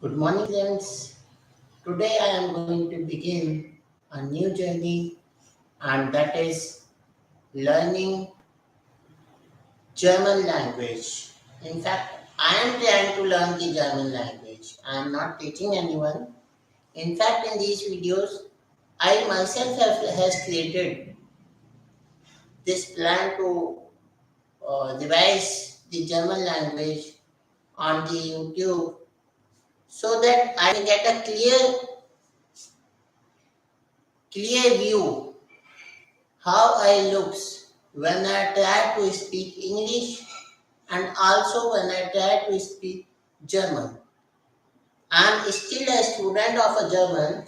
Good morning, friends. Today I am going to begin a new journey, and that is learning German language. In fact, I am trying to learn the German language. I am not teaching anyone. In fact, in these videos, I myself has created this plan to revise the German language on the YouTube so that I can get a clear view how I looks when I try to speak English and also when I try to speak German. I am still a student of a German,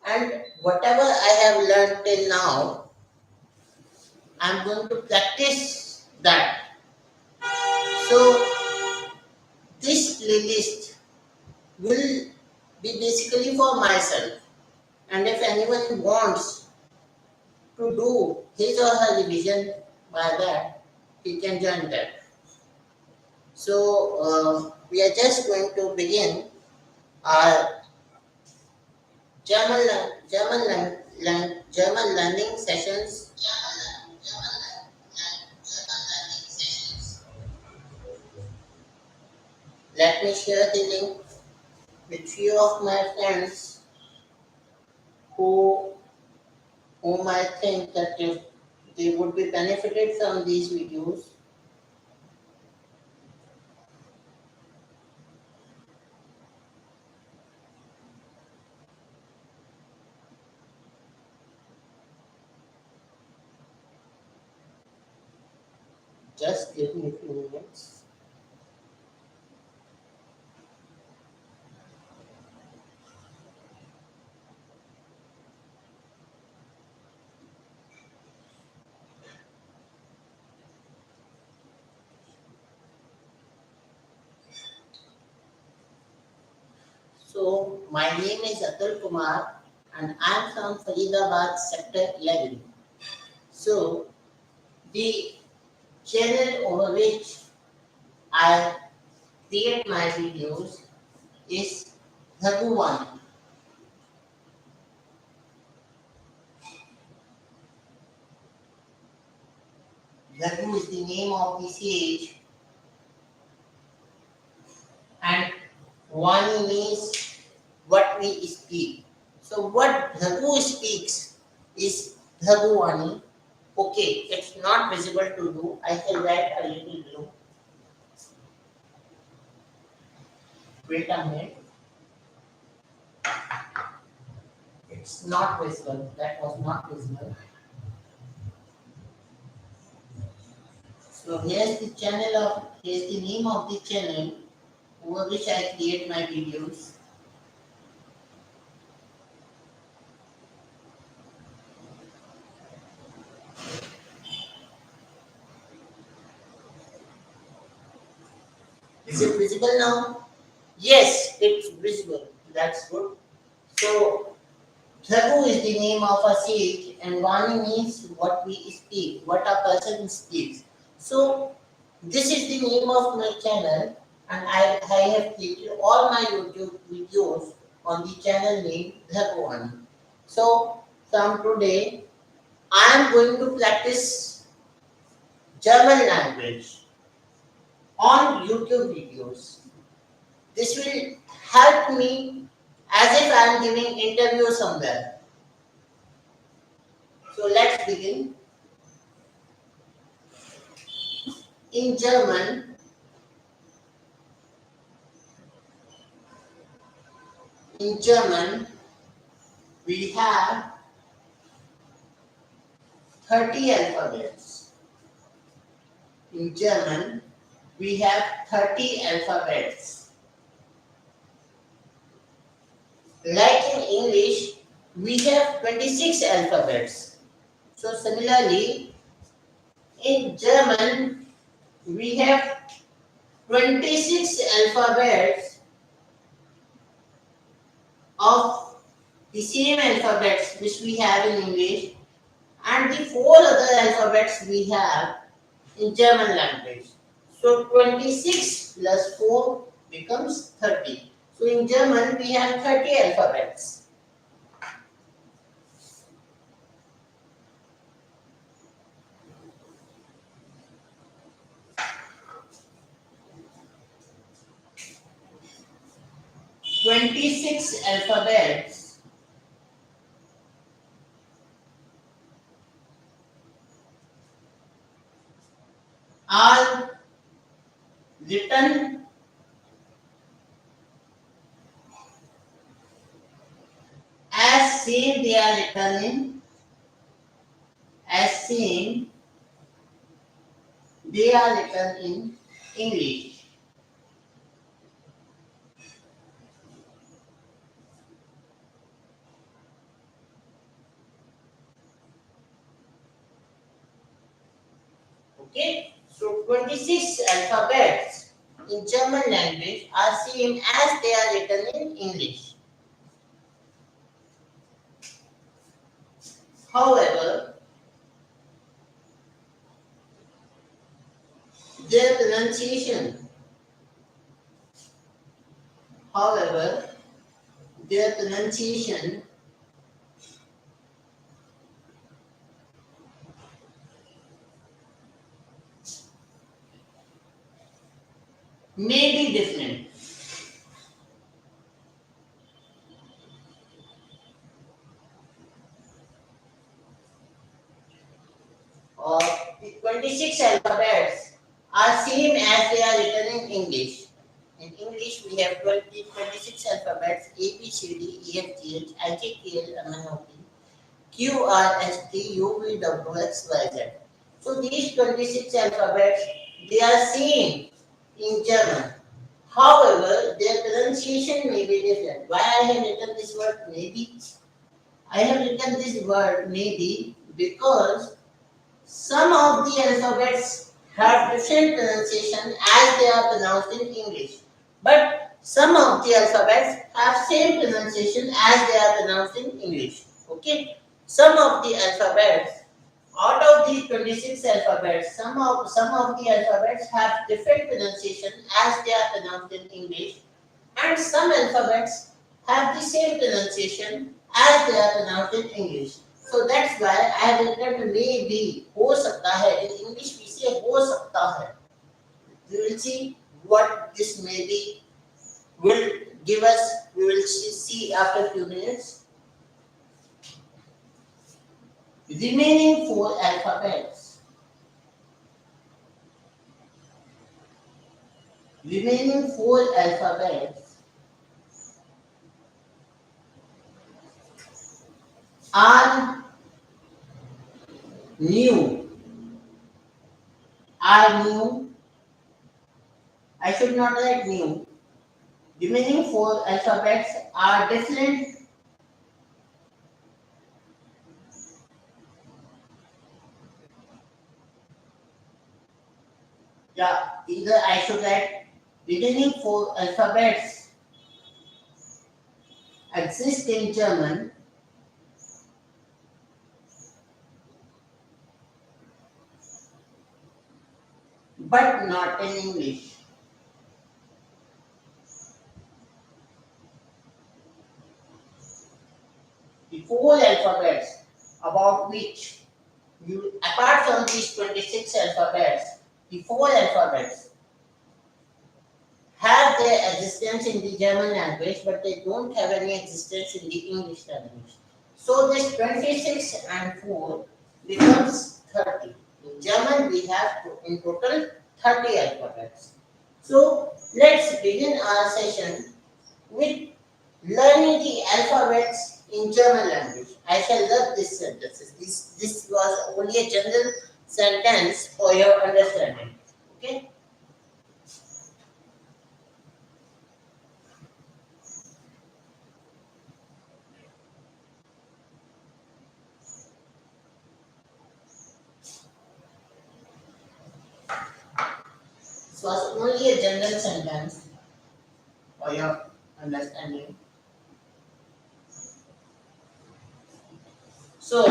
and whatever I have learned till now, I am going to practice that. So this playlist will be basically for myself, and if anyone wants to do his or her revision by that, he can join that. So we are just going to begin our German learning sessions. Let me share the link with few of my friends who whom I think that if they would be benefited from these videos. Just give me a few minutes. So my name is Atul Kumar and I am from Faridabad sector 11. So the channel over which I create my videos is Bhrigu. Bhrigu is the name of the sage, and Vaani means what we speak. So what Bhrigu speaks is Bhrigu. Okay, it's not visible to you. I can write a little below. Wait a minute. It's not visible. That was not visible. So here's the name of the channel over which I create my videos. Is it visible now? Yes, it's visible. That's good. So Bhrigu is the name of a sage, and Vaani means what we speak, what a person speaks. So this is the name of my channel, and I have created all my YouTube videos on the channel name Bhrigu. So from today, I am going to practice German language on YouTube videos. This will help me as if I am giving interview somewhere. So let's begin. In German, we have 30 alphabets. In German, we have 30 alphabets. Like in English, we have 26 alphabets. So similarly, in German, we have 26 alphabets of the same alphabets which we have in English, and the four other alphabets we have in German language. So 26 plus 4 becomes 30. So in German we have 30 alphabets. Alphabets are written as same they are written in as same they are written in English. Okay, so 26 alphabets in German language are same as they are written in English. However, their pronunciation, however, their pronunciation may be different. Or the 26 alphabets are same as they are written in English. In English, we have 26 alphabets: A, B, C, D, E, F, G, H, I, J, K, L, M, N, O, P, Q, R, S, T, U, V, W, X, Y, Z. So these 26 alphabets, they are same in German. However, their pronunciation may be different. Why I have written this word maybe? I have written this word maybe because some of the alphabets have different pronunciation as they are pronounced in English. But some of the alphabets have same pronunciation as they are pronounced in English. Okay? Some of the alphabets, out of these 26 alphabets, some of the alphabets have different pronunciation as they are pronounced in English, and some alphabets have the same pronunciation as they are pronounced in English. So that's why I have written maybe, हो सकता है. In English we say हो सकता है. We will see what this maybe will give us. We will see after a few minutes. Remaining four alphabets. Remaining four alphabets are new. Are new. I should not write new. Remaining four alphabets are different. Yeah, either I should write remaining four alphabets exist in German but not in English. The four alphabets about which you, apart from these 26 alphabets, the four alphabets have their existence in the German language, but they don't have any existence in the English language. So this 26 and 4 becomes 30. In German, we have in total 30 alphabets. So let's begin our session with learning the alphabets in German language. I shall love this sentences. This was only a general sentence for your understanding. Okay? This was only a general sentence for your understanding. So,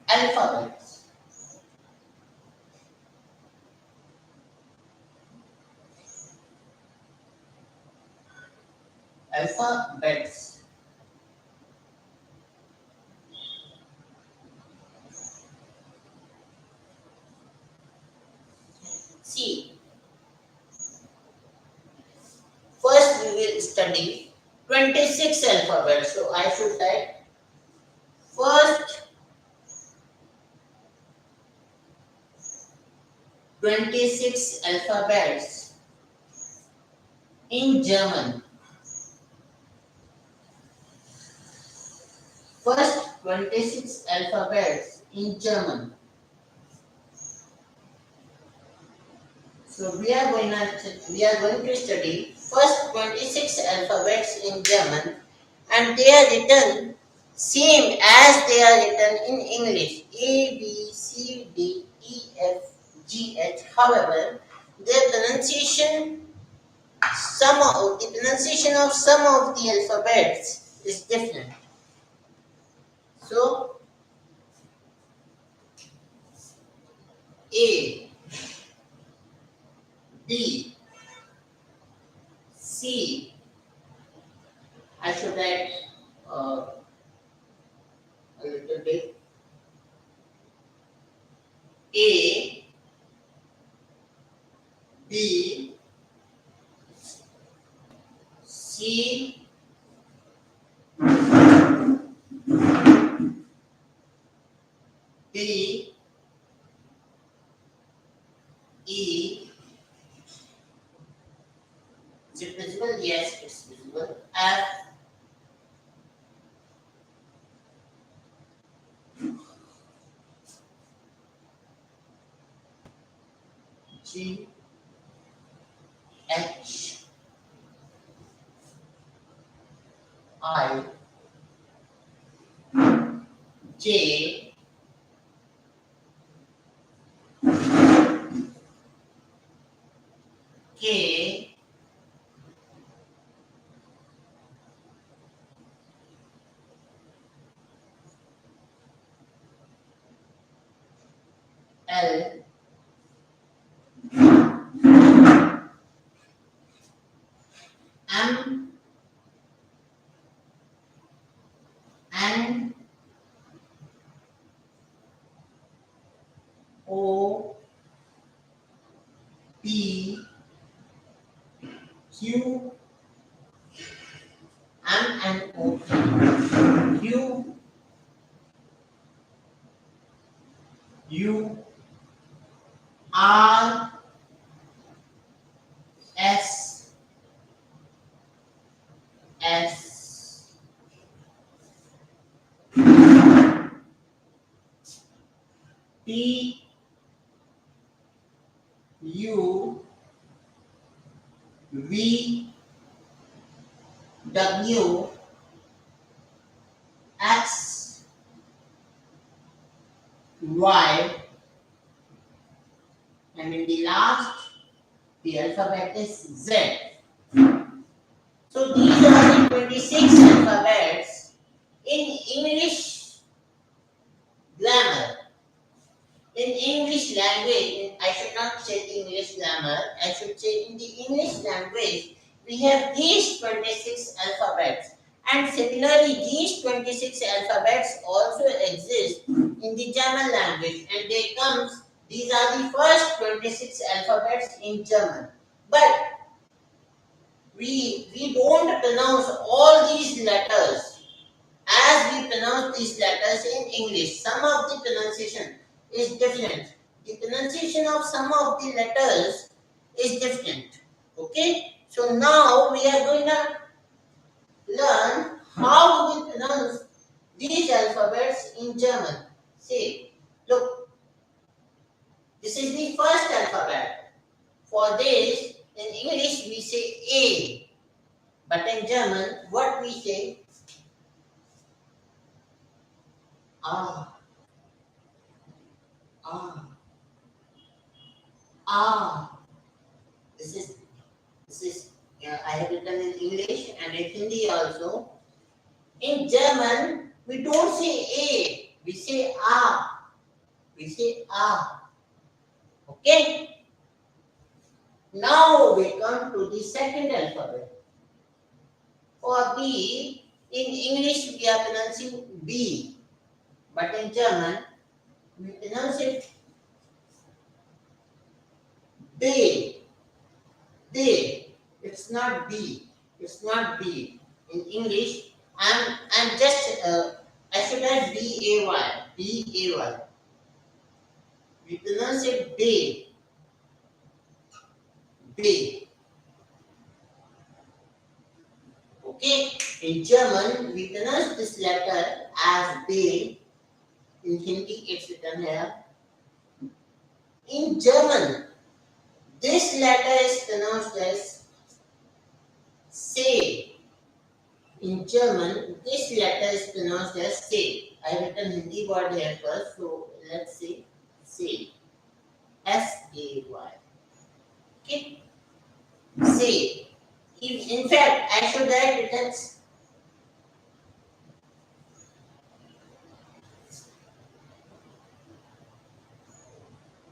alphabets. alphabets. See, first we will study 26 alphabets. So I should write first 26 alphabets in German. First 26 alphabets in German. So we are going to study first 26 alphabets in German, and they are written same as they are written in English: A, B, C, D, E, F, G, H. However, their pronunciation, the pronunciation of some of the alphabets is different. So A, B, C. I should write a little bit. A, B, C, D, E. Is it visible? Yes, it's visible. F, G, H, I, J, K, L, M, N, O, P, Q, M, N, O, P, Q, U, R, S, S, P, U, V, W, X, Y, and in the last, the alphabet is Z. So these are the 26 alphabets in English grammar. In English language, I should not say English grammar, I should say in the English language, we have these 26 alphabets. And similarly, these 26 alphabets also exist in the German language, and these are the first 26 alphabets in German. But we don't pronounce all these letters as we pronounce these letters in English. Some of the pronunciation is different. The pronunciation of some of the letters is different. Okay? So now we are going to learn how we pronounce these alphabets in German. See, look, this is the first alphabet. For this, in English we say A. But in German, what we say? Ah, ah, ah. This is I have written in English and in Hindi also. In German, we don't say A, we say A. We say A. Okay? Now we come to the second alphabet. For B, in English we are pronouncing B, but in German we pronounce it B. B. It's not B. It's not B. In English, I'm just I should have B A Y. B A Y. We pronounce it B. B. Okay. In German, we pronounce this letter as B. In Hindi, it's written here. In German, this letter is pronounced as say. In German, this letter is pronounced as say. I written Hindi word here first, so let's say say. S-A-Y. Okay? Say. In fact, I should write it as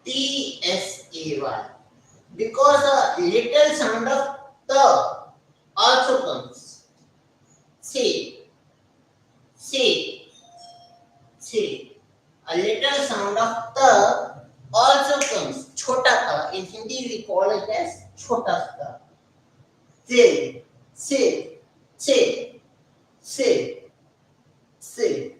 T-S-A-Y. Because a little sound of the also comes. Say. Say. Say. A little sound of the also comes. Chota tha. In Hindi we call it as chota tha. Say. Say. Say. Say. Say.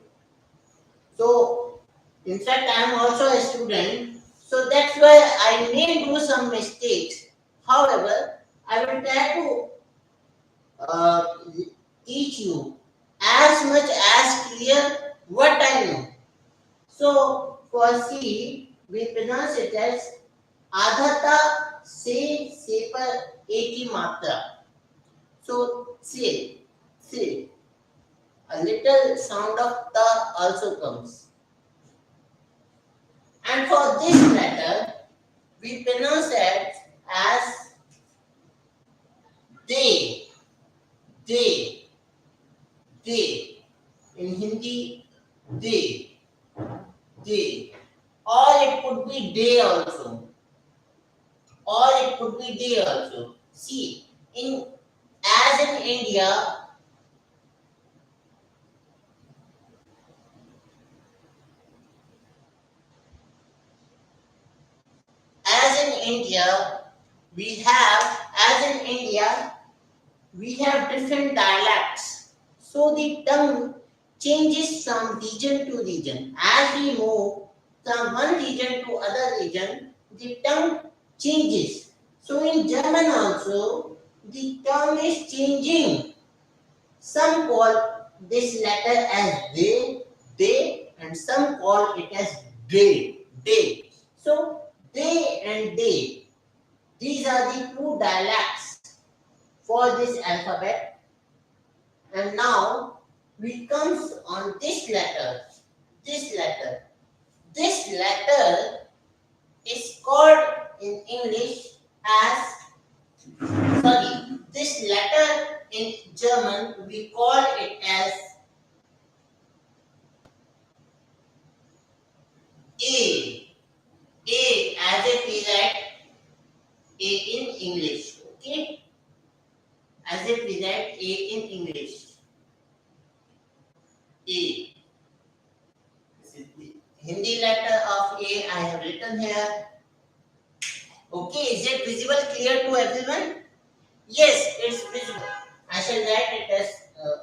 So, in fact, I am also a student. So that's why I may do some mistakes. However, I will try to uh, teach you as much as clear what I know. So for C, we pronounce it as adhata se par eki matra. So se, a little sound of ta also comes. And for this letter, we pronounce it as they, they, they. In Hindi, they, they. Or it could be day also. Or it could be day also. See, as in India, as in India, we have, as in India, we have different dialects. So the tongue changes from region to region. As we move from one region to other region, the tongue changes. So in German also, the tongue is changing. Some call this letter as they, and some call it as they. So they and they, these are the two dialects for this alphabet. And now we comes on this letter. This letter. This letter is called in English as, sorry, this letter in German we call it as A. A as if we write A in English. Okay? As if we write A in English. A. This is the Hindi letter of A I have written here. Okay, is it visible, clear to everyone? Yes, it's visible. I shall write it as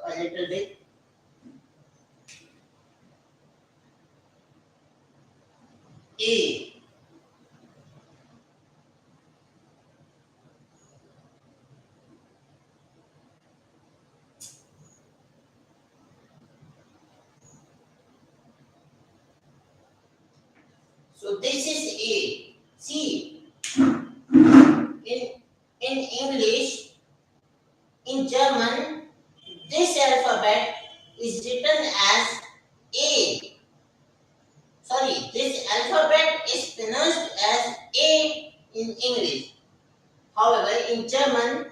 a little bit. A. So this is A. See, in English, in German, this alphabet is written as A. Sorry, this alphabet is pronounced as A in English. However, in German,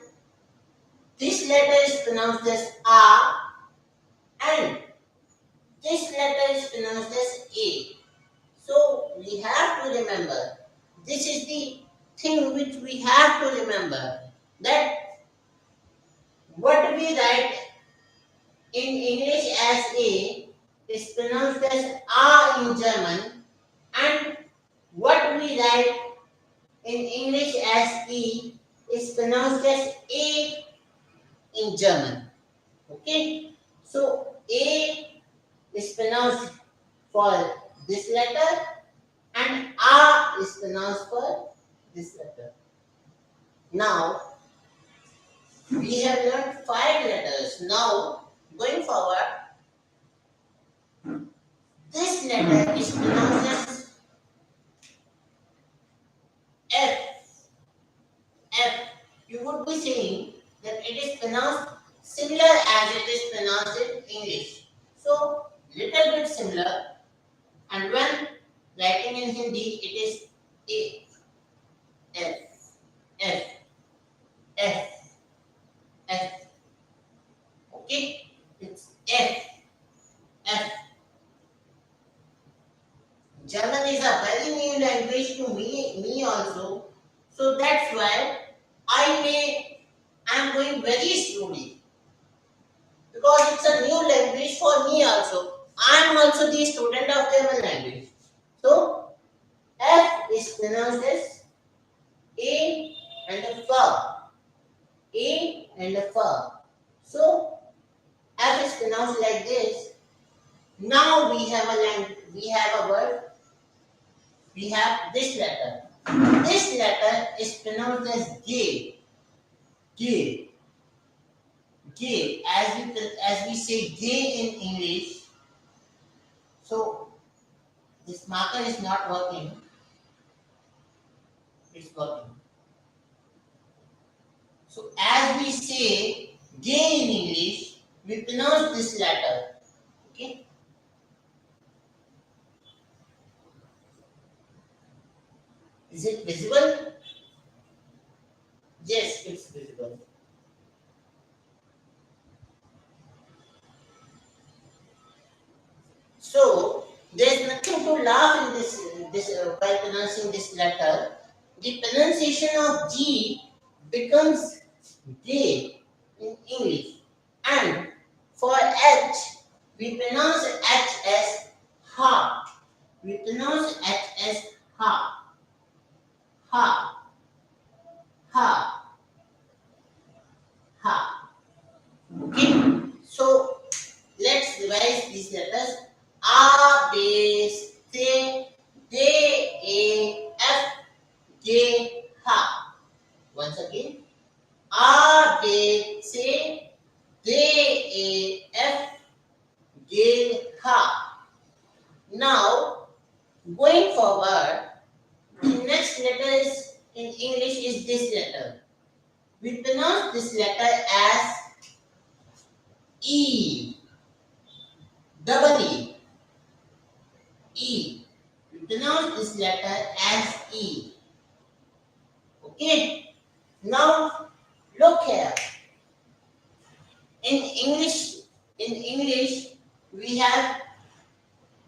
this letter is pronounced as A and this letter is pronounced as A. So we have to remember, this is the thing which we have to remember, that what we write in English as A is pronounced as A in German, and what we write in English as E is pronounced as A in German. Okay, so A is pronounced for this letter and A is pronounced for this letter. Now we have learned 5 letters. Now going forward, this letter is pronounced as F. F. You would be saying that it is pronounced similar as it is pronounced in English. So little bit similar, and when writing in Hindi it is A, F, F, F, F. Okay, it's F, F. German is a very new language to me also. So that's why I'm going very slowly because it's a new language for me also. I'm also the student of German language. So F is pronounced as A and a F. A and a F. So F is pronounced like this. Now we have a word. We have this letter. This letter is pronounced as G. G. G. As we say G in English. So this marker is not working. It's working. So as we say G in English, we pronounce this letter. Okay. Is it visible? Yes, it's visible. So there's nothing to laugh in this while pronouncing this letter. The pronunciation of G becomes G in English, and for H we pronounce H as ha. We pronounce H as ha, ha, ha, ha. Okay. So let's revise these letters. A, B, C, D, E, F, G, H. Once again. A, B, C, D, E, F, G, H. Now, going forward, the next letter is in English is this letter. We pronounce this letter as E. Double E. E. We pronounce this letter as E. Okay. Now look here. In English, we have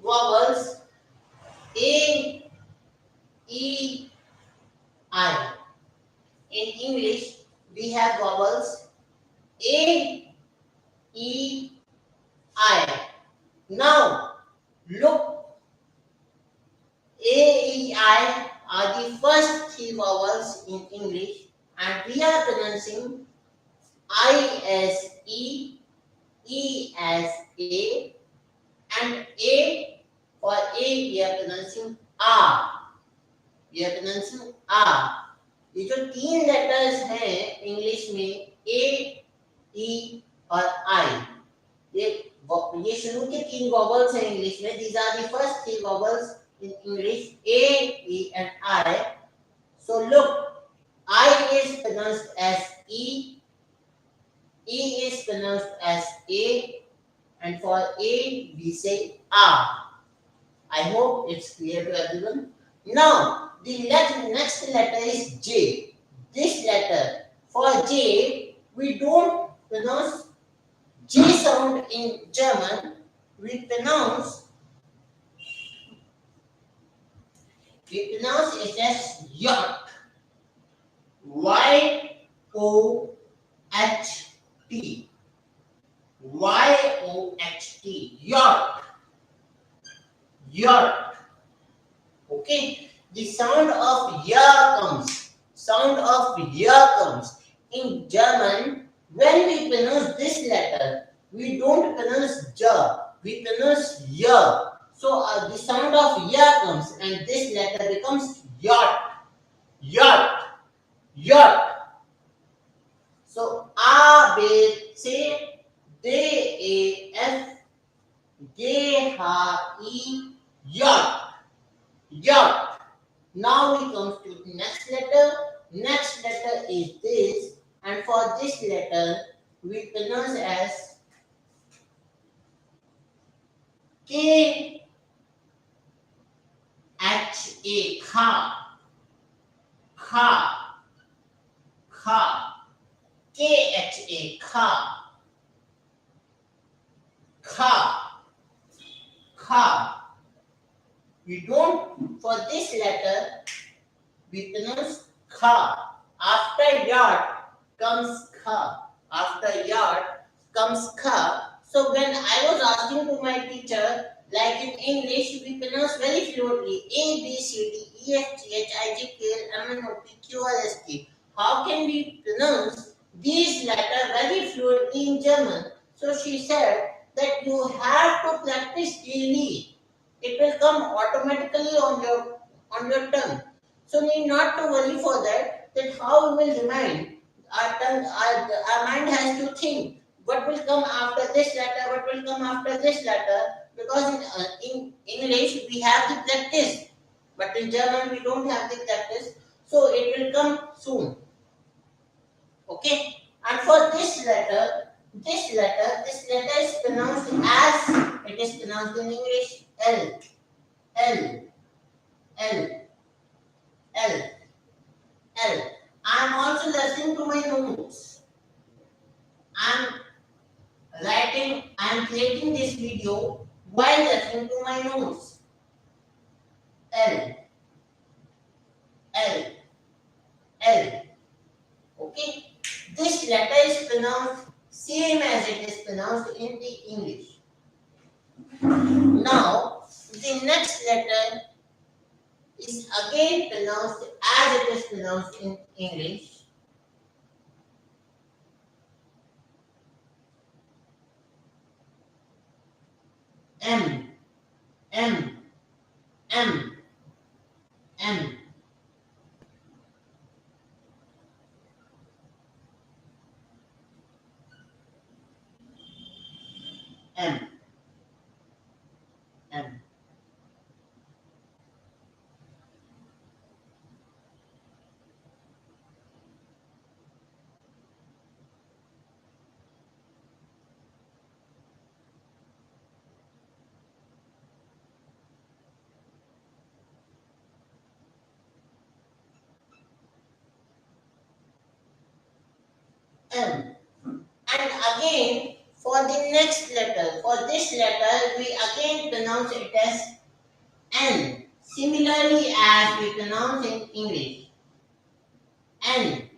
vowels A, E, I. In English, we have vowels A, E, I. Now look, A, E, I are the first 3 vowels in English, and we are pronouncing I as E, E as A, and A for A we are pronouncing A. We are pronouncing A. ये जो 3 letters हैं English में A, E और I, ये शुरू के 3 vowels हैं English में. These are the first 3 vowels in English, A, E and I. So look, I is pronounced as E, E is pronounced as A, and for A we say A. I hope it's clear to everyone. Now the next letter is J. This letter, for J, we don't pronounce J sound in German. We pronounce it as yacht. Y-O-H-T. yacht, yacht. Okay, the sound of ya comes. Sound of ya comes. In German, when we pronounce this letter, we don't pronounce ja, we pronounce ya. So the sound of ya comes and this letter becomes yacht, yacht, yacht. So A, B, C, D, A, F, G, H, E, yacht, yacht. Now we come to the next letter. Next letter is this, and for this letter we pronounce as K H A kha, kha, kha, K H A kha, kha, kha. We don't, for this letter we pronounce kha. After yard comes kha. After yard comes kha. So when I was asking to my teacher, like in English, we pronounce very fluently A, B, C, D, E, F, G, H, I, J, K, L, M, N, O, P, Q, R, S, T. How can we pronounce these letters very fluently in German? So she said that you have to practice daily. It will come automatically on your tongue. So need not to worry for that. That how we will remind. Our tongue, our mind has to think. What will come after this letter? What will come after this letter? Because in English we have the practice, but in German we don't have the practice. So it will come soon. Okay. And for this letter is pronounced as it is pronounced in English. L, L, L, L, L. I am also listening to my notes. I am creating this video while listening to my notes. L, L, L. Okay. This letter is pronounced same as it is pronounced in the English. Now, the next letter is again pronounced as it is pronounced in English. M, M, M, M, M, M. M. And again, for the next letter, for this letter, we again pronounce it as N. Similarly as we pronounce in English. N,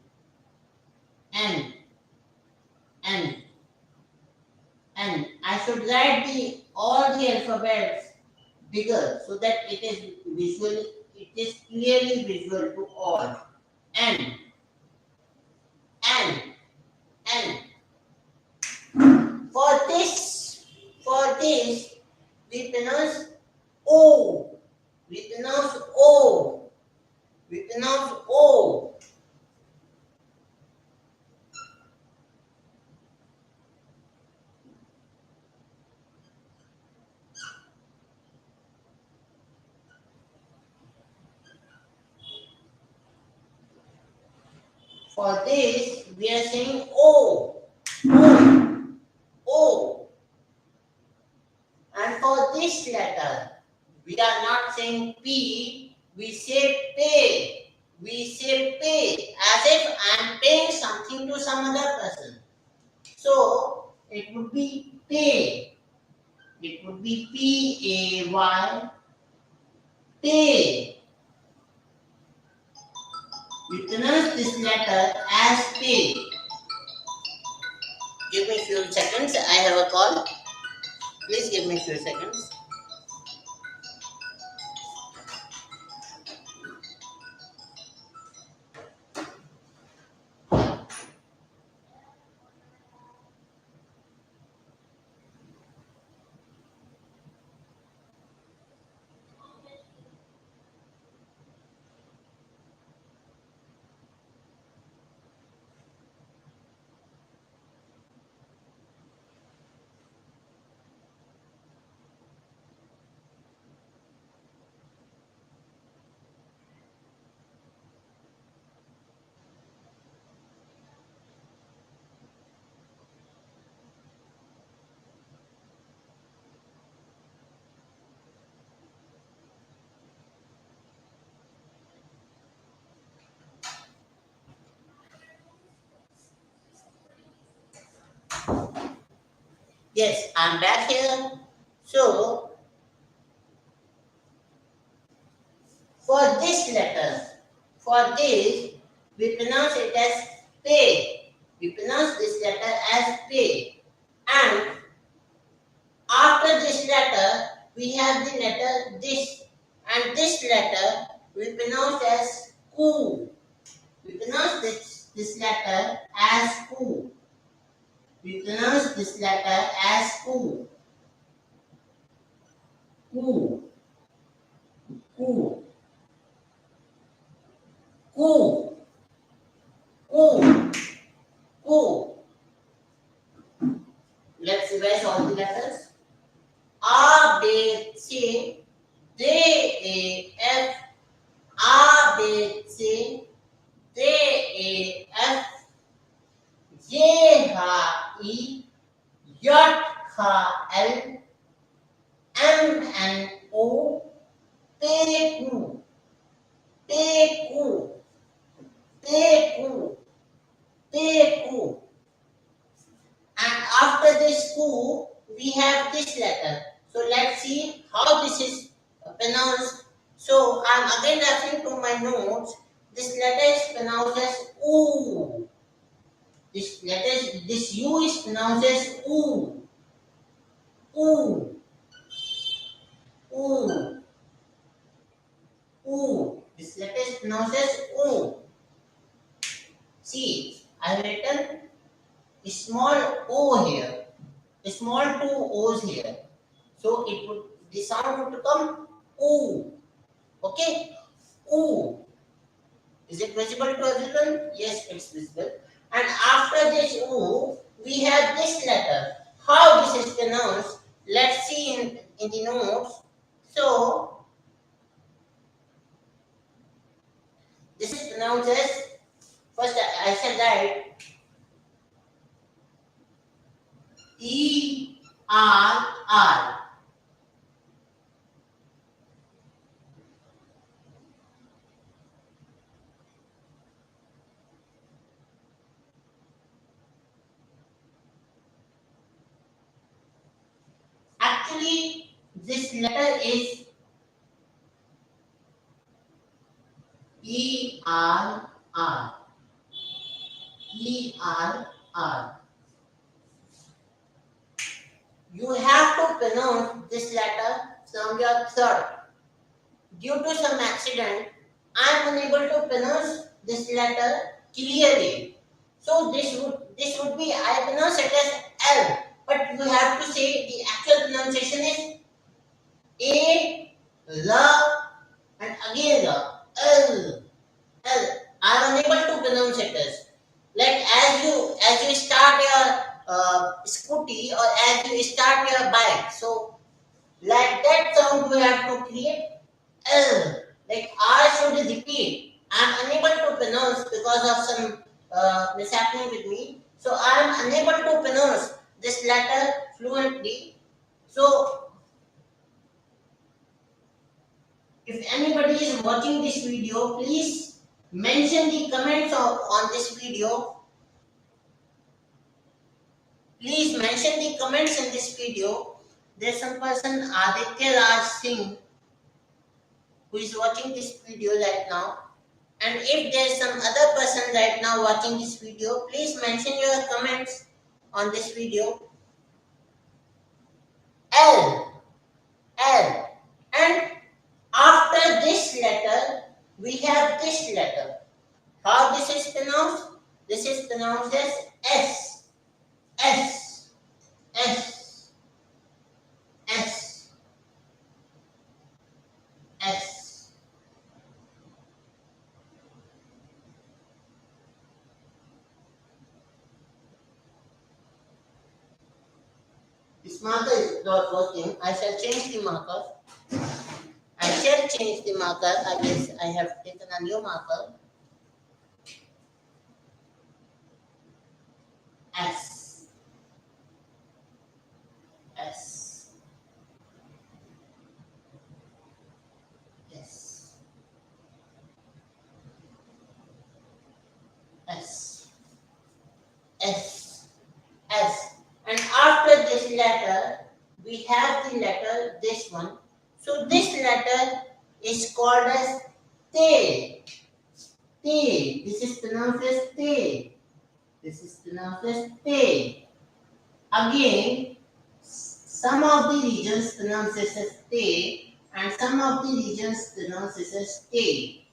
N, N, N. I should write all the alphabets bigger so that it is clearly visual to all. N, N, N. For this, we pronounce O. We pronounce O. We pronounce O. For this, we are saying O. O. O. And for this letter, we are not saying P, we say pay. We say pay as if I am paying something to some other person. So it would be pay. It would be P-A-Y, pay. We pronounce this letter as pay. Give me a few seconds, I have a call. Please give me a few seconds. Yes, I'm back here. So, for this letter, for this, we pronounce it as pay. We pronounce this letter as pay. And after this letter, we have the letter this. And this letter, we pronounce as ku. We pronounce this letter as ku. We pronounce this letter as ku. Ku. Ku. Ku. Ku. Ku. Let's revise all the letters. A, B, C, D, E, F, A, B, C, D, E, F, J, H, I, J, K, L, M, N, O, P, Q, P, Q, P, Q, P, Q. And after this Q, we have this letter. So let's see how this is pronounced. So I'm again referring to my notes. This letter is pronounced as oo. This U is pronounced as oo. Oo. Oo. Oo. This letter is pronounced as oo. See, I have written a small O here. A small two O's here. So the sound would become oo. Okay? Oo. Is it visible to everyone? Yes, it's visible. And after this oo, we have this letter. How this is pronounced, let's see in the notes. So, this is pronounced as, first I said that E-R-R. Actually, this letter is E-R-R. E-R-R. You have to pronounce this letter from your throat. Due to some accident, I am unable to pronounce this letter clearly. So this would be, I pronounce it as L, but you have to say the actual pronunciation is A, L, and again L, L. I am unable to pronounce it as, like as you start your scooty or as you start your bike. So like that sound you have to create L. Like I should repeat. I'm unable to pronounce because of some mishappening with me. So I'm unable to pronounce this letter fluently. So if anybody is watching this video, please mention the comments on this video. Please mention the comments in this video. There's some person Aditya Raj Singh who is watching this video right now. And if there's some other person right now watching this video, please mention your comments on this video. L, L. And after this letter, we have this letter. How this is pronounced? This is pronounced as S, S, S, S, S. This marker is not working. I shall change the marker. I shall change the marker. I guess I have taken a new marker. S, S, S, S, S, S. And after this letter, we have the letter, this one. So this letter is called as Te. Te. This is pronounced as Te. This is pronounced as Te. Again, some of the regions pronounce this as Te, and some of the regions pronounce this as Te.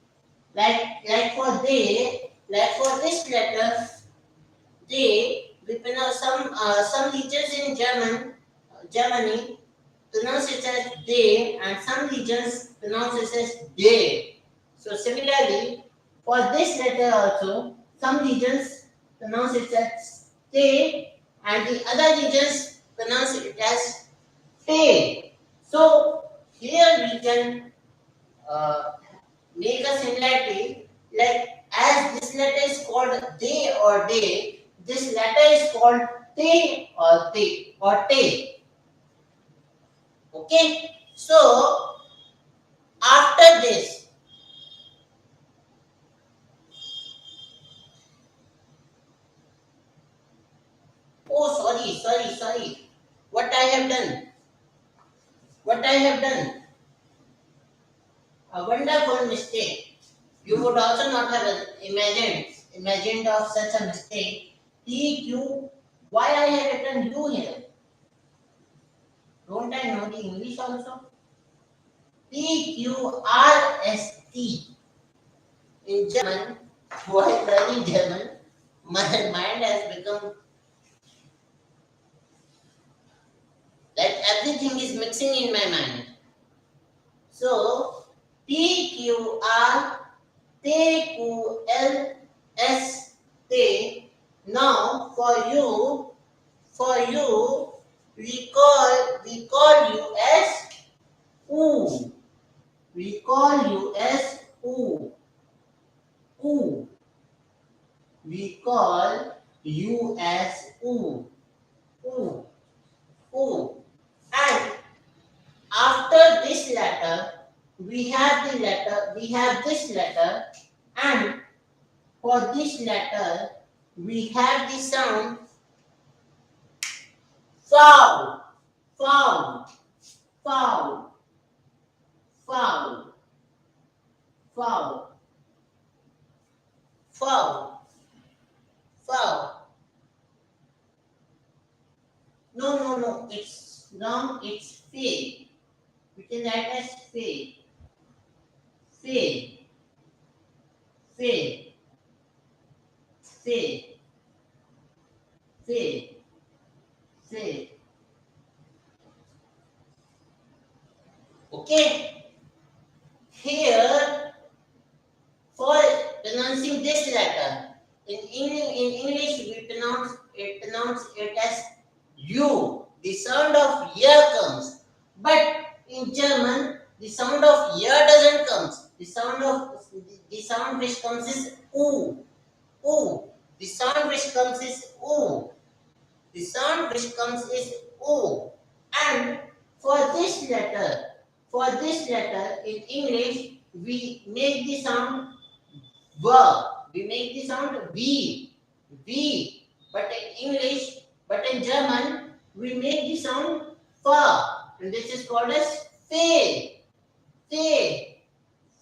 Like for this letter, they, we pronounce some regions in Germany pronounce it as they, and some regions pronounce it as they. So similarly, for this letter also, some regions pronounce it as they, and the other regions pronounce it as te. So here we can make a similarity, like as this letter is called they or day, this letter is called te or te or te. Okay, so after this, oh sorry, what I have done, what I have done, a wonderful mistake. You would also not have imagined of such a mistake. T Q, why I have written U here? Don't I know the English also? P Q R S T. In German, while learning German, my mind has become like everything is mixing in my mind. So P Q R T Q L S T. Now for you, we call you as U. We call you as U. U. We call you as U. U. U. And after this letter, we have this letter, and for this letter, we have the sound foul, foul, foul, foul, foul, foul, foul. No, it's wrong, it's fade. We can write as fade, fade, fade, fade, fade, fade. Okay, here for pronouncing this letter, in English we pronounce it as U. The sound of ear comes, but in German the sound of ear doesn't come. The sound which comes is U. U. The sound which comes is U. The sound which comes is O. And for this letter in English, we make the sound V. We make the sound V. V. But in German, we make the sound F. And this is called as Fe. Fe.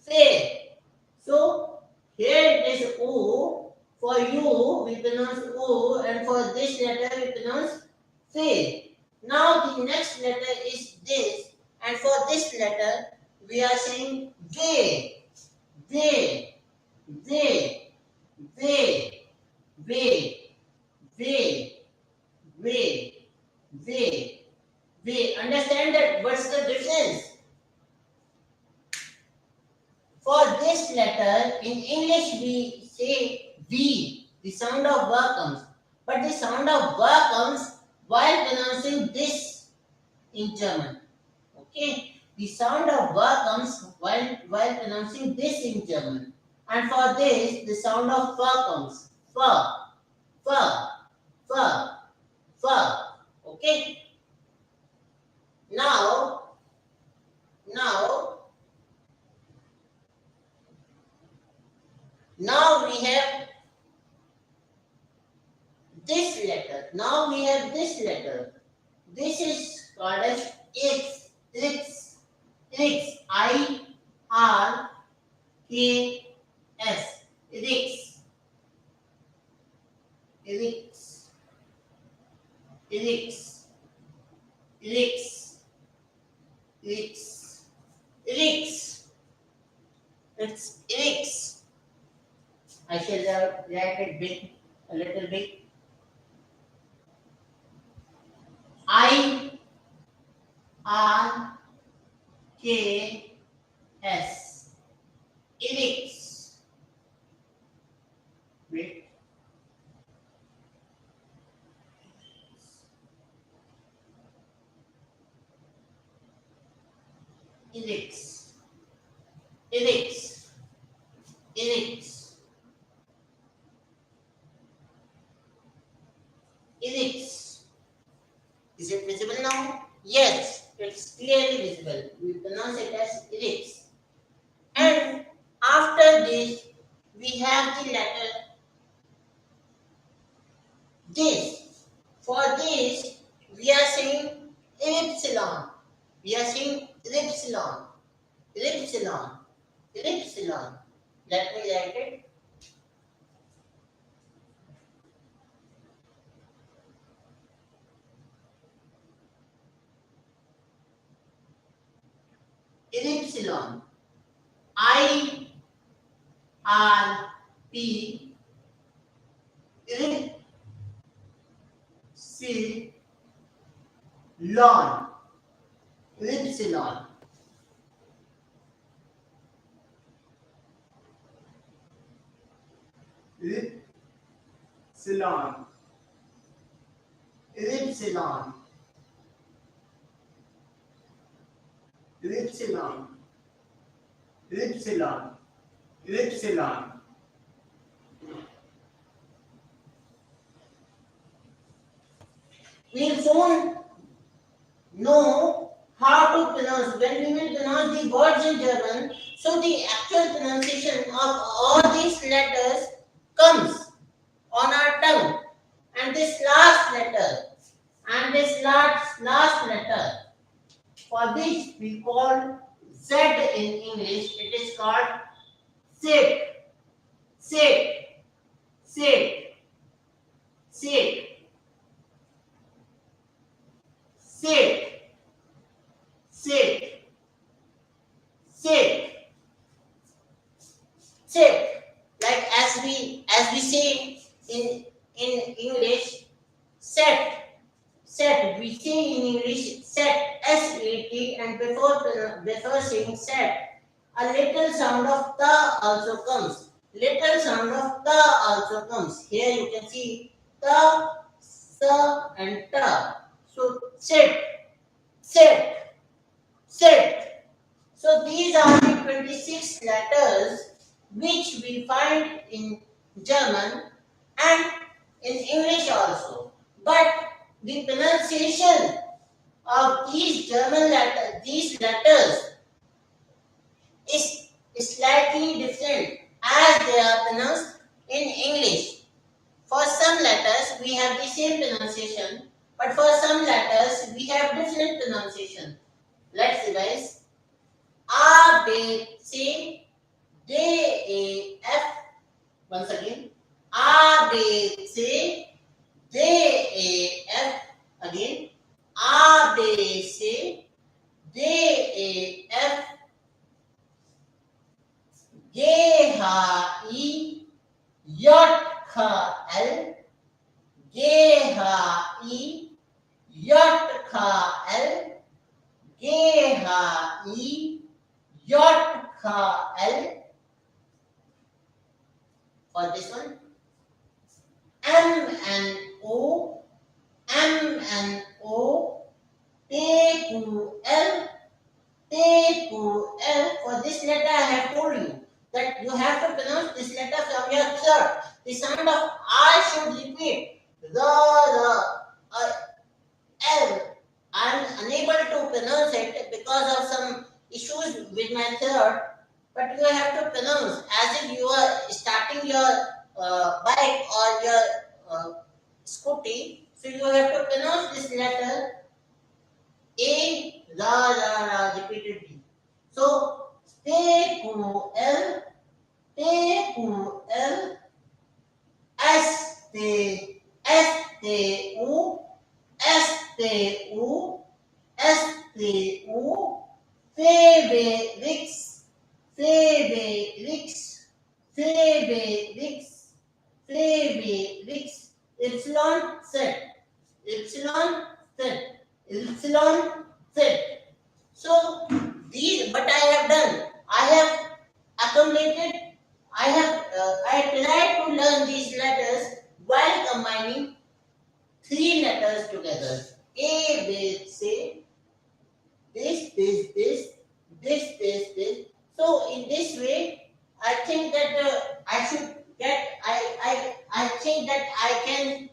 Fe. So here it is O. For you, we pronounce O, and for this letter, we pronounce Fe. Now the next letter is letter, we are saying they, they, they, they, they, they, they, they, they. Understand that? What's the difference? For this letter, in English we say V, the sound of V comes. But the sound of V comes while pronouncing this in German. Okay? The sound of V comes while pronouncing this in German. And for this, the sound of F comes. F, F, F, F. Okay? Now, now, now we have this letter. Now we have this letter. This is called as X. X. X. I-R-K-S. X. X. X. X. X. X. It's X. I shall write it big, a little big. I-R-K-S. Irix. Wait. Irix. Irix. Irix. Irix. Is it visible now? Yes, it's clearly visible. We pronounce it as irix. And after this, we have the letter this. For this, we are saying epsilon. We are saying epsilon. Epsilon. Epsilon. Let me write it. Epsilon. I-R-P. Epsilon. Epsilon. Epsilon. Epsilon. Epsilon. Epsilon. Epsilon. We'll soon know how to pronounce. When we will pronounce the words in German, so the actual pronunciation of all these letters comes on our tongue. And this last letter, and this last letter, for this we call Z in English. It is called sit, sit, sit, sit, sit, sit, sit, sit. Like as we say in English, set. Set. We say in English set, S-A-T, and before saying set, a little sound of ta also comes. Little sound of ta also comes. Here you can see ta, sa, and ta. So sit, sit, sit. So these are the 26 letters which we find in German and in English also. But the pronunciation of these letters is slightly different as they are pronounced in English. For some letters we have the same pronunciation, but for some letters we have different pronunciation. Let's revise. A, B, C, D, E, F. Once again. A, B, C, D, E, F. Again. A, B, C, DAF, GHI, YKL, GHI, YKL, GHI, YKL. For this one, MNO, MNO, PQL, PQL. For this letter, I have told you that you have to pronounce this letter from your throat. The sound of I should repeat. L. I am unable to pronounce it because of some issues with my throat. But you have to pronounce as if you are starting your bike or your scooty. So you have to pronounce this letter A, ra, repeatedly. So, PQL, PQL, ST, STU, STU, STU, Faberix, Faberix, Faberix, Faberix, Epsilon set, Epsilon set, Epsilon set. So these, what I have done, I have accumulated, I tried to learn these letters while combining three letters together. A, B, C, this. So in this way, I think that I should get, I think that I can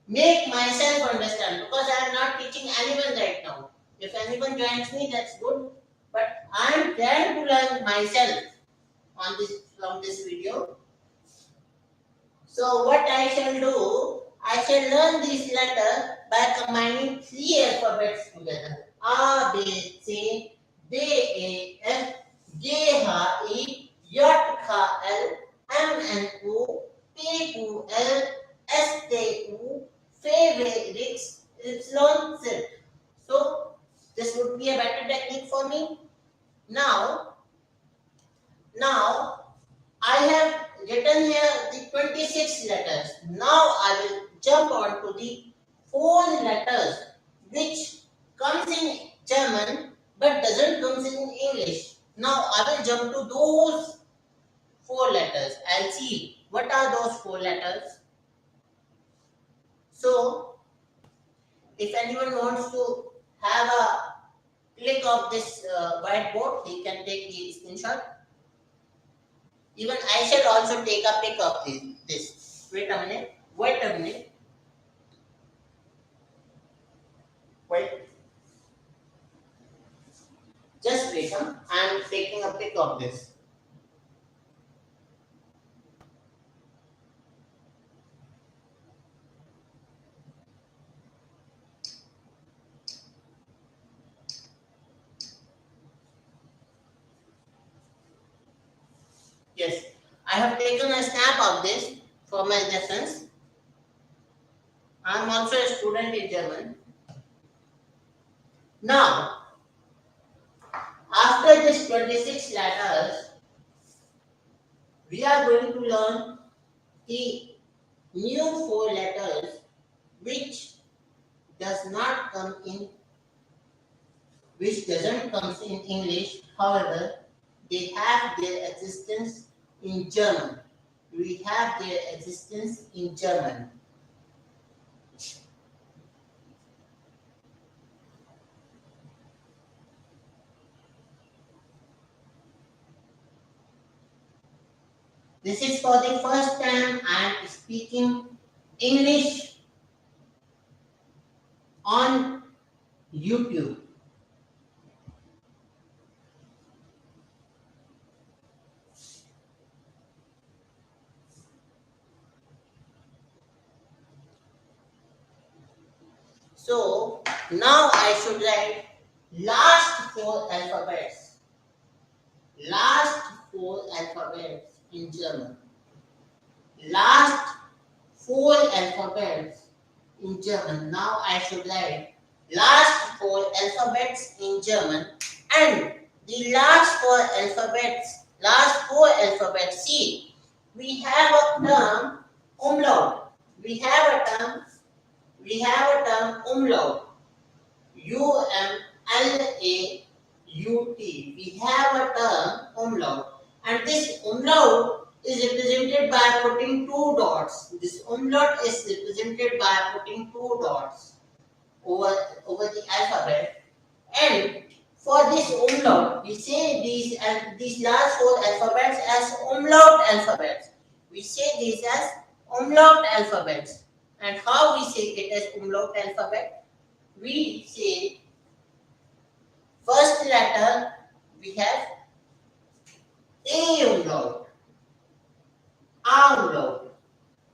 make myself understand because I am not teaching anyone right now. If anyone joins me, that's good. But I am trying to learn myself on this from this video. So what I shall do, I shall learn this letter by combining three alphabets together. A, B, C, D, A, F, G, H, I, J, K, L, M, N, O, P, Q, L, S, T, U, Faberix, Epsilon, Z. So this would be a better technique for me. Now I have written here the 26 letters. Now I will jump on to the 4 letters which comes in German but doesn't come in English. Now I will jump to those 4 letters. I'll see what are those 4 letters. So if anyone wants to have a click of this whiteboard, he can take the screenshot. Even I shall also take a pic of this. Wait a minute. Wait. Just wait. I am taking a pic of this. Yes. I have taken a snap of this for my reference. I am also a student in German. Now, after this 26 letters, we are going to learn the new 4 letters which doesn't come in English. However, they have their existence in German. We have their existence in German. This is for the first time I am speaking English on YouTube. So now I should write last 4 alphabets. Last 4 alphabets in German. Last 4 alphabets in German. Now I should write last four alphabets in German, and the last four alphabets. See, we have a term umlaut. We have a term. We have a term umlaut. UMLAUT. We have a term umlaut, and this umlaut is represented by putting two dots. This umlaut is represented by putting two dots over, over the alphabet. And for this umlaut, we say these last four alphabets as umlaut alphabets. We say these as umlaut alphabets. And how we say it as umlaut alphabet? We say first letter we have A umlaut, A umlaut,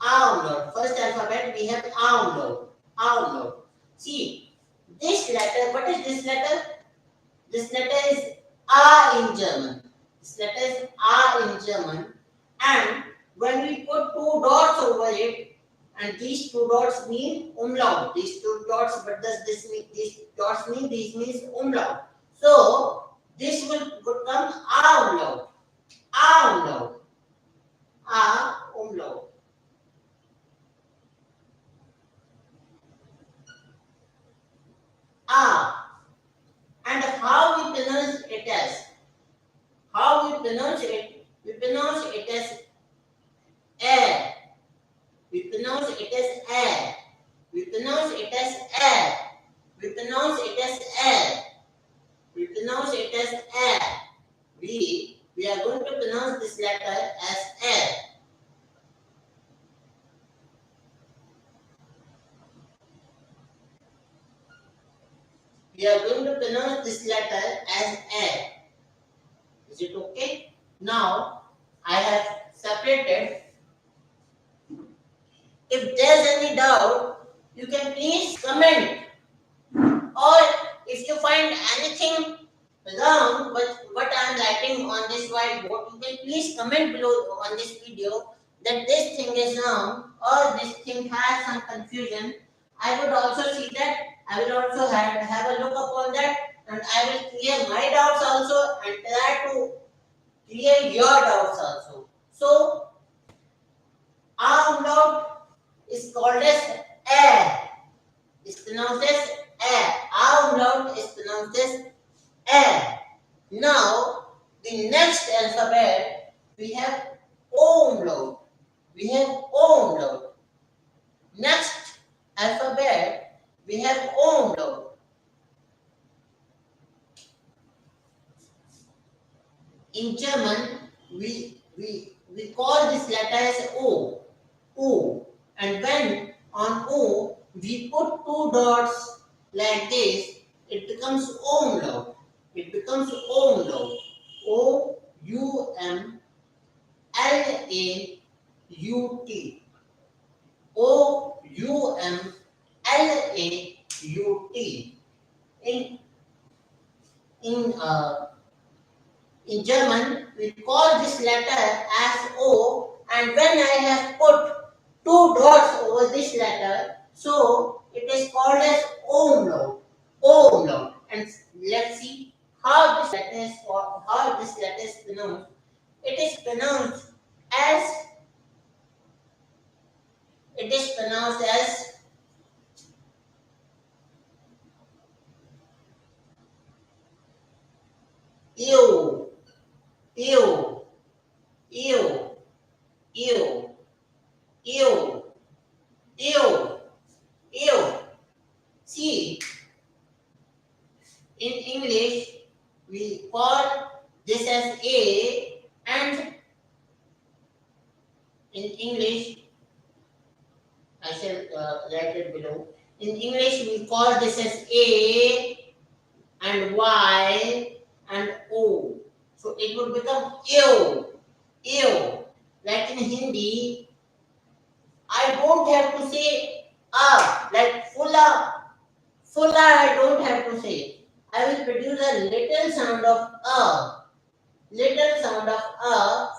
A umlaut. First alphabet we have A umlaut, A umlaut. See, this letter, what is this letter? This letter is A in German. This letter is A in German. And when we put two dots over it, and these two dots mean umlaut. These two dots, what does this mean? These dots mean, this means umlaut. So, this will become A umlaut. A umlaut. A umlaut. A. And how we pronounce it as? How we pronounce it? We pronounce it as A. We pronounce it as A. We pronounce it as A. We pronounce it as A. We pronounce it as A. We are going to pronounce this letter as A. We are going to pronounce this letter as A. Is it okay? Now, I have separated. If there's any doubt, you can please comment. Or if you find anything wrong with what I am writing on this whiteboard, you can please comment below on this video that this thing is wrong or this thing has some confusion. I would also see that. I will also have a look upon that, and I will clear my doubts also and try to clear your doubts also. So, A umlaut is called as A. Is pronounced as A. A umlaut is pronounced as A. Now, the next alphabet, we have O umlaut. We have O umlaut. Next alphabet, we have O umlaut. In German, we call this letter as O. O. And when on O, we put two dots like this, it becomes umlaut. It becomes umlaut. O-U-M-L-A-U-T. O-U-M-L-A-U-T. In in German, we call this letter as O, and when I have put two dots over this letter, so it is called as umlaut. Umlaut. And let's see how this letter is pronounced. It is pronounced as ew, ew, ew, ew, ew, ew, ew. See, in English, we call this as A, and in English, I shall write it below. In English, we call this as A and Y and O. So it would become ew, ew. Like in Hindi, I don't have to say like fulla, I don't have to say. I will produce a little sound of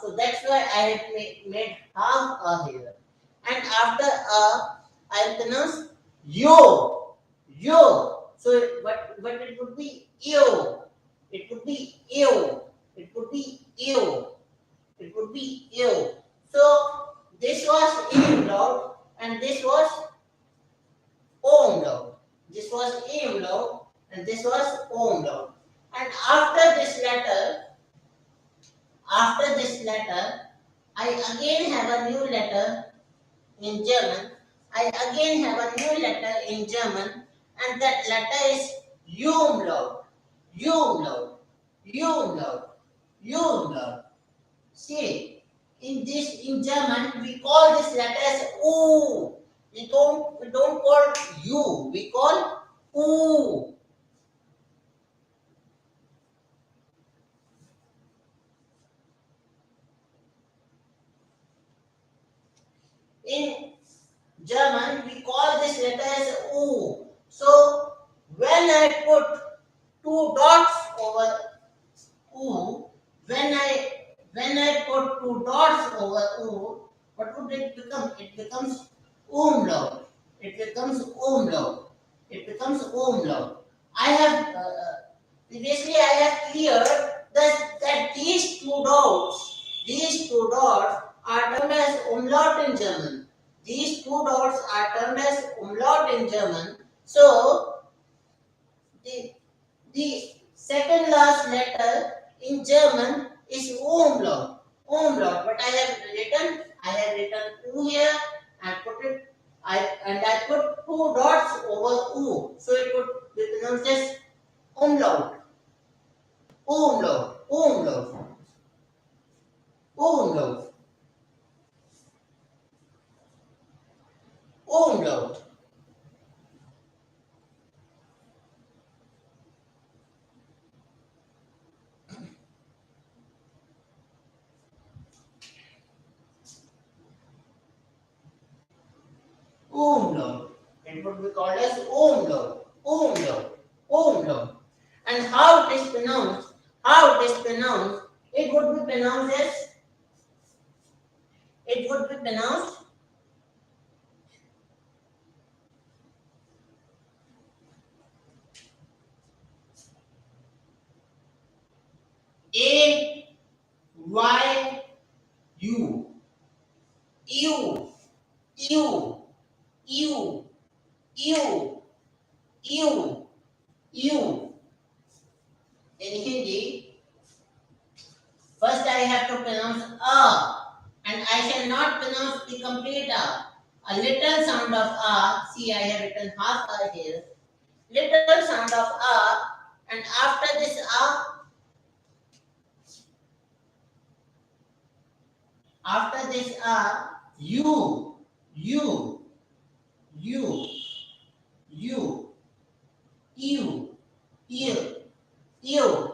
so that's why I have made half here. And after I pronounce yo. but it would be ew. It would be ew. It would be ew. It would be ew. So this was umlaut and this was umlaut. This was umlaut and this was umlaut. And after this letter, I again have a new letter in German. I again have a new letter in German, and that letter is umlaut. Umlaut. Umlaut. Umlaut. See, in German we call this letter as U. We don't call U. We call U. In German we call this letter as U. So when I put two dots over U, when I put two dots over U, what would it become? It becomes umlaut. It becomes umlaut. It becomes umlaut. I have previously I have cleared that these two dots are termed as umlaut in German. These two dots are termed as umlaut in German. So the the second last letter in German is umlaut. Umlaut. But I have written U here and put it I put two dots over U. So it would be pronounced as umlaut. Umlaut. Umlaut. Umlaut. Umlaut. Umlaut. It would be called as umlaut. Umlaut. Umlaut. And how it is pronounced? How it is pronounced? It would be pronounced as it would be pronounced A Y U. U. U. U. U. U. U. In Hindi, first I have to pronounce A, and I shall not pronounce the complete A. A little sound of A. See, I have written half A here. Little sound of A, and after this A, U, U, U, U, U, U, U,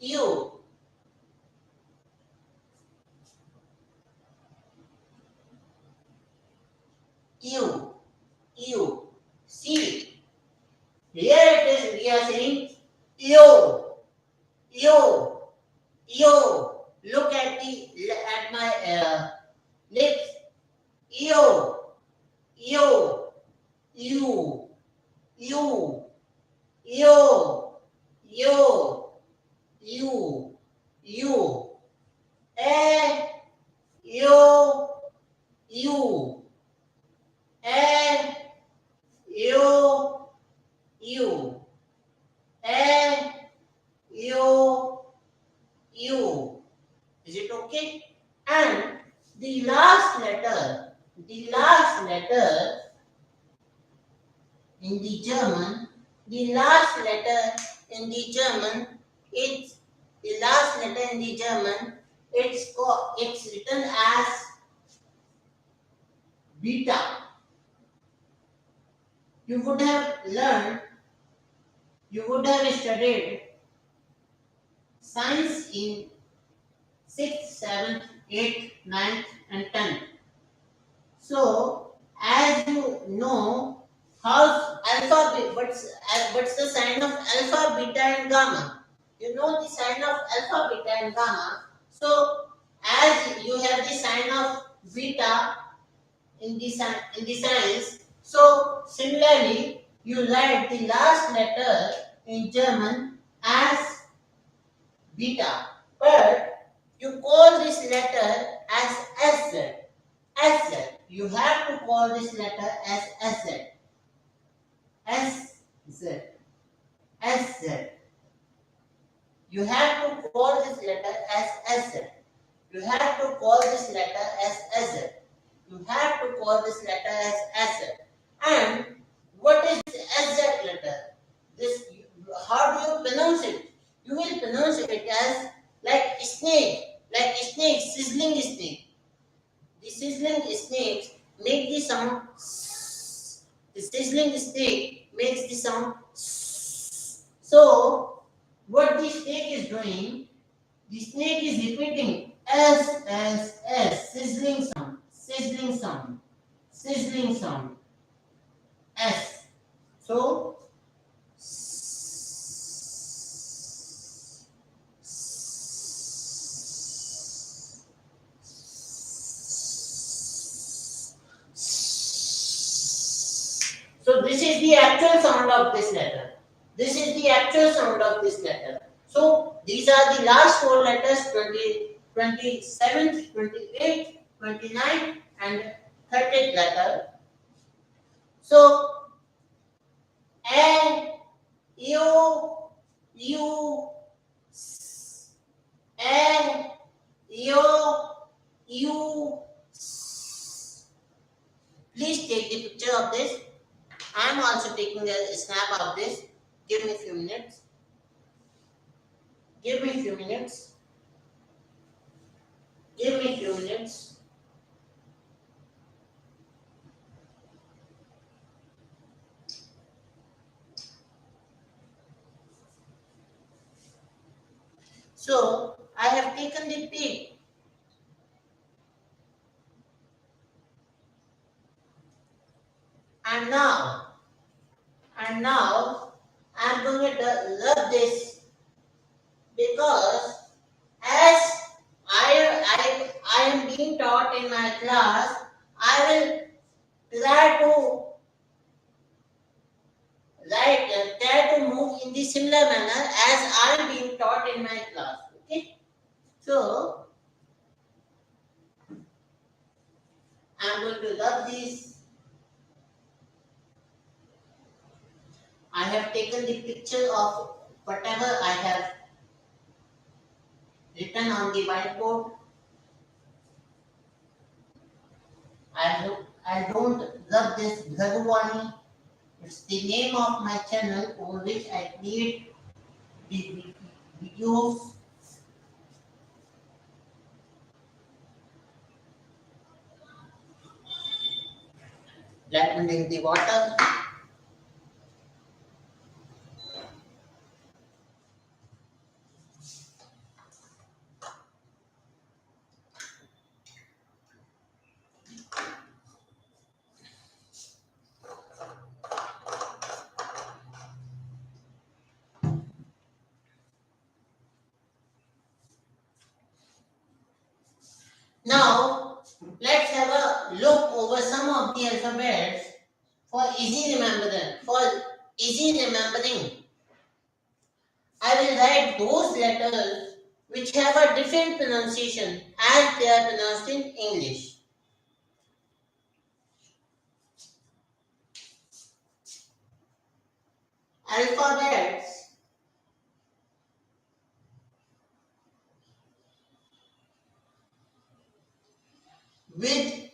U, U, U. See, here it is. We are saying yo, yo, yo. Look at my lips. Yo, yo, you, you, yo, yo, you, you. Eh, yo, you. Eh, yo, you. Eh, yo, you. Is it okay? And the last letter in the German, the last letter in the German, it's the last letter in the German, it's written as beta. You would have learned, you would have studied science in 6th, 7th, 8th, 9th, and 10th. So, as you know, how alpha, what's the sign of alpha, beta, and gamma? You know the sign of alpha, beta, and gamma. So, as you have the sign of beta in the science, so similarly, you write the last letter in German as beta, but you call this letter as SZ. SZ. You have to call this letter as SZ. SZ. SZ. You have to call this letter as SZ. You have to call this letter as SZ. You have to call this letter as SZ. And what is SZ letter? This, how do you pronounce it? You will pronounce it as like snake, sizzling snake. The sizzling snakes make the sound. The sizzling snake makes the sound. So, what the snake is doing, the snake is repeating S, sizzling sound, sizzling sound, S. So, so this is the actual sound of this letter. This is the actual sound of this letter. So these are the last four letters, 27th, 28th, 29th and 30th letter. So A, U, U, S, A, U, U, S. Please take the picture of this. I am also taking a snap of this. Give me a few minutes. Give me a few minutes. Give me a few minutes. So I have taken the pic. And now I'm going to love this because as I am being taught in my class, I will try to move in the similar manner as I am being taught in my class. Okay, so I'm going to love this. I have taken the picture of whatever I have written on the whiteboard. I don't love this Bhrigu Vaani. It's the name of my channel on which I create the videos. Let me drink the water. Now, let's have a look over some of the alphabets for easy remembering. I will write those letters which have a different pronunciation as they are pronounced in English. Alphabets with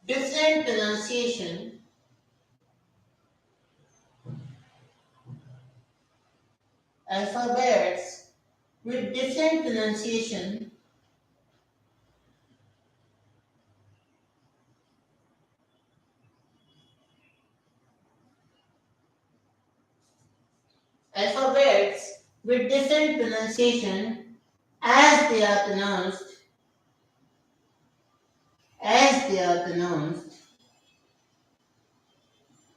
different pronunciation alphabets with different pronunciation alphabets with different pronunciation as they are pronounced as they are pronounced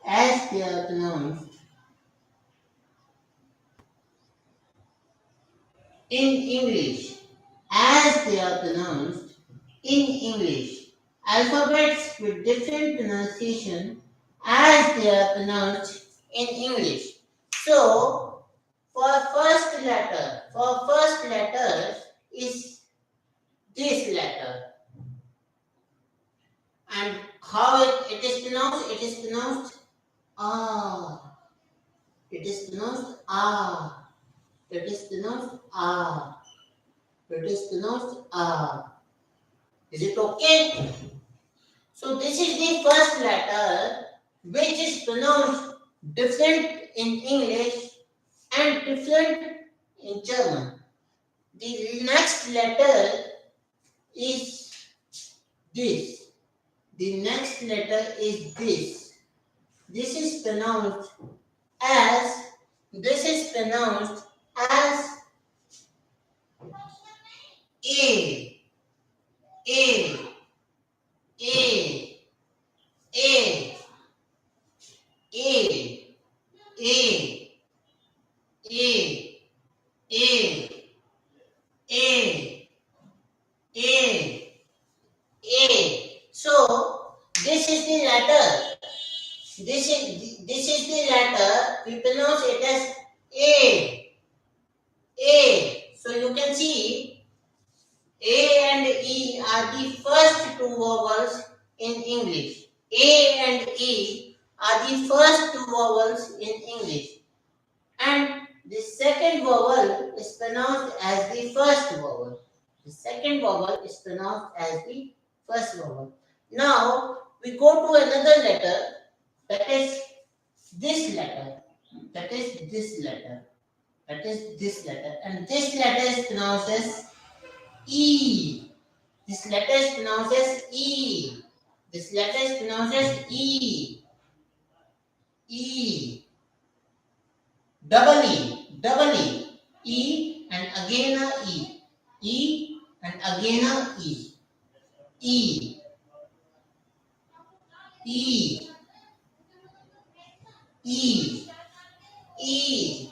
as they are pronounced in English as they are pronounced in English. Alphabets with different pronunciation as they are pronounced in English. So, for first letter is this letter. And how it is pronounced? It is pronounced ah. It is pronounced ah. It is pronounced ah. It is pronounced ah. Is it okay? So this is the first letter which is pronounced different in English and different in German. The next letter is this. The next letter is this. This is pronounced as this is pronounced as A, A, A, A, A, A, A, A, A, A, A. So this is the letter. This is the letter. We pronounce it as A. A. So you can see A and E are the first two vowels in English. A and E are the first two vowels in English. And the second vowel is pronounced as the first vowel. The second vowel is pronounced as the first vowel. Now we go to another letter, that is this letter. That is this letter. That is this letter. And this letter is pronounced as E. This letter is pronounced as E. This letter is pronounced as E. E. Double E. Double E. E and again a E. E and again a E. E. E. E. E.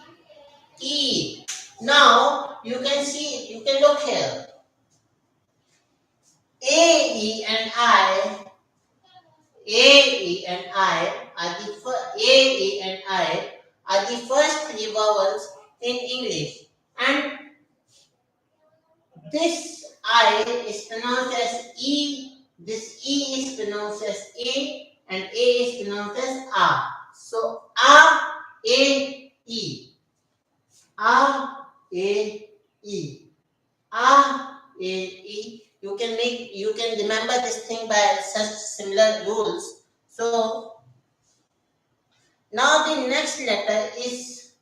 E. Now you can see, you can look here. A, E and I. A, E and I are the A, E and I are the first three vowels in English, and this I is pronounced as E, this E is pronounced as A, and A is pronounced as A. So A, E. A, E. A, E. You can remember this thing by such similar rules. So now the next letter is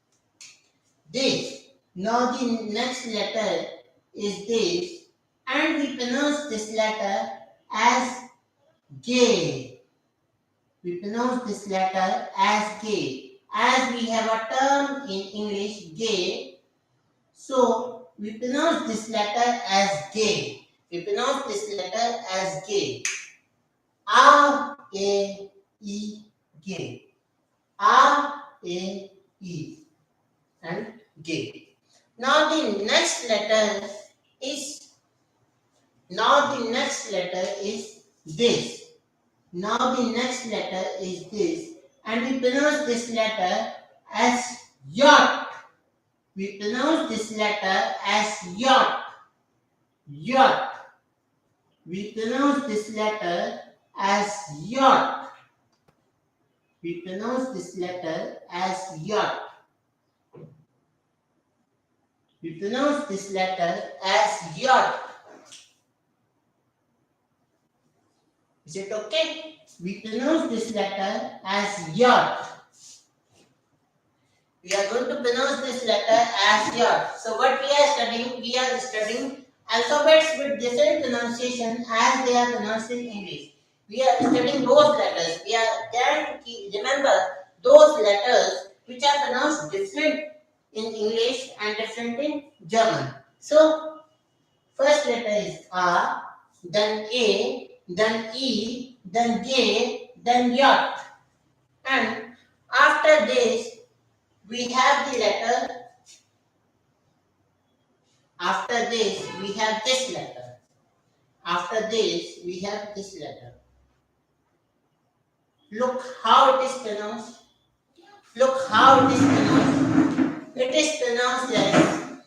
this. Now the next letter is this, and we pronounce this letter as gay. We pronounce this letter as gay. As we have a term in English, gay, so we pronounce this letter as gay. We pronounce this letter as gay. A, E, gay. A, E, and gay. Now the next letter is this. Now the next letter is this, and we pronounce this letter as yacht. We pronounce this letter as yacht. Yacht. We pronounce this letter as yacht. We pronounce this letter as yacht. We pronounce this letter as yacht. Is it okay? We pronounce this letter as yacht. We are going to pronounce this letter as yacht. So what we are studying? We are studying alphabets with different pronunciation as they are pronounced in English. We are studying those letters. We are trying to remember those letters which are pronounced different in English and different in German. So first letter is A, then A, then E, then J, then yacht. And after this, we have the letter. After this, we have this letter. After this, we have this letter. Look how it is pronounced. Look how it is pronounced. It is pronounced as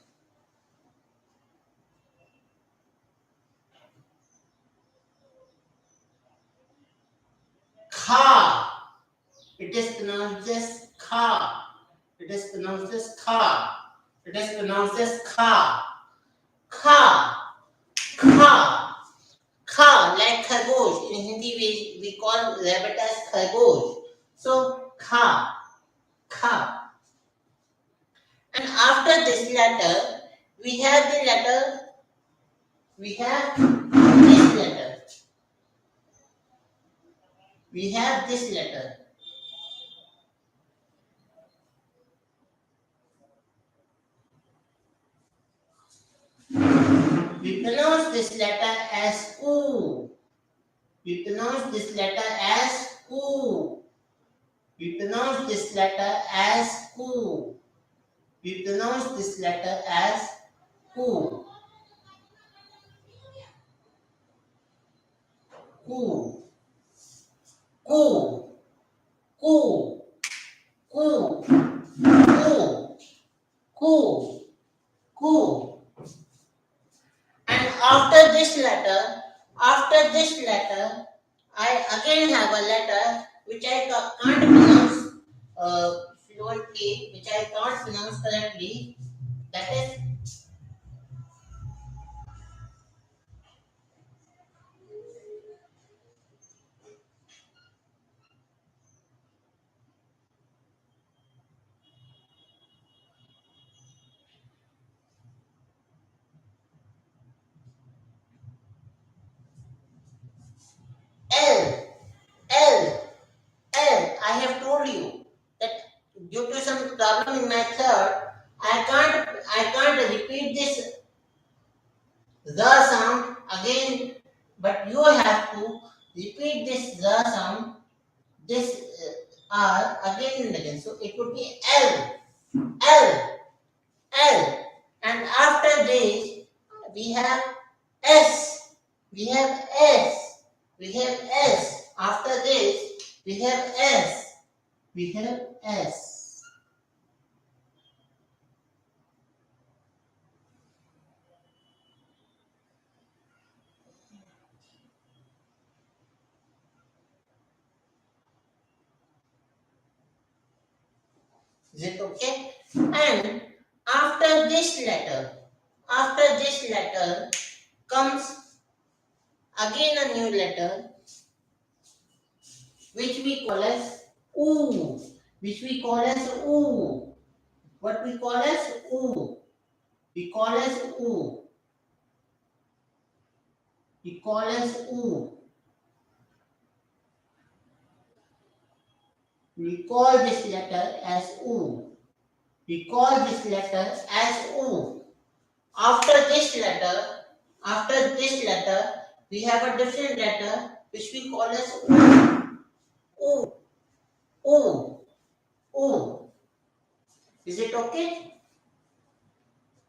kha. It is pronounced as kha. It is pronounced as kha. It is pronounced as kha. Kha. Kha. Kha, like khargosh. In Hindi, we call rabbit as khargosh. So, kha. Kha. And after this letter, we have the letter, we have this letter. We have this letter. We pronounce this letter as oo. We pronounce this letter as oo. We pronounce this letter as oo. We pronounce this letter as oo. Koo. Koo. Koo. Koo. Koo. Koo. Koo. And after this letter, I again have a letter which I can't pronounce fluently, which I can't pronounce correctly. That is L. L. L. I have told you that due to some problem in my throat, I can't repeat this the sound again, but you have to repeat this the sound, this R again and again. So it would be L, L, L. And after this, we have S, we have S, we have S. After this, we have S, we have S. Is it okay? And after this letter comes again a new letter which we call as oo, which we call as oo. What we call as oo? We call as oo. We call as oo. We call this letter as oo. We call this letter as oo. After this letter, we have a different letter which we call as oo. Oo. Oo. Oo. Is it okay?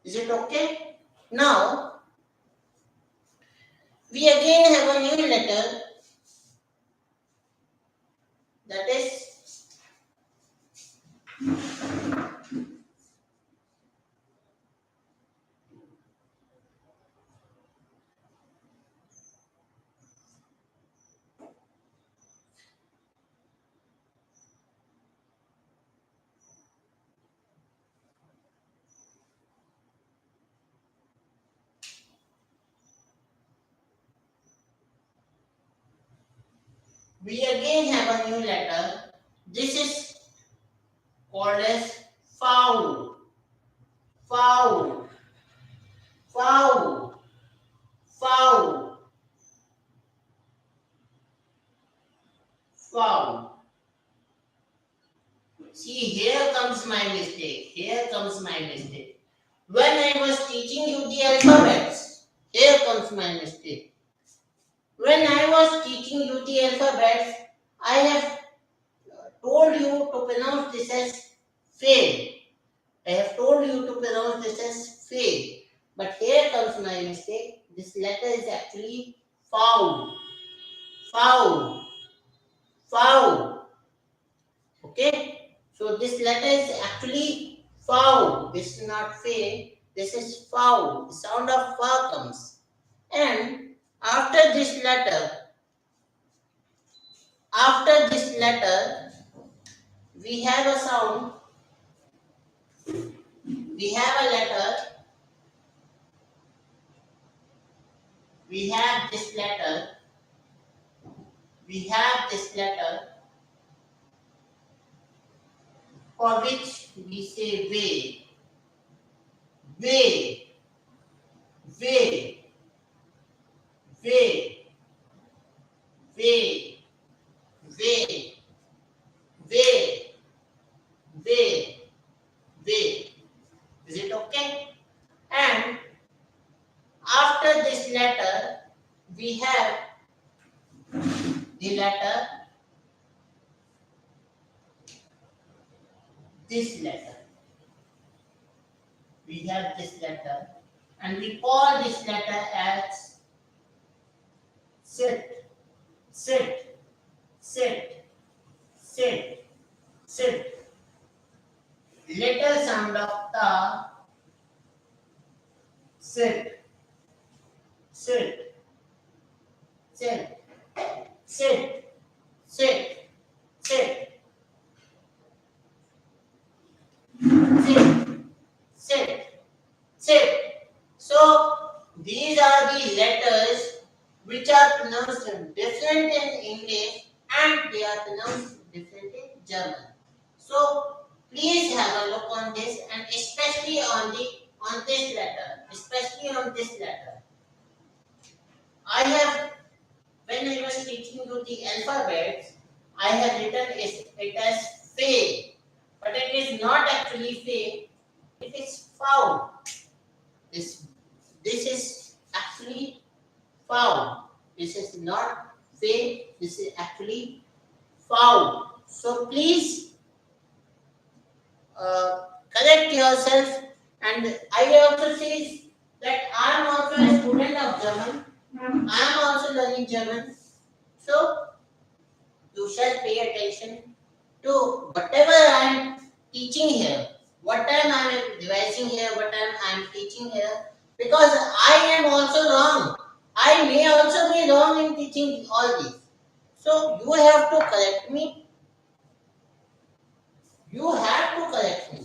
Is it okay? Now, we again have a new letter, that is we again have a new letter. This is called as foul. Foul. Foul. Foul. Foul. See, here comes my mistake. Here comes my mistake. When I was teaching you the alphabets, here comes my mistake. When I was teaching you the alphabets, I have told you to pronounce this as fail. I have told you to pronounce this as fail. But here comes my mistake. This letter is actually foul. Foul. foul. Okay, so this letter is actually foul. This is not fa. This is foul. The sound of fa comes. And after this letter, we have a sound. We have a letter. We have this letter. We have this letter for which we say way, way, way, way, way, way, way, way, way. Is it okay? And after this letter, we have the letter, this letter. We have this letter, and we call this letter as sit, sit, sit, sit, sit. Little sound of ta, sit, sit, sit, sit, sit, sit, sit, sit, sit. So these are the letters which are pronounced different in English and they are pronounced different in German. So please have a look on this and especially on this letter, especially on this letter. I have, when I was teaching you the alphabets, I have written it as Fe, but it is not actually Fe, it is foul. This is actually foul. This is not Fe, this is actually foul. So please correct yourself. And I also say that I am also a student of German. I am also learning German. So you shall pay attention to whatever I am teaching here, what time I am devising here, what time I am teaching here, because I am also wrong. I may also be wrong in teaching all this. So you have to correct me. You have to correct me.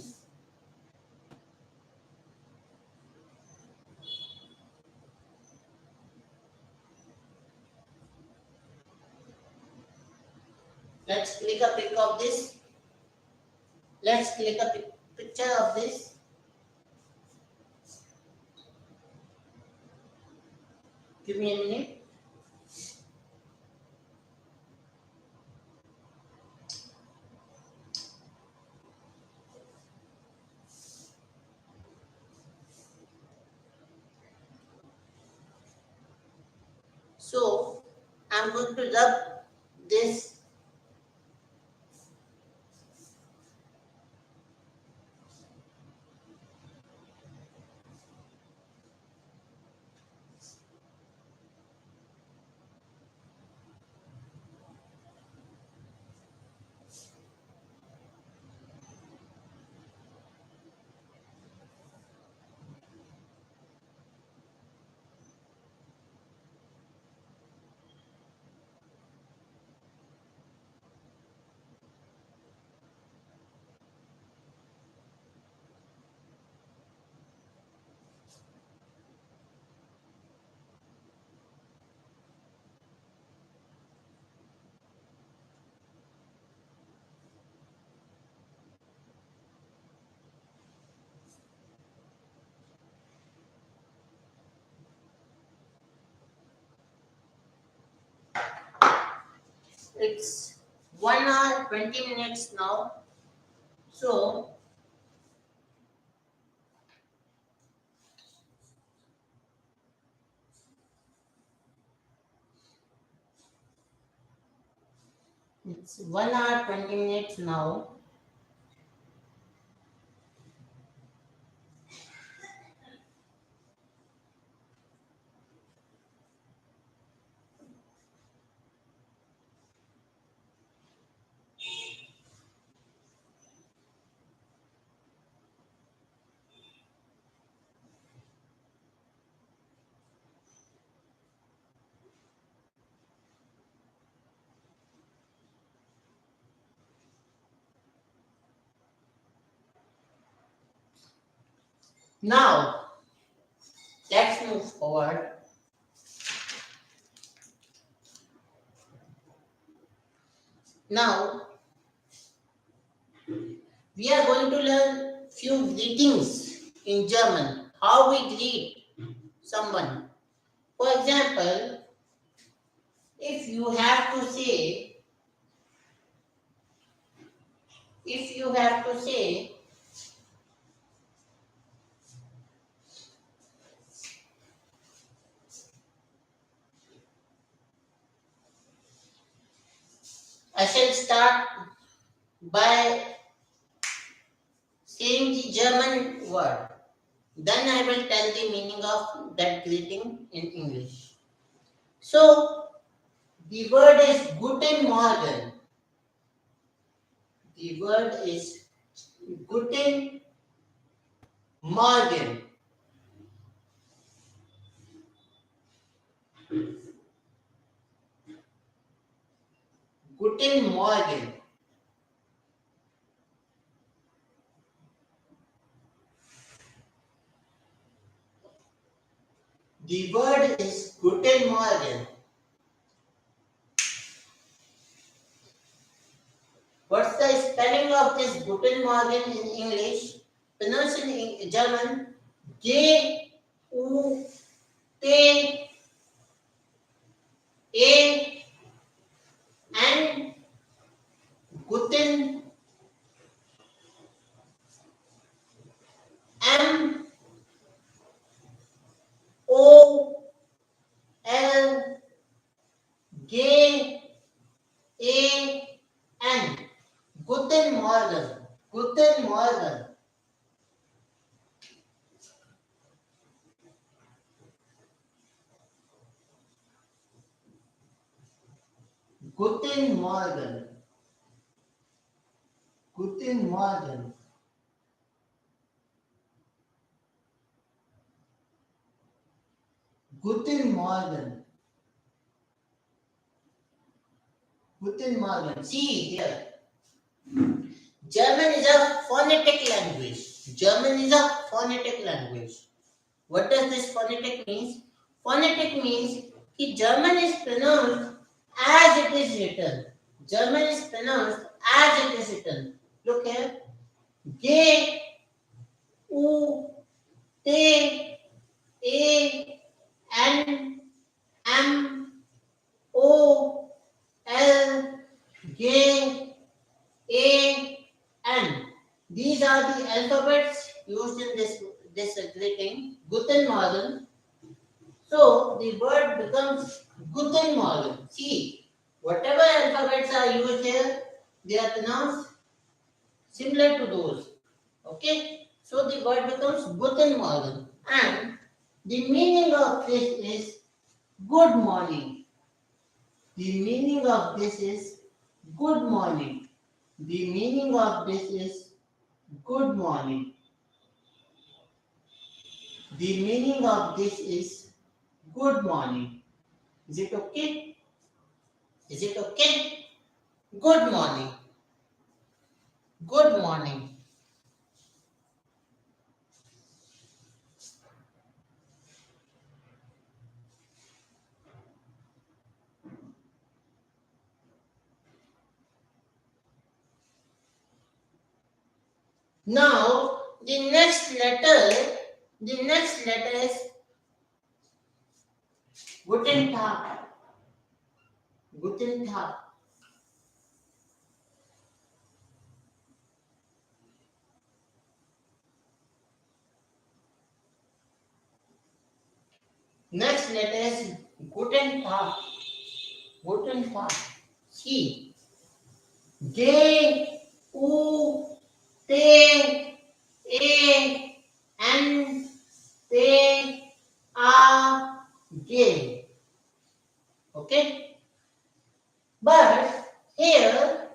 Let's click a pic of this. Let's click a picture of this. Give me a minute. So I'm going to rub this. It's 1 hour 20 minutes now. So it's 1 hour 20 minutes now. Now, let's move forward. Now, we are going to learn few greetings in German. How we greet someone. For example, if you have to say, if you have to say, I shall start by saying the German word. Then I will tell the meaning of that greeting in English. So, the word is Guten Morgen. The word is Guten Morgen. Guten Morgen. The word is Guten Morgen. What's the spelling of this Guten Morgen in English? Pronounced in German, G U T A N Guten M O L G A N. Guten Morgen. Guten Morgen. Guten Morgen. Guten Morgen. Guten Morgen. Guten Morgen. See here. German is a phonetic language. German is a phonetic language. What does this phonetic mean? Phonetic means that German is pronounced as it is written. German is pronounced as it is written. Look here. G U T A N M O L G A N. These are the alphabets used in this greeting. Guten Morgen. So the word becomes Guten Morgen. See, whatever alphabets are used here, they are pronounced similar to those. Okay? So the word becomes Guten Morgen. And the meaning of this is good morning. The meaning of this is good morning. The meaning of this is good morning. The meaning of this is good morning. Is it okay? Is it okay? Good morning. Good morning. Now the next letter is Guten Tag. Guten Tag. Next letter is Guten Tag. Guten Tag. See. G U T A N T A G. Okay? But here,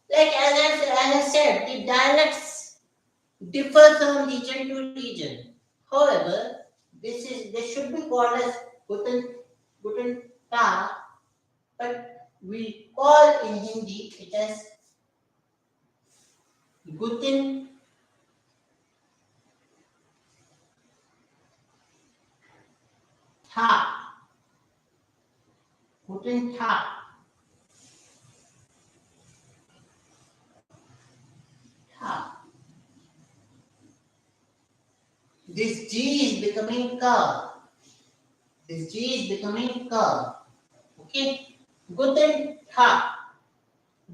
like as I said, the dialects differ from region to region. However, this should be called as Guten Tag, but we call in Hindi it as Guten Guten Tag. Tag. This G is becoming K. This G is becoming K. Okay. Guten Tag.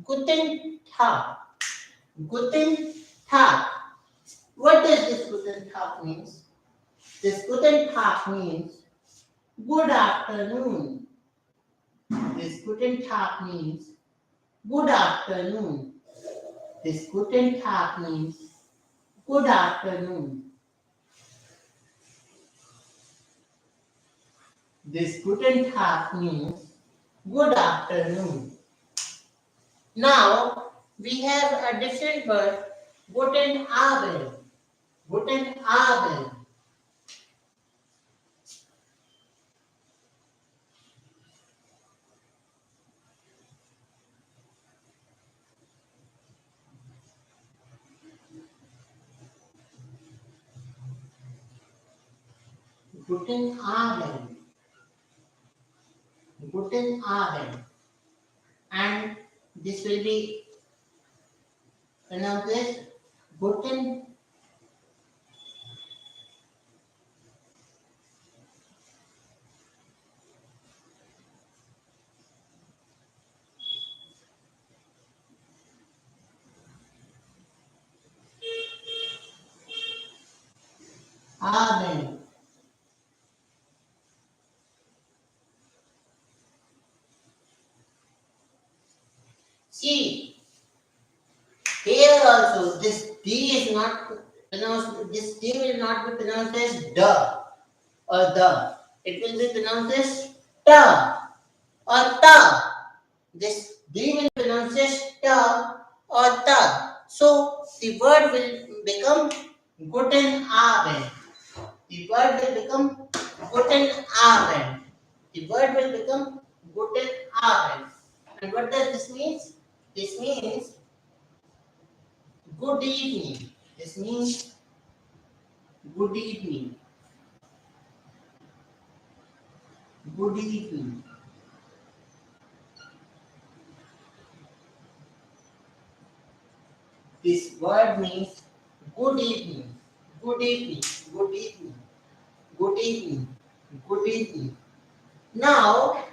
Guten Tag. Guten Tag. What does this Guten Tag means? This Guten Tag means good afternoon. This Guten Tag means good afternoon. This Guten Tag means good afternoon. This Guten Tag means good afternoon. Now we have a different word, Guten Abend. Guten Abend. Guten Abend. Guten Abend. And this will be pronounced as Guten Abend. See, here also this D is not pronounced, this D will not be pronounced as the or the. It will be pronounced as ta or ta. This D will be pronounced as ta or ta. So the word will become Guten Abend. The word will become Guten Abend. The word will become Guten Abend. And what does this mean? This means good evening. This means good evening. Good evening. This word means good evening. Good evening. Good evening. Good evening. Good evening. Now,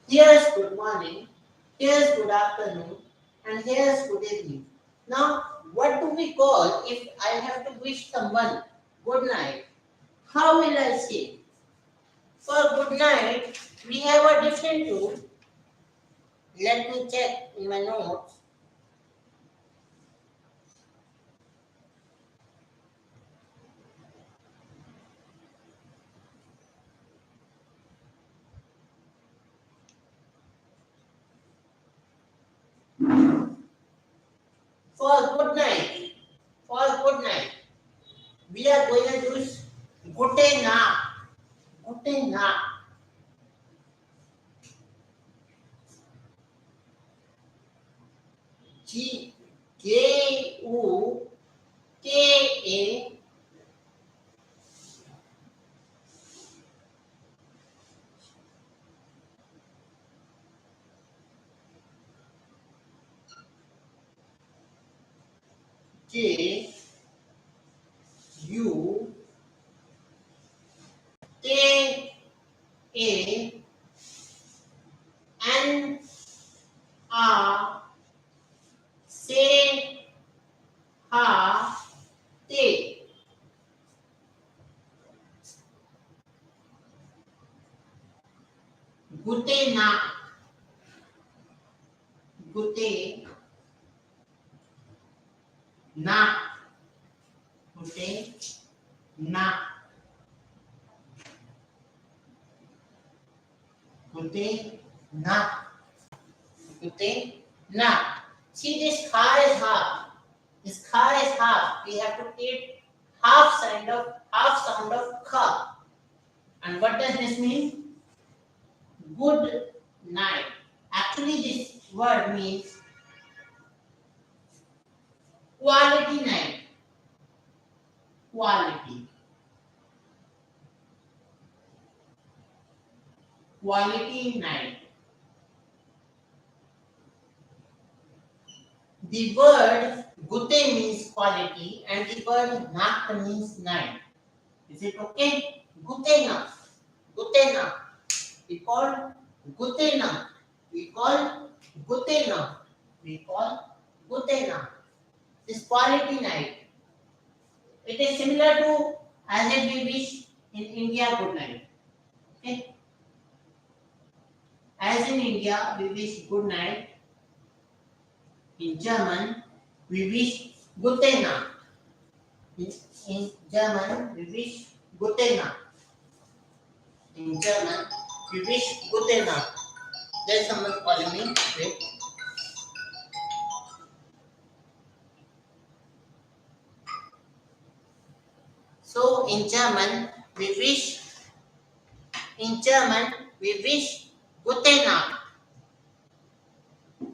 here's good morning, here's good afternoon, and here's good evening. Now, what do we call if I have to wish someone good night? How will I say? For good night, we have a different rule. Let me check in my notes. For good night, for good night, we are going to use gute Nacht. Gute Nacht. G K U K A J U K A N A C H T. Gute Nacht. Gute Nacht. Gute Nacht. Gute Nacht. Gute Nacht. See, this car is half. This car is half. We have to take half sound of ka. And what does this mean? Good night. Actually, this word means quality night. Quality. quality night. The word gute means quality and the word nacht means night. Is it okay? Gute nacht. Gute nacht. We call gute nacht. We call gute nacht. We call gute nacht. This quality night. It is similar to as if we wish in India good night. Okay? As in India we wish good night. In German we wish gute nacht. In German we wish gute nacht. In German we wish gute nacht. There's someone calling me. Wait. So in German we wish gute nacht.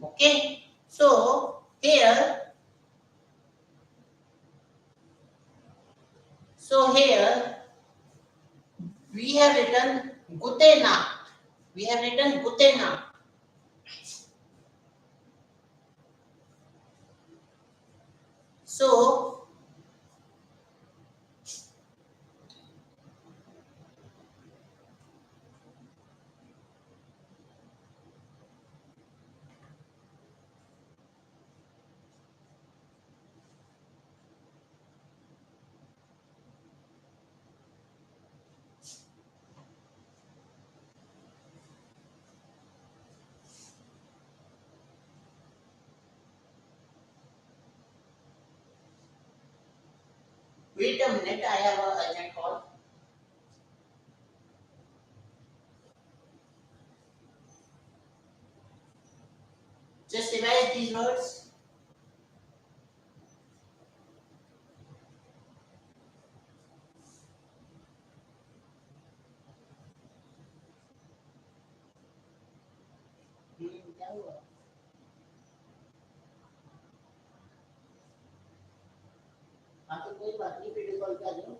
Okay. So here we have written gute nacht. We have written gute nacht. So wait a minute, I have a urgent call. Just revise these words. क्या हुआ? हाँ तो कोई बात नहीं, video call पे आ जाओ.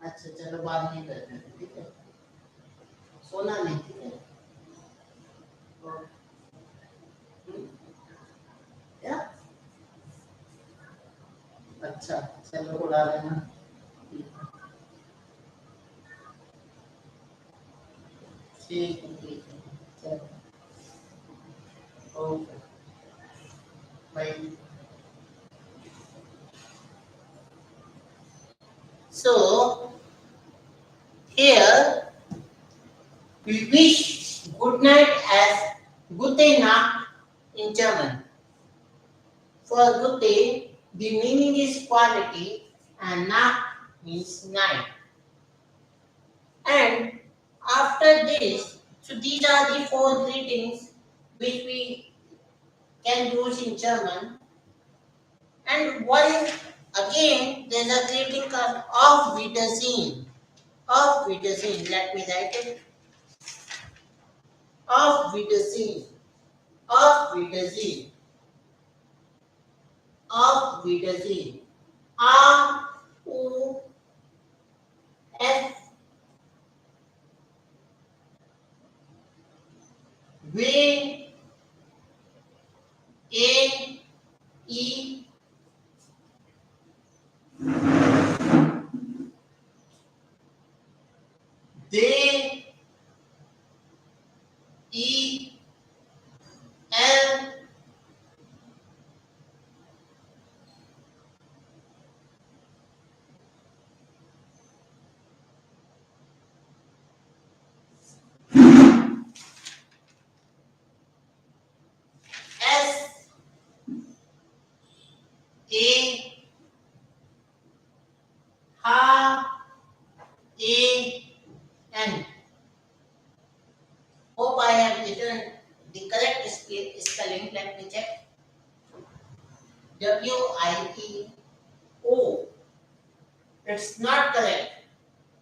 अच्छा चलो बाद में करते हैं, ठीक है? सोना नहीं, ठीक है? और क्या? अच्छा चलो उड़ा लेना. ठीक है चलो okay bye. So here we wish good night as gute Nacht in German. For gute, the meaning is quality and Nacht means night. And after this, so these are the four greetings which we can use in German. And one again, there's a greeting called Auf Wiedersehen. Auf Wiedersehen. Let me write it. Auf Wiedersehen. Auf Wiedersehen. Auf Wiedersehen. A U F W A E D E L S A H A N. Hope I have written the correct spelling. Let me check. W-I-E-O. It's not correct.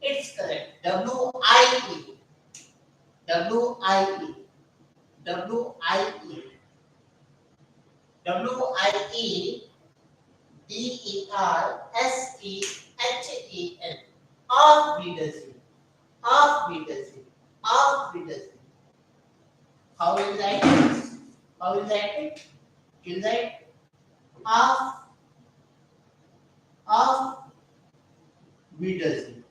It's correct. W-I-E. W-I-E. W-I-E. W-I-E-D-E-R-S-E-H-E-N. Of Wiedersehen. Auf Wiedersehen. Auf Wiedersehen. How will write it? How will write it? Will write auf Wiedersehen.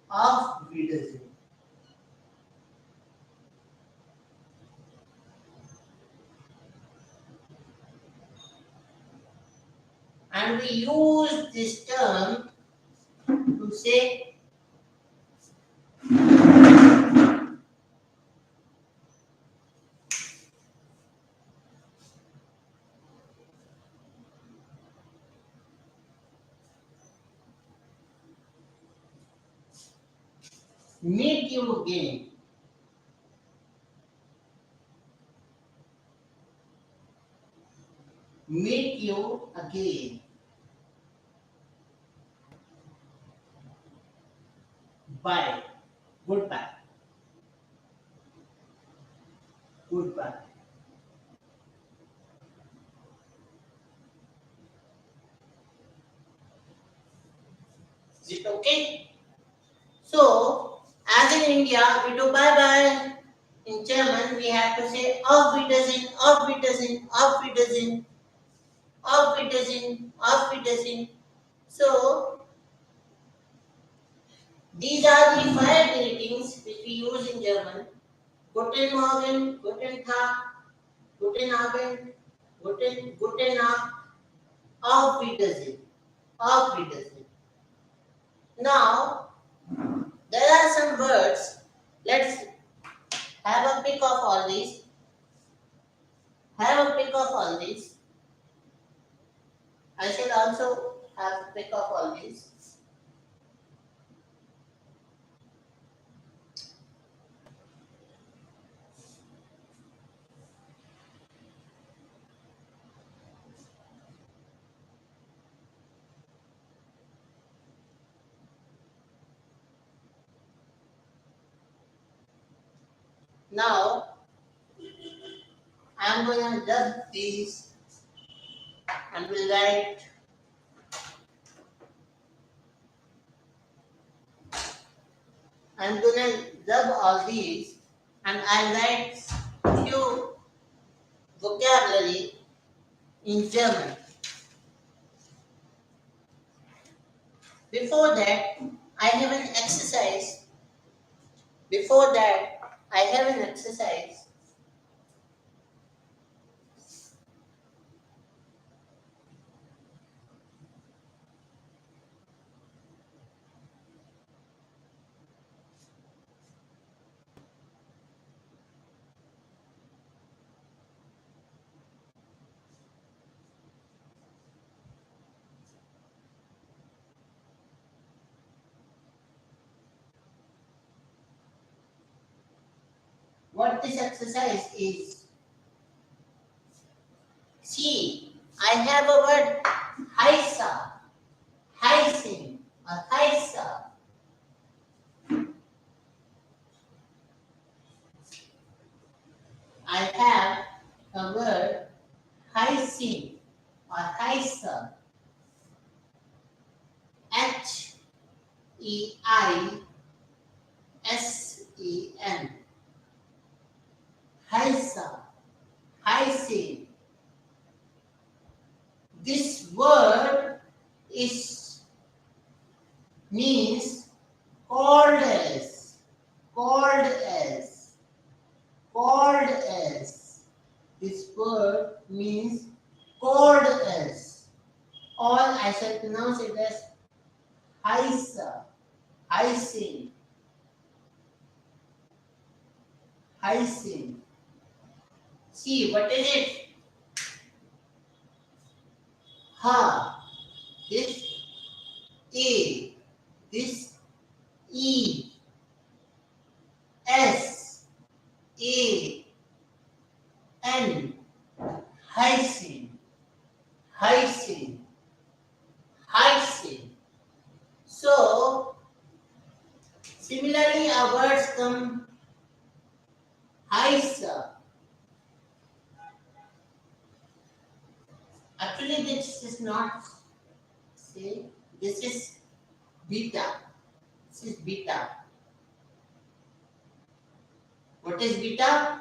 Auf Wiedersehen. And we use this term to say meet you again. Meet you again. Bye. Goodbye. Goodbye. Is it okay? So, as in India, we do bye bye. In German, we have to say auf Wiedersehen, auf Wiedersehen, auf Wiedersehen, auf Wiedersehen, auf Wiedersehen. So, these are the five greetings which we use in German. Guten Morgen, Guten Tag, Guten Abend, Gute Nacht, auf Wiedersehen, auf Wiedersehen. Now, there are some words. Let's have a pick of all these. Have a pick of all these. I shall also have a pick of all these. Now, I am going to rub these and will write I am going to rub all these and I write few vocabulary in German. Before that, I have an exercise. Before that, I have an exercise. What this exercise is? See, I have a word Haisa, Haisin, or Haisa. I have a word Haisin or Haisa. Heisen. Haisa. Haisin. This word is means called as, called as, called as. This word means called as. Or I shall pronounce it as Haisa, Haisin, Haisin. See, what is it? Ha, this A, this E, S, A, N, Haisin, Haisin, Haisin. So, similarly, our words come Haisa. Actually, this is not say this is beta. This is beta. What is beta?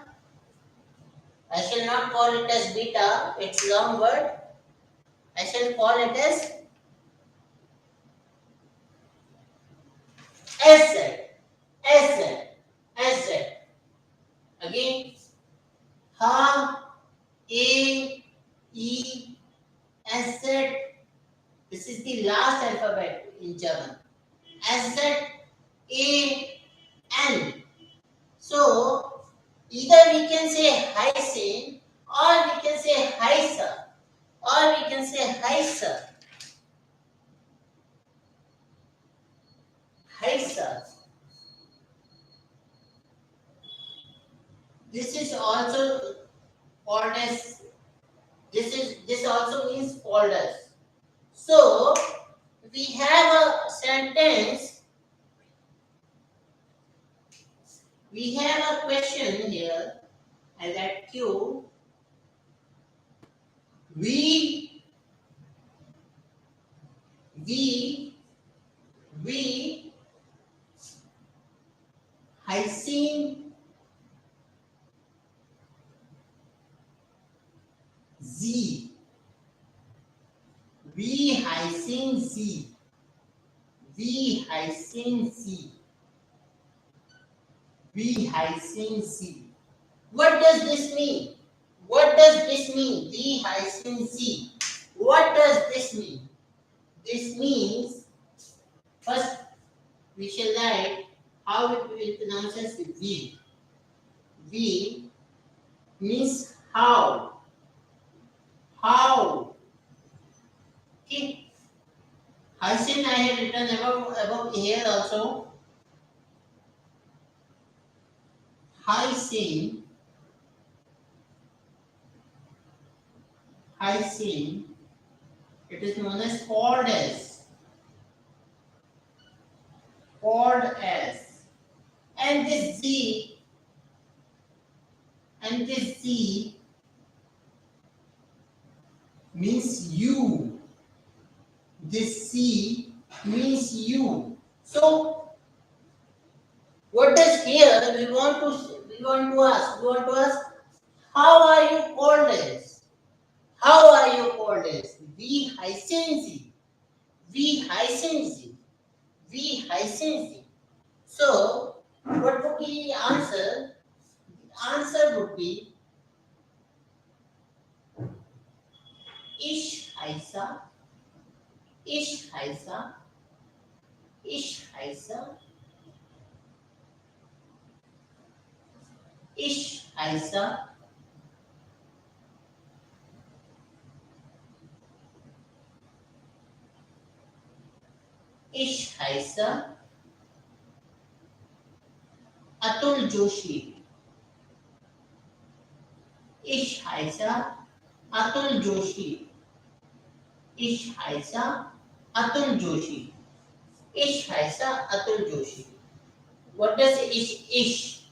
I shall not call it as beta. It's a long word. I shall call it as SZ. SZ. SZ. Again. Ha, A, E, SZ. This is the last alphabet in German. SZ, A, N. So, either we can say Hysin, or we can say Hysa, or we can say Hysa. Hysa. This is also called as, this also means called as. So, we have a sentence, we have a question here, I got Q. We Hysin Z. We Hysin Z. We Hysin Z. We Hysin Z. What does this mean? What does this mean? V hyphen Z. What does this mean? This means, first we shall write how it will pronounce as V. V means how. How. Okay. Hyphen I have written above here also. Hyphen. Hyphen. It is known as called as. Called as. And this Z means you. This C means you. So what does here we want to ask? How are you called as? How are you called as? V hyphen Z. V hyphen Z. V hyphen Z. So what would be the answer? The answer would be Ish Haisa, Ish Haisa, Ish Haisa, Ish Haisa, Ish Haisa, Atul Joshi, Ish Haisa, Atul Joshi, Ish Haisa, Atul Joshi, Ish Haisa, Atul Joshi. What does ish? Ish.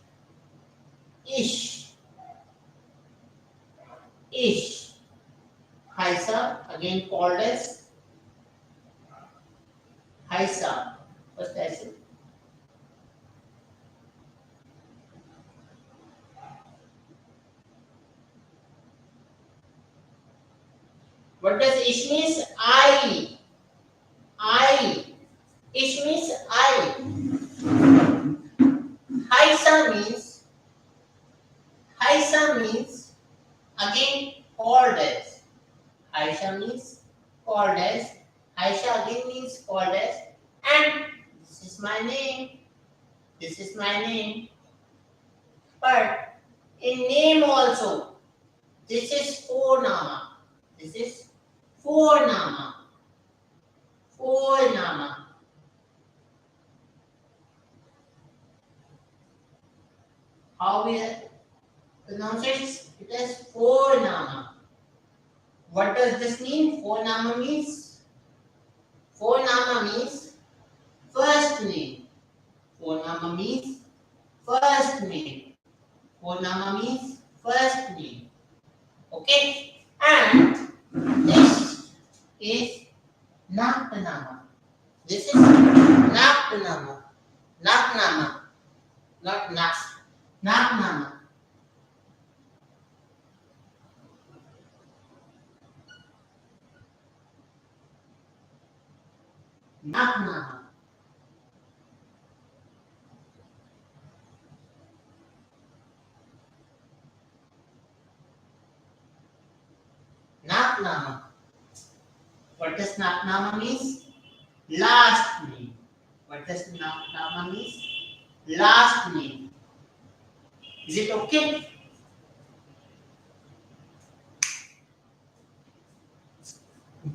Ish. Haisa, again called as Haisa. First I said. What does ish means? I. Ish means I. Haisa means again called as. Haisa means called as. Haisa again means called as. And this is my name. This is my name. But in name also, this is Fornama. This is Fornama. Fornama. How we pronounce it? It is Fornama. What does this mean? Fornama means first name. Fornama means first name. Fornama means first name. Okay? And this is not the Naknaha. Naknaha. What does Naknaha means? Last name. What does Naknaha means? Last name. Is it okay?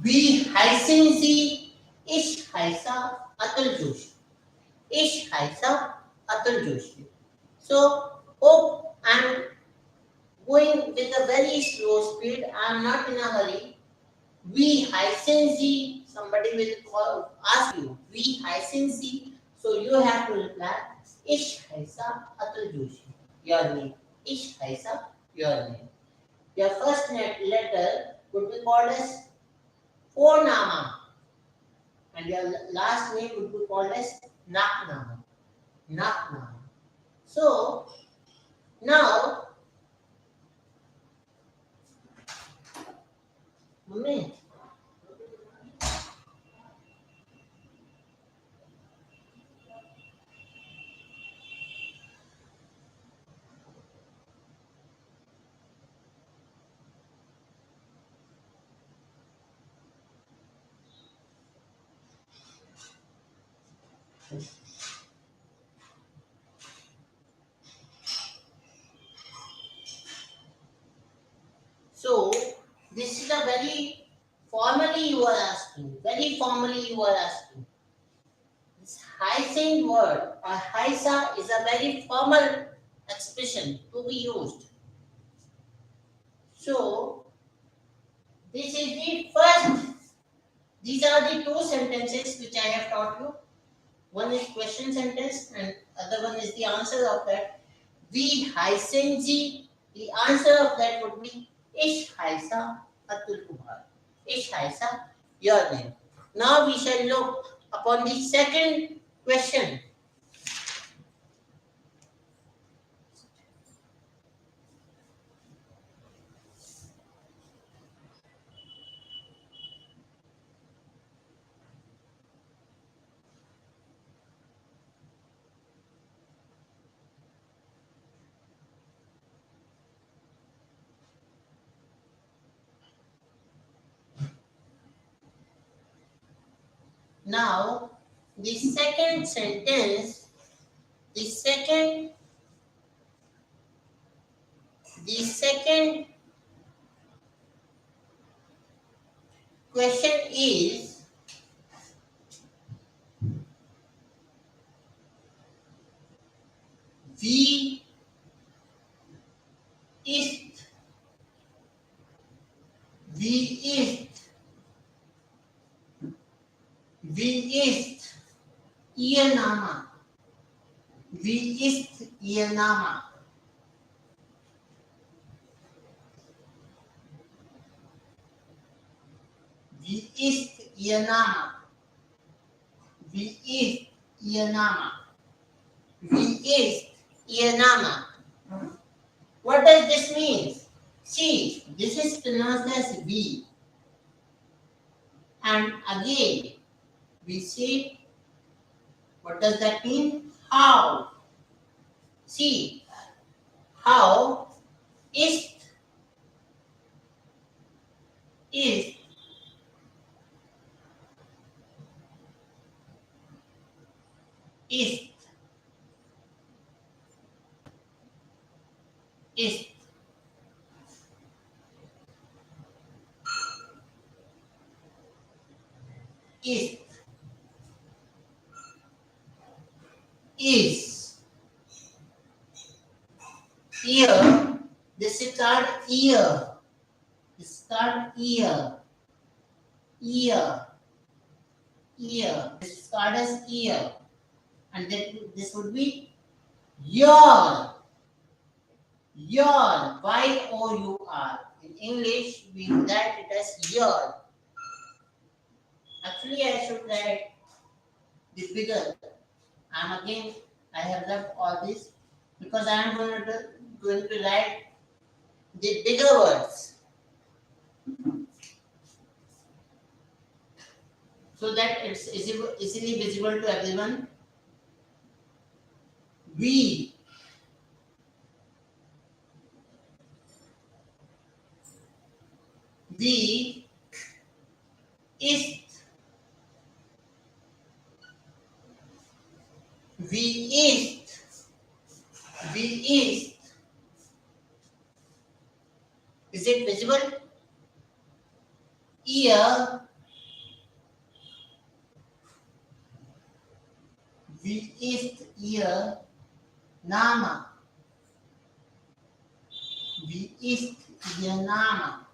We hyphen Z ish haisa Atul Joshi. Ish haisa Atul Joshi. So, hope I'm going with a very slow speed. I'm not in a hurry. We hyphen Z. Somebody will ask you. We hyphen Z. So you have to reply ish haisa Atul Joshi. Your name. Ish haisa your name. Your first letter would be called as Phonama. And your last name would be called as Naknama. Naknama. So, now, Mummy, so this is a very formally you are asking. Very formally you are asking. This hyphen word or haisa is a very formal expression to be used. So, this is the first. These are the two sentences which I have taught you. One is question sentence and other one is the answer of that. We hyphen G. The answer of that would be Ish Haisa Atul Kumar. Ish Haisa, your name. Now we shall look upon the second question. Now, the second sentence, the second question is wie ist, wie ist, wie ist Ihr Name? Wie ist Ihr Name? Wie ist Ihr Name? Wie ist Ihr Name? Wie ist Ihr Name? What does this mean? See, this is pronounced as V. And again, we say, what does that mean? How? See, how ist, ist, ist, ist. Ist, is. Ear, this is called ear. This is called ear. Ear. Ear. This is called as ear. And then this would be your. Your. Y-O-U-R. In English, we write it as your. Actually, I should write the bigger. And again, I have left all this because I am going to write the bigger words. so that it's easily visible to everyone. V. V is. V is. V is. Is it visible? Ear. V is ear. Nama. V is ear nama.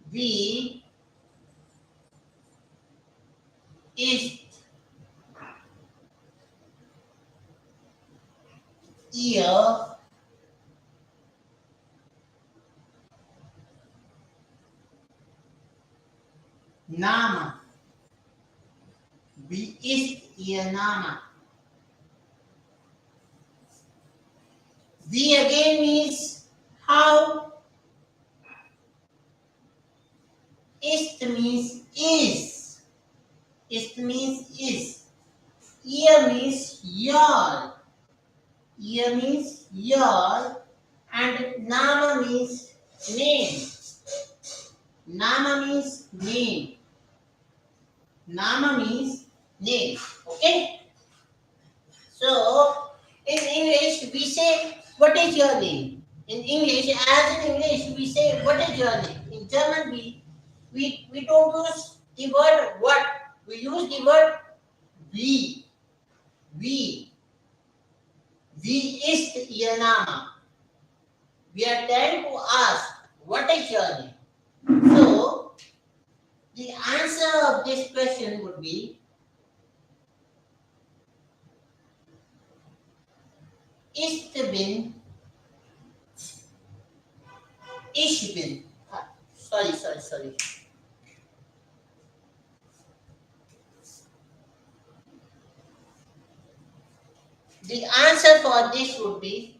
V is ear. Nama. V is ear nama. V again means how. Ist means is. Ist means is. Ear means your. Ear means your. And nama means name. Nama means name. Nama means name. Okay? So, in English, we say, what is your name? In English, as in English, we say, what is your name? In German, we don't use the word what. We use the word wie. Wie. Wie ist Ihr Name? We are trying to ask, what is your name? So, the answer of this question would be, ich bin. Sorry. The answer for this would be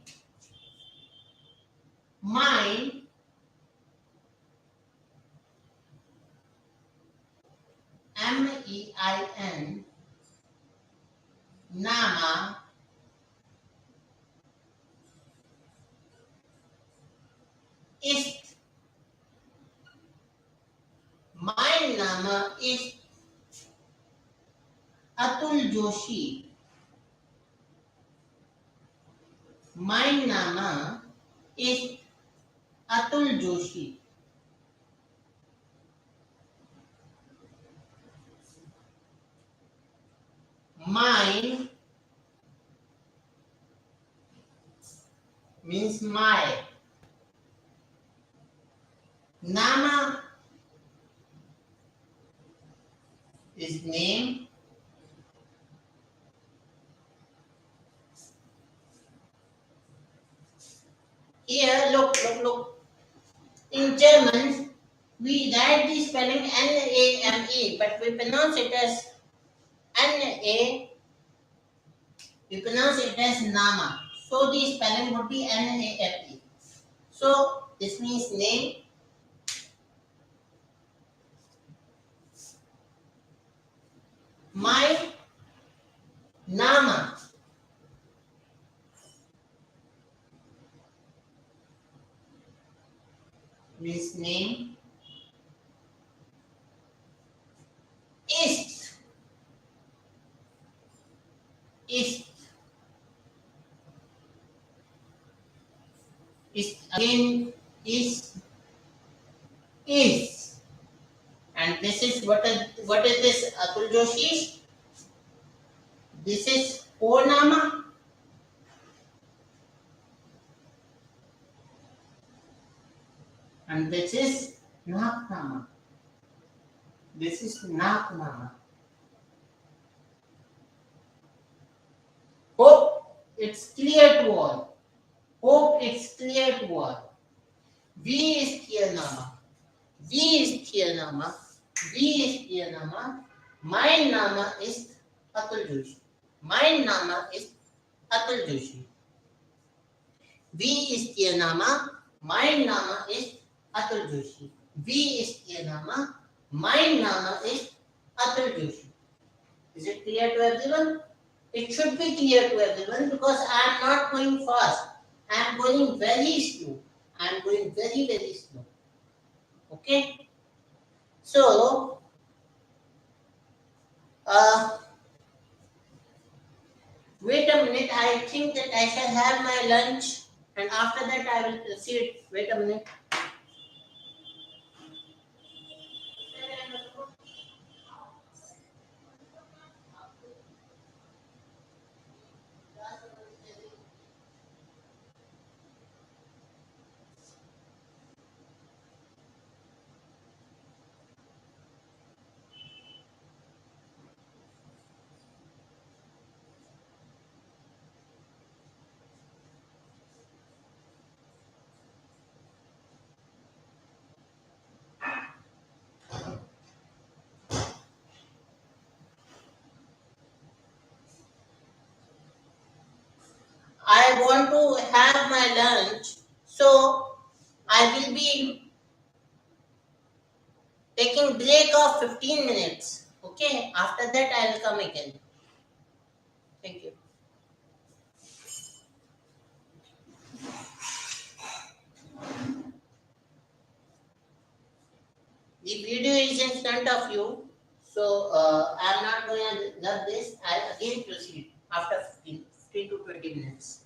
mein MEIN Nama ist. Mein Name ist Atul Joshi. Mein Name ist Atul Joshi. Mein means my. Nama is name. Here, look. In German, we write the spelling N-A-M-E, but we pronounce it as N-A. We pronounce it as Nama. So the spelling would be N-A-M-E. So this means name. My Nama means name. Ist again is. And this is what is this Atul Joshi? This is Nama. And this is Nama. This is Nama. Hope it's clear to all. V is Nama. My Nama is Atul Joshi. V is Nama. My Nama is Atul Joshi. V is your Nama. My Nama is Atul Joshi. Is it clear to everyone? It should be clear to everyone because I am not going fast. I am going very slow. I am going very, very slow. Okay? So, uh, wait a minute. I think that I shall have my lunch and after that I will proceed. Wait a minute. I want to have my lunch. So, I will be taking break of 15 minutes. Okay? After that I will come again. Thank you. The video is in front of you, so I am not going to love this. I'll again proceed after 15 to 20 minutes.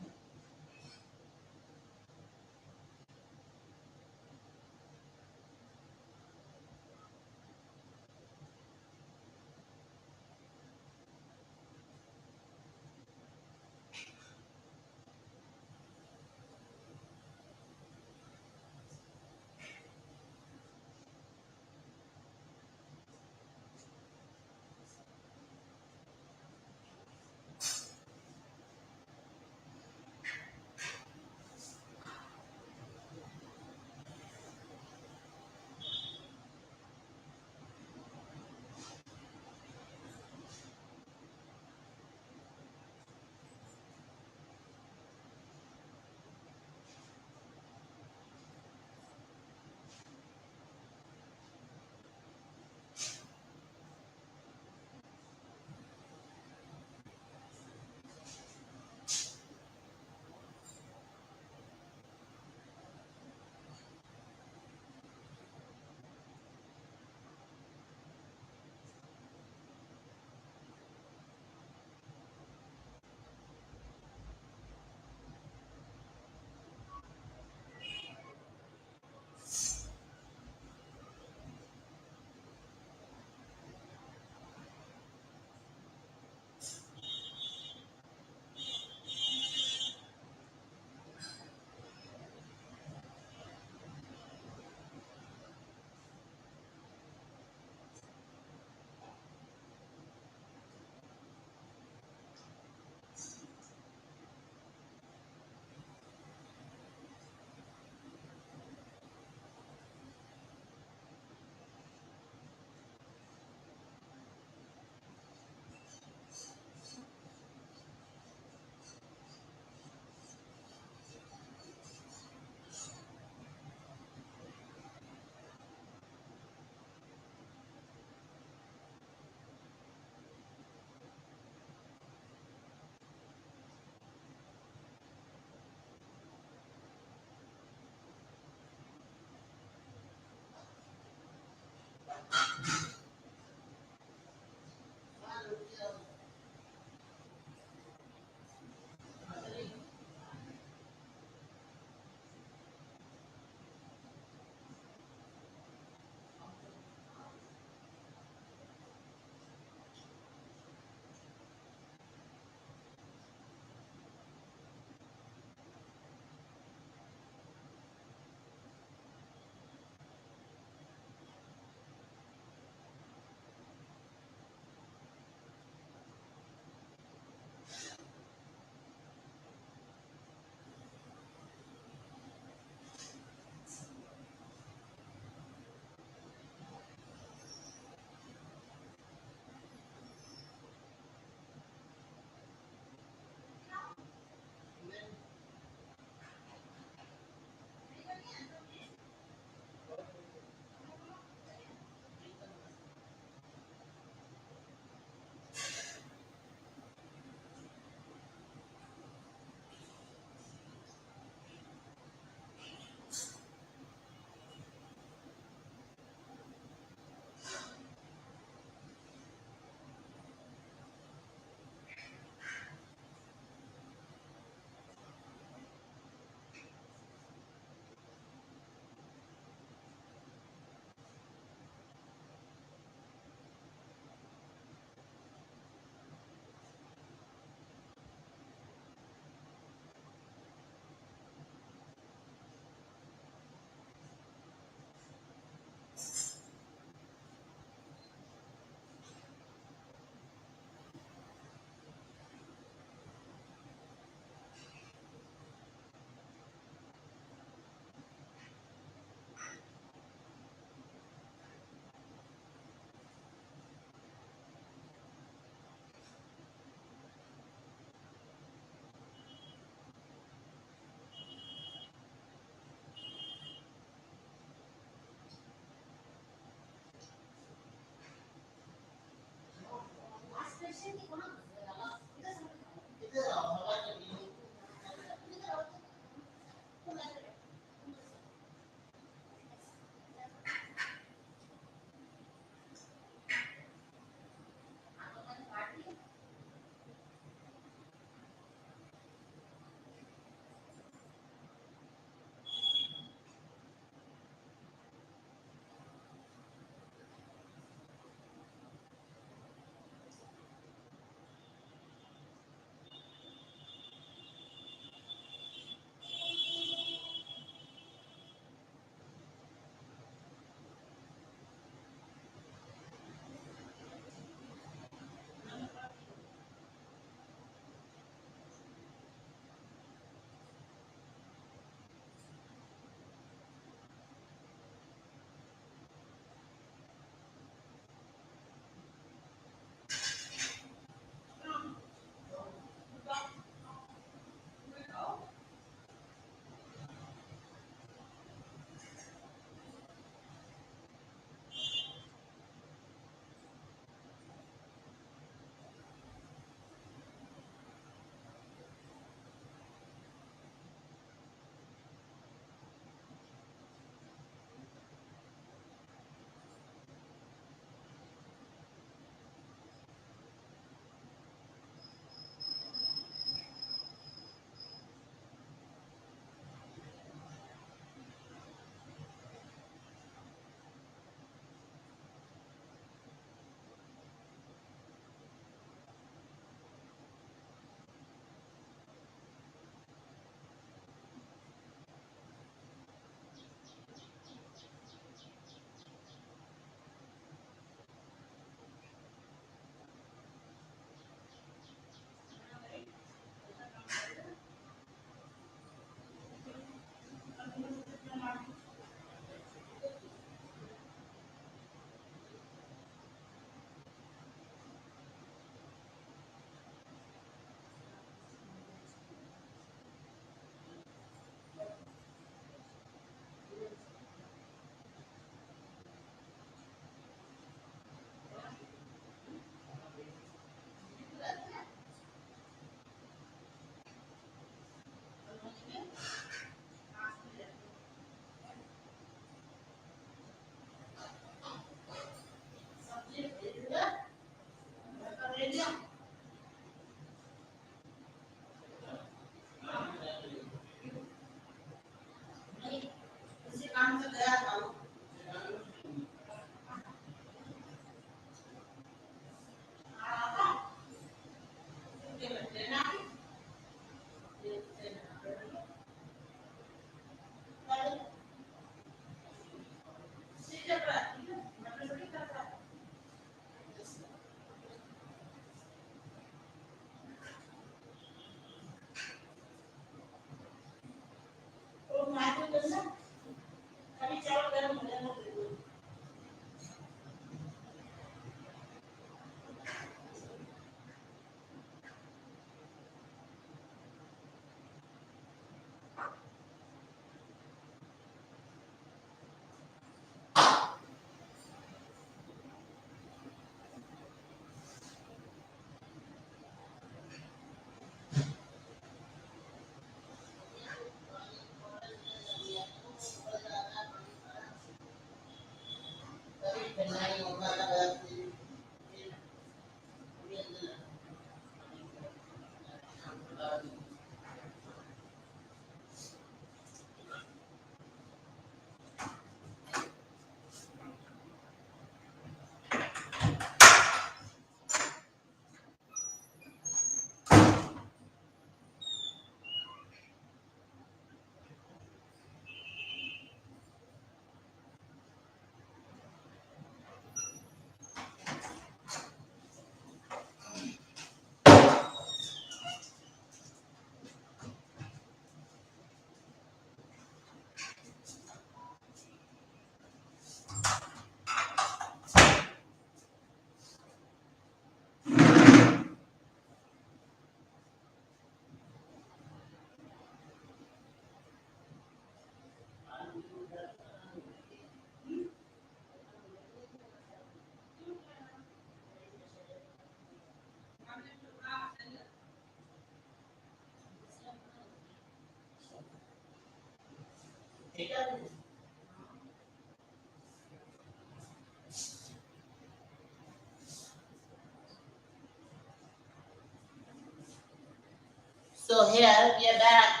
So here we are back,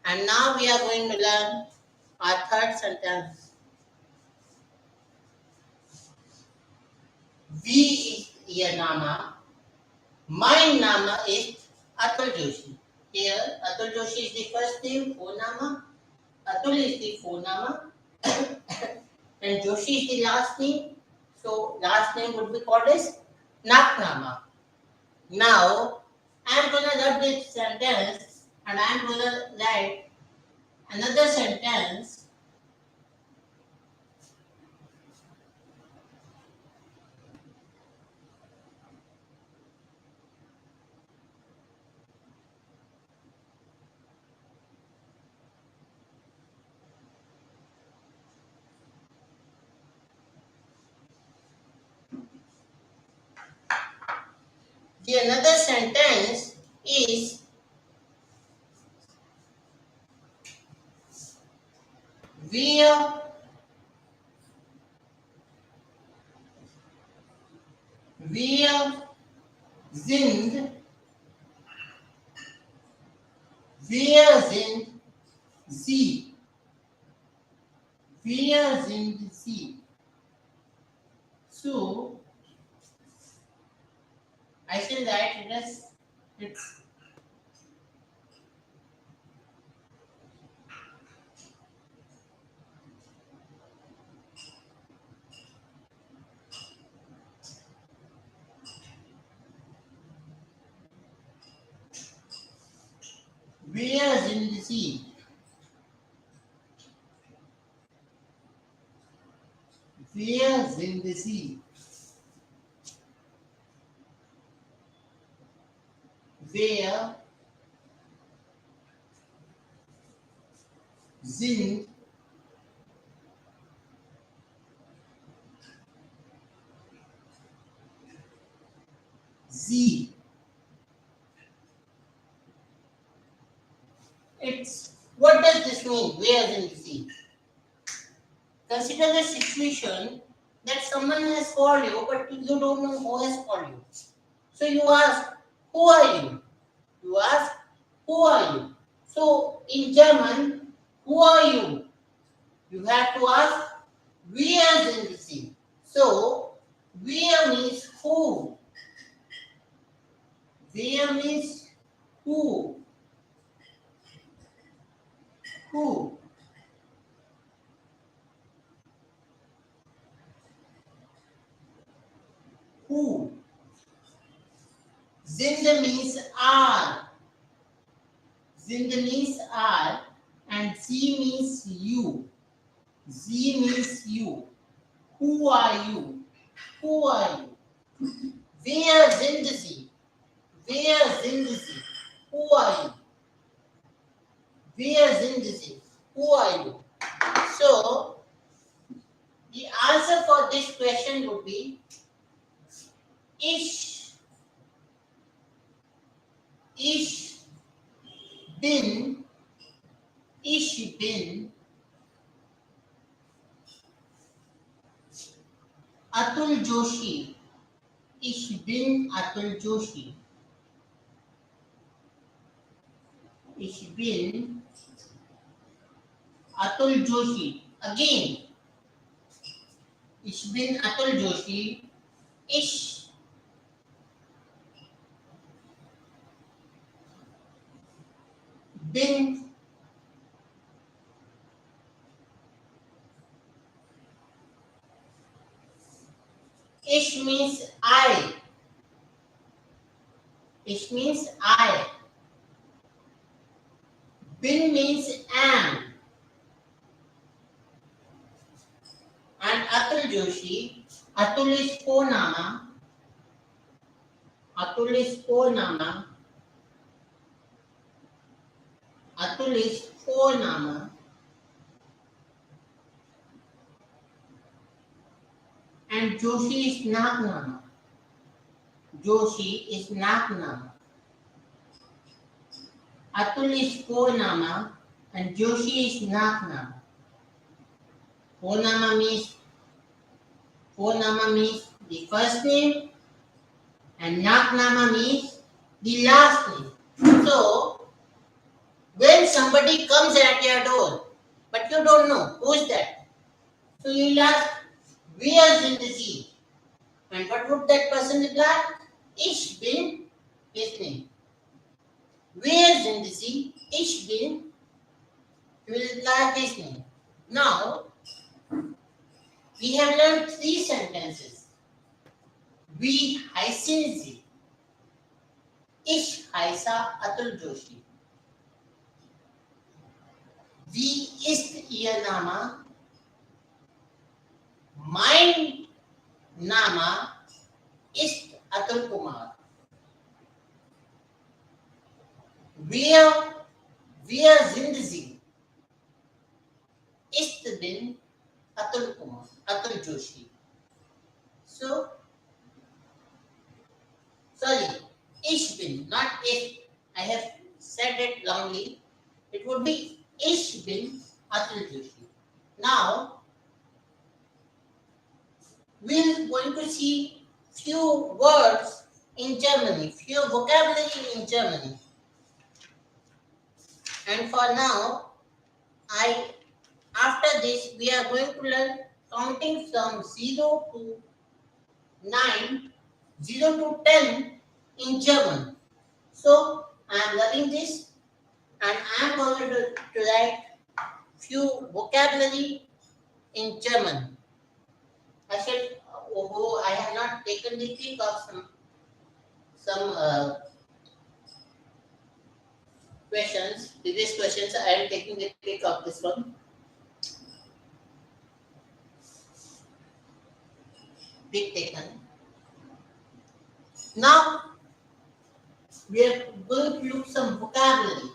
and now we are going to learn our third sentence. We is your Nama. My Nama is Atul Joshi. Here, Atul Joshi is the first name, phone Nama. Atul is the phone Nama. And Joshi is the last name. So, last name would be called as Naknama. Now, I am going to write this sentence and I am going to write another sentence. The another sentence is wir sind wir sind sie. Wir sind sie. So I shall write it as it's wir sind sie. Wir sind sie. Wir sind sie. It's what does this mean? Where sind sie? Consider the situation that someone has called you, but you don't know who has called you. So you ask, who are you? You ask, who are you? So in German, who are you? You have to ask, wer sind sie? So wer means who. Wer means who. Who. Who. Sind means are. Sind means are, and sie means you. Sie means you. Who are you? Who are you? Wer sind sie? Wer sind sie? Who are you? Wer sind sie? Who are you? So, the answer for this question would be Ich bin Atul Joshi. Ich bin Atul Joshi. Ich bin Atul Joshi. Again, ich bin Atul Joshi. Ich bin Ich means I. Ich means I. Bin means am. And Atul Joshi. Atul is phonama. Atul is phonama. Atul is phonama. And Joshi is Naknama. Joshi is Naknama. Atul is phonama. and Joshi is Naknama. Phonama means the first name and Naknama means the last name. So when somebody comes at your door, but you don't know who is that, so you'll ask, where is the sea? And what would that person reply? Ich bin, his name. Where is in the sea? Ich bin, he will reply his name. Now, we have learned 3 sentences. We heißen sie. Ich heiße Atul Joshi. Wie ist Ihr Name? Mein Name ist Atul Kumar. Wer sind Sie? Ich bin Atul Kumar, Atul Joshi. So, sorry, ich bin, not ich. I have said it wrongly. It would be ich bin Atul Joshi. Now, we're going to see few words in Germany, few vocabulary in Germany. And for now, after this, we are going to learn counting from 0 to 9, 0 to 10 in German. So, I am learning this and I am going to write few vocabulary in German. I have not taken the pick of some questions, previous questions. I am taking the pick of this one. Pick taken. Now, we are going to look some vocabulary.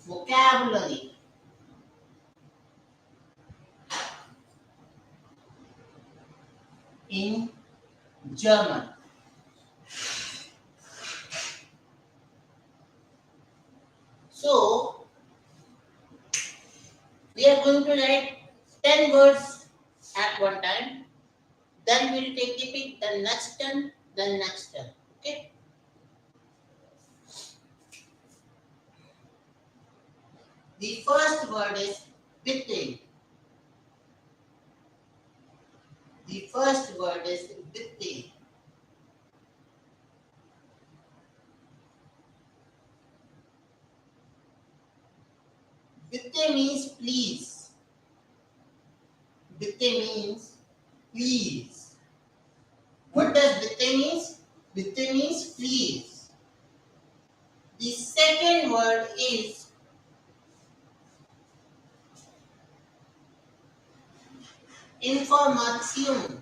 Vocabulary. In German. So, we are going to write 10 words at one time. Then we will take the pick, then next turn, then next turn. Okay? The first word is bitte. The first word is bitte. Bitte means please. Bitte means please. What does bitte means? Bitte means please. The second word is Information.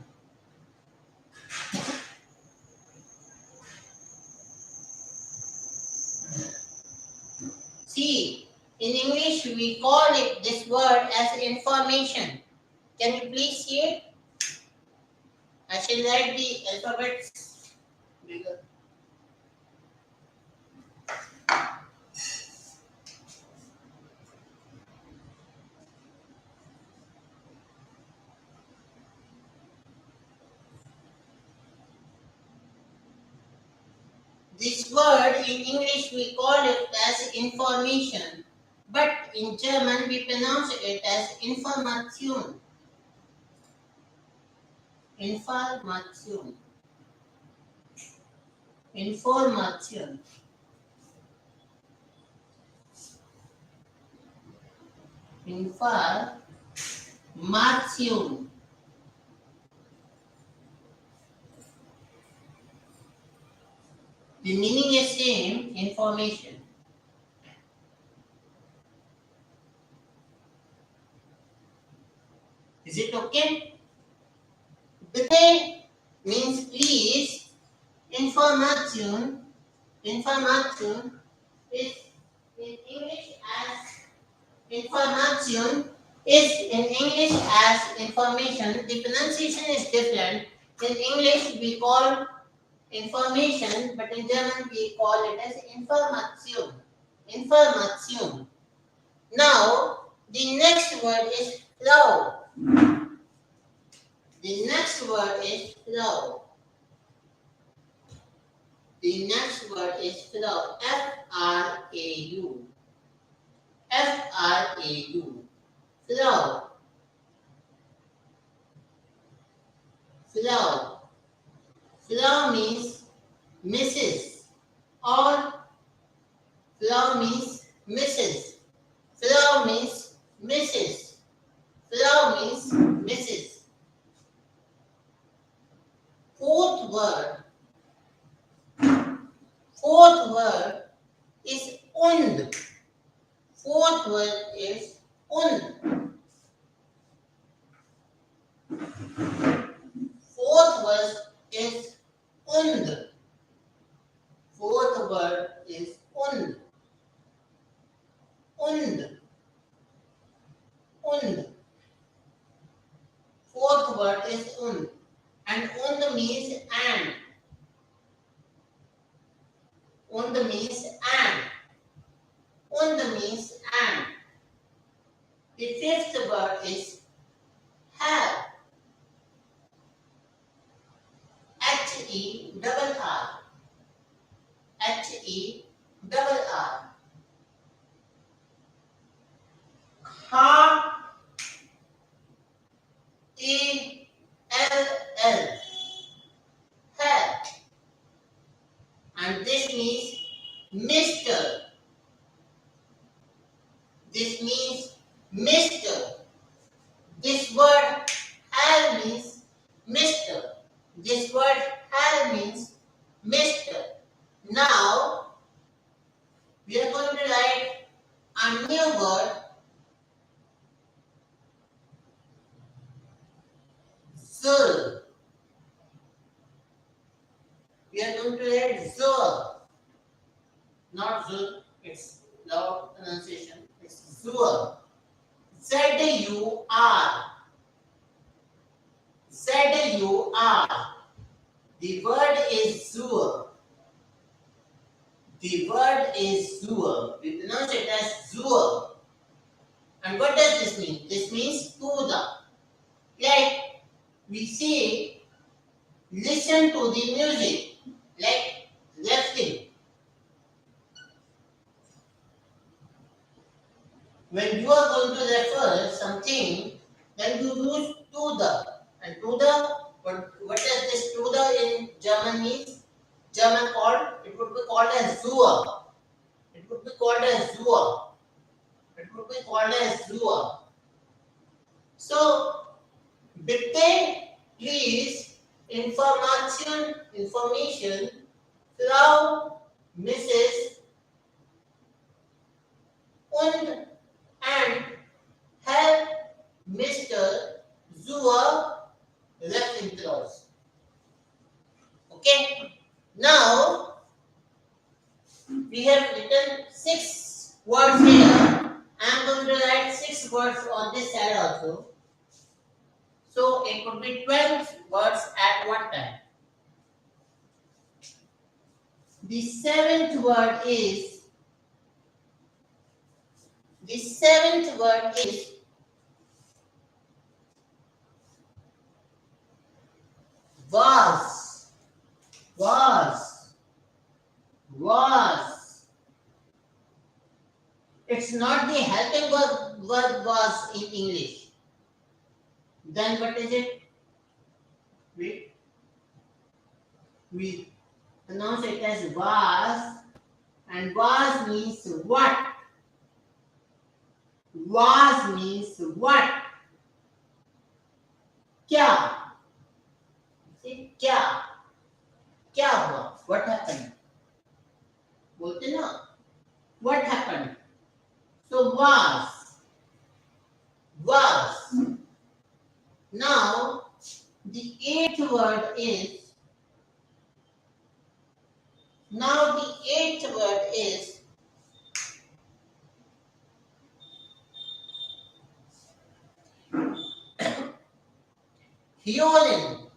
See, in English we call it this word as information. Can you please see it? I shall write the alphabets bigger. This word in English we call it as information, but in German we pronounce it as Information. Information. Information. Information. The meaning is same, information. Is it okay? Bitte means please. Information. Information is in English as information is in English as information. The pronunciation is different. In English we call information, but in German we call it as Information. Information. Now the next word is Frau. The next word is Frau. The next word is Frau. F-R-A-U. F-R-A-U. Frau. Frau. Frau means Mrs. or Frau means Mrs. Frau means Mrs. Frau means Mrs. Fourth word. Fourth word is und. Fourth word is und. Fourth word is und. Fourth word is und. Und. Und. Fourth word is und. And und means and. Und means and. Und means and. The fifth word is have. H-E-double-R. H-E-double-R. Ha. E-L-L. Have. And this means Mr. This means Mr. This word have means Mr. This word have means Mr. Now we are going to write a new word, Zul. We are going to write Zul. Not Zul, it's loud pronunciation. It's Zur. Z-U-R. Z-U-R. The word is Zur. The word is Zur. We pronounce it as Zur. And what does this mean? This means to the. Like we say, listen to the music. Like listening. When you are going to refer something, then you use to the. And to the, what does this to the in German means? German called, it would be called as Zur. It would be called as Zur. It would be called as Zur. So, bitte, please, information, Frau, Mrs. und and help Mr. Zur Leffingthaus. Okay. Now we have written 6 words here. I am going to write 6 words on this side also. So it could be 12 words at one time. The seventh word is was. It's not the helping word was in English. Then what is it? We pronounce it as was, and was means what? Was means what? क्या? See, क्या? क्या हुआ? What happened? बोलते ना? What happened? So was. Now The eighth word is, now the eighth word is Hyolin.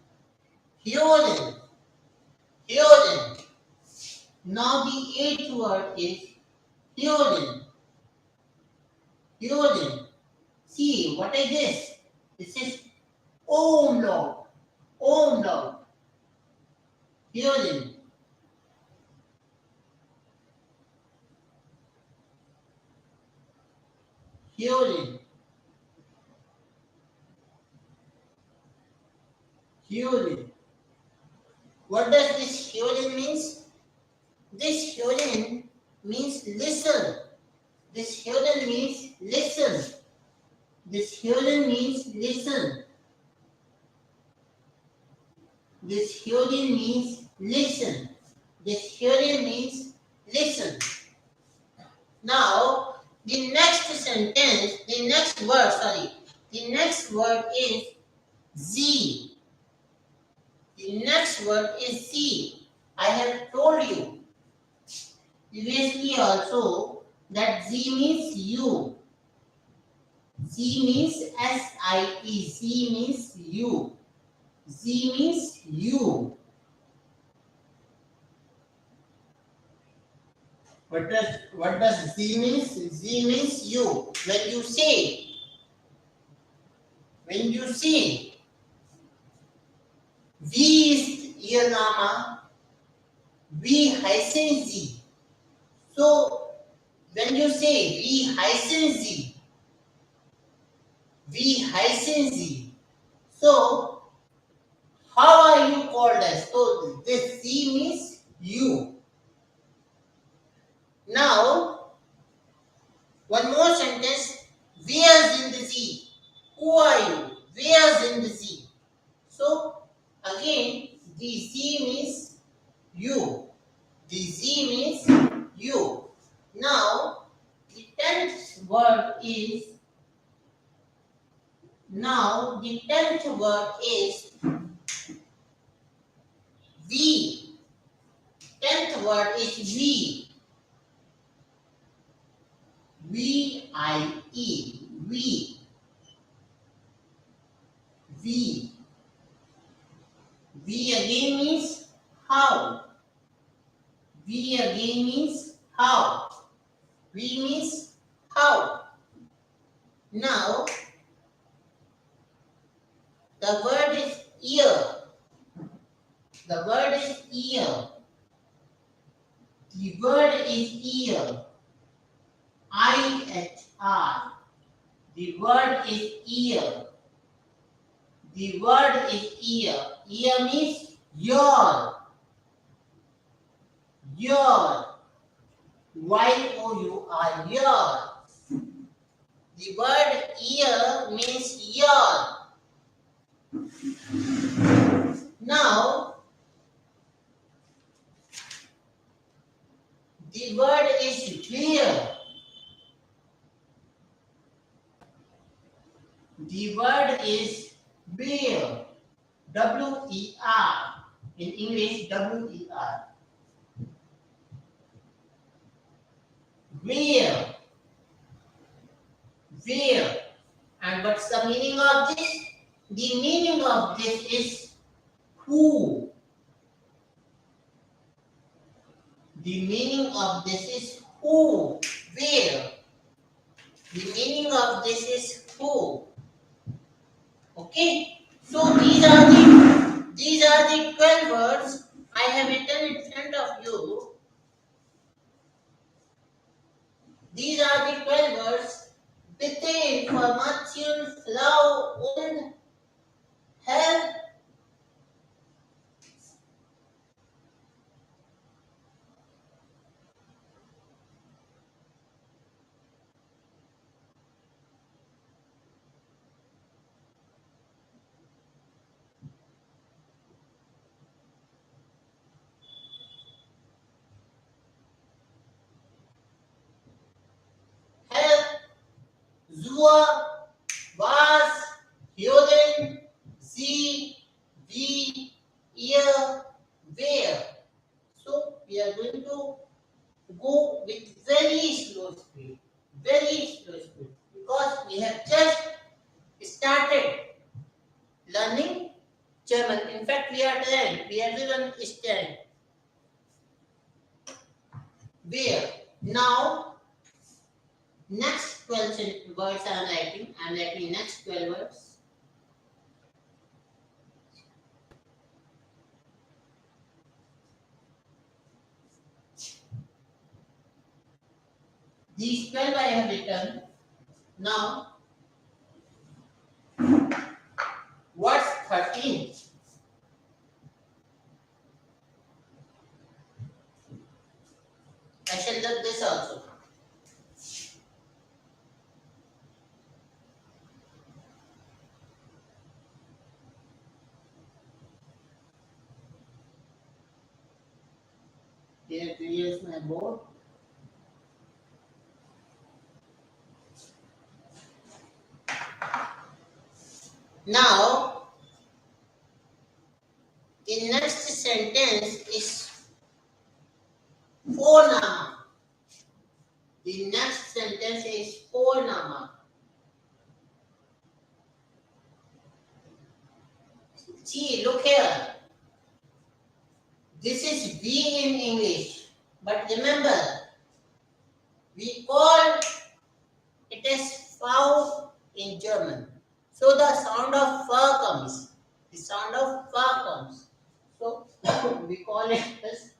Hyolin. Hyolin. Now the eighth word is Hyolin. Hyolin. See, what is this? This is umlaut. Umlaut. Hyolin. Hyolin. Hyolin. What does this hyolin means? This hyolin means listen. This hyolin means listen. This hyolin means listen. This hyolin means listen. This hyolin means listen. Now, the next sentence, the next word is Z. The next word is Z. I have told you previously also that Z means you. Z means S-I-E. Z means you. Z means you. What does Z means? Z means you. When you say V ist Ihr Name, wie heißen Sie? So when you say wie heißen Sie, so how are you called as? So this Z means you. Now one more sentence. Where's in the Z? Who are you? Where's in the Z? So again, the Z means you. The Z means you. Now the tenth word is V. Tenth word is V. V-I-E. V. V. V again means how. V again means how. V means how. Now, the word is ear. The word is ear. The word is ear. I-H-R. The word is ear. The word is ear. Ear means your. Your. Y-O-U-R. Your. The word ear means your. Now, the word is where. The word is where. W-E-R. In English, W-E-R. Where. Where. And what's the meaning of this? The meaning of this is who. The meaning of this is who. Where. The meaning of this is who. Okay. So these are the 12 words I have written in front of you. These are the 12 words. Bitte, Information, Flau und Help. Help. Zur, was, Hyoden, sie, ear, where. So we are going to go with very slow speed, because we have just started learning German. In fact, we are there. We are even studying. Where? Now, next 12 words I am writing. I am writing next 12 words. These 12 I have written. Now, what's 13? I shall do this also. Here's my board. Now, the next sentence is Phonama. The next sentence is Phonama. See, look here. This is V in English. But remember, we call it as V in German. So the sound of F comes. The sound of F comes. So we call it as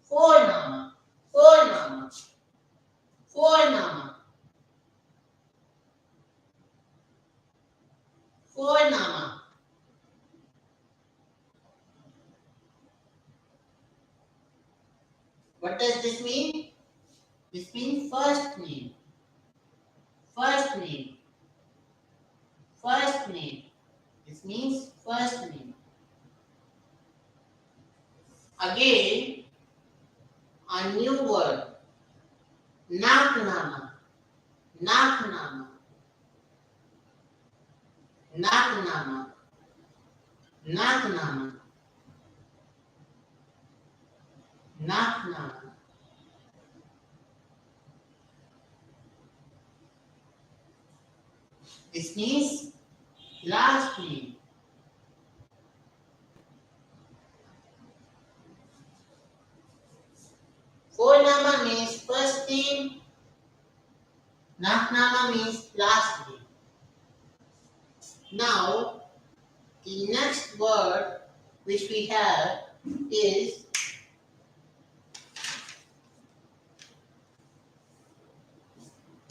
Phonama. Phonama. Phonama. Phonama. What does this mean? This means first name. First name. First name. This means first name. Again, a new word. Nachname. Nachname. Nachname. Nachname. Nachname. This means last name. Vorname means first name. Nachname means last name. Now, the next word which we have is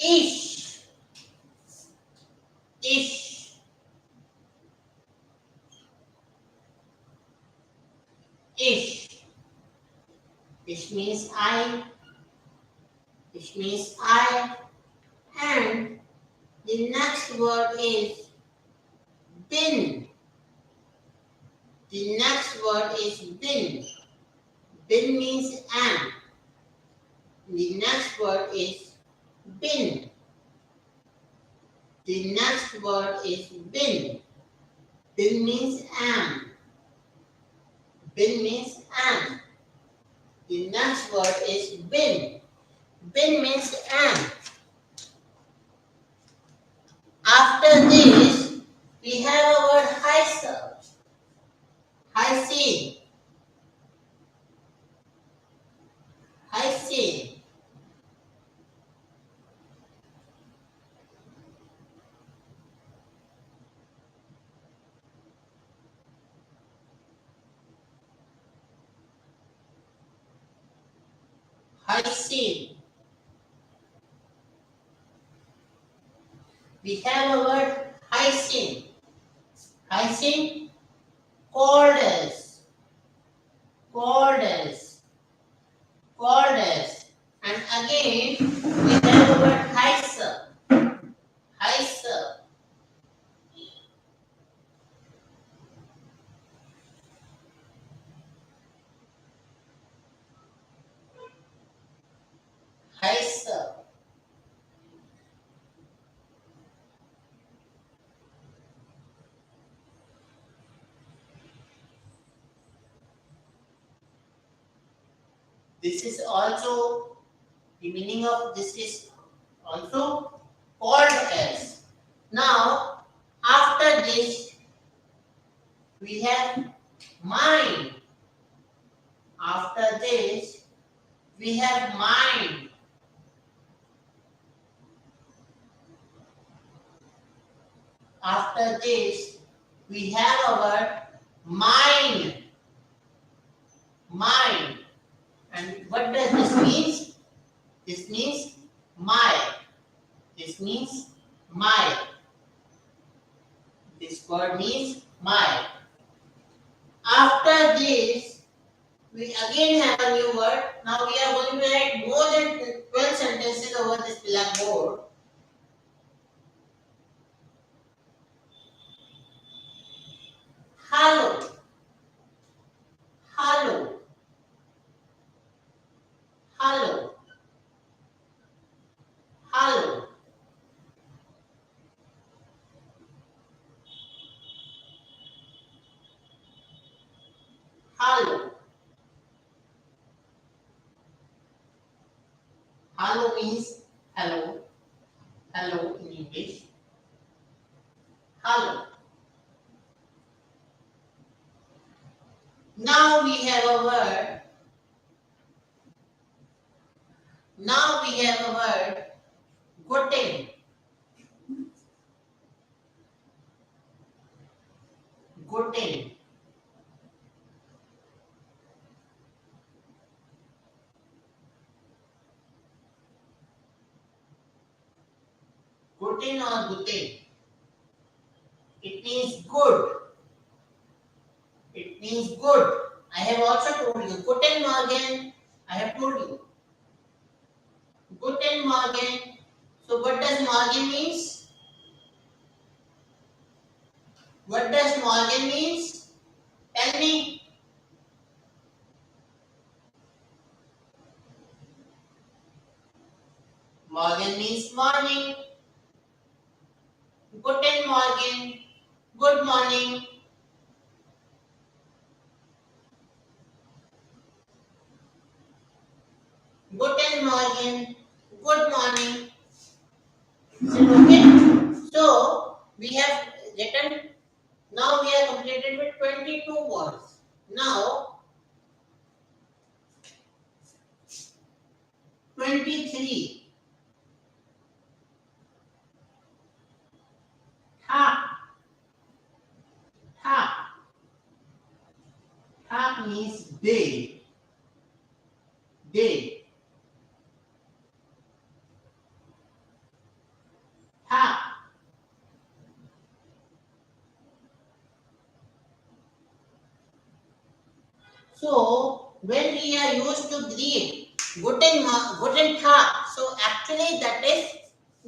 ish. Ish. Ish. Ish means I. Ish means I. And the next word is bin. The next word is bin. Bin means am. The next word is bin. The next word is bin. Bin means am. Bin means am. The next word is bin. Bin means am. After this, we have our word Heise. Heise. Heise. Heise. We have a word Heise. Heise, cordless. Cordless. Cordless. And again, we have a word Heise. Heise. Heise. This is also, the meaning of this is also called as. Now, after this, we have mind. After this, we have mind. After this, we have our mind. Mind. And what does this mean? This means my. This means my. This word means my. After this, we again have a new word. Now we are going to write more than 12 sentences over this blackboard. Hello. Hello. Hello. Hello. Hello. Hello means hello. Hello in English. Hello. Now we have a word. Now we have a word. Guten. Guten. Guten or guten. It means good. It means good. I have also told you. Guten Morgen. I have told you. Guten Morgen. So what does Morgen means? What does Morgen means? Tell me. Morgen means morning. Guten Morgen. Good morning. Guten Morgen. Good morning. Is it okay? So we have written. Now we are completed with 22 words. Now 23. Ha. Ha. Ha means day. Day. Ha. So when we are used to greet, guten Tag. So actually that is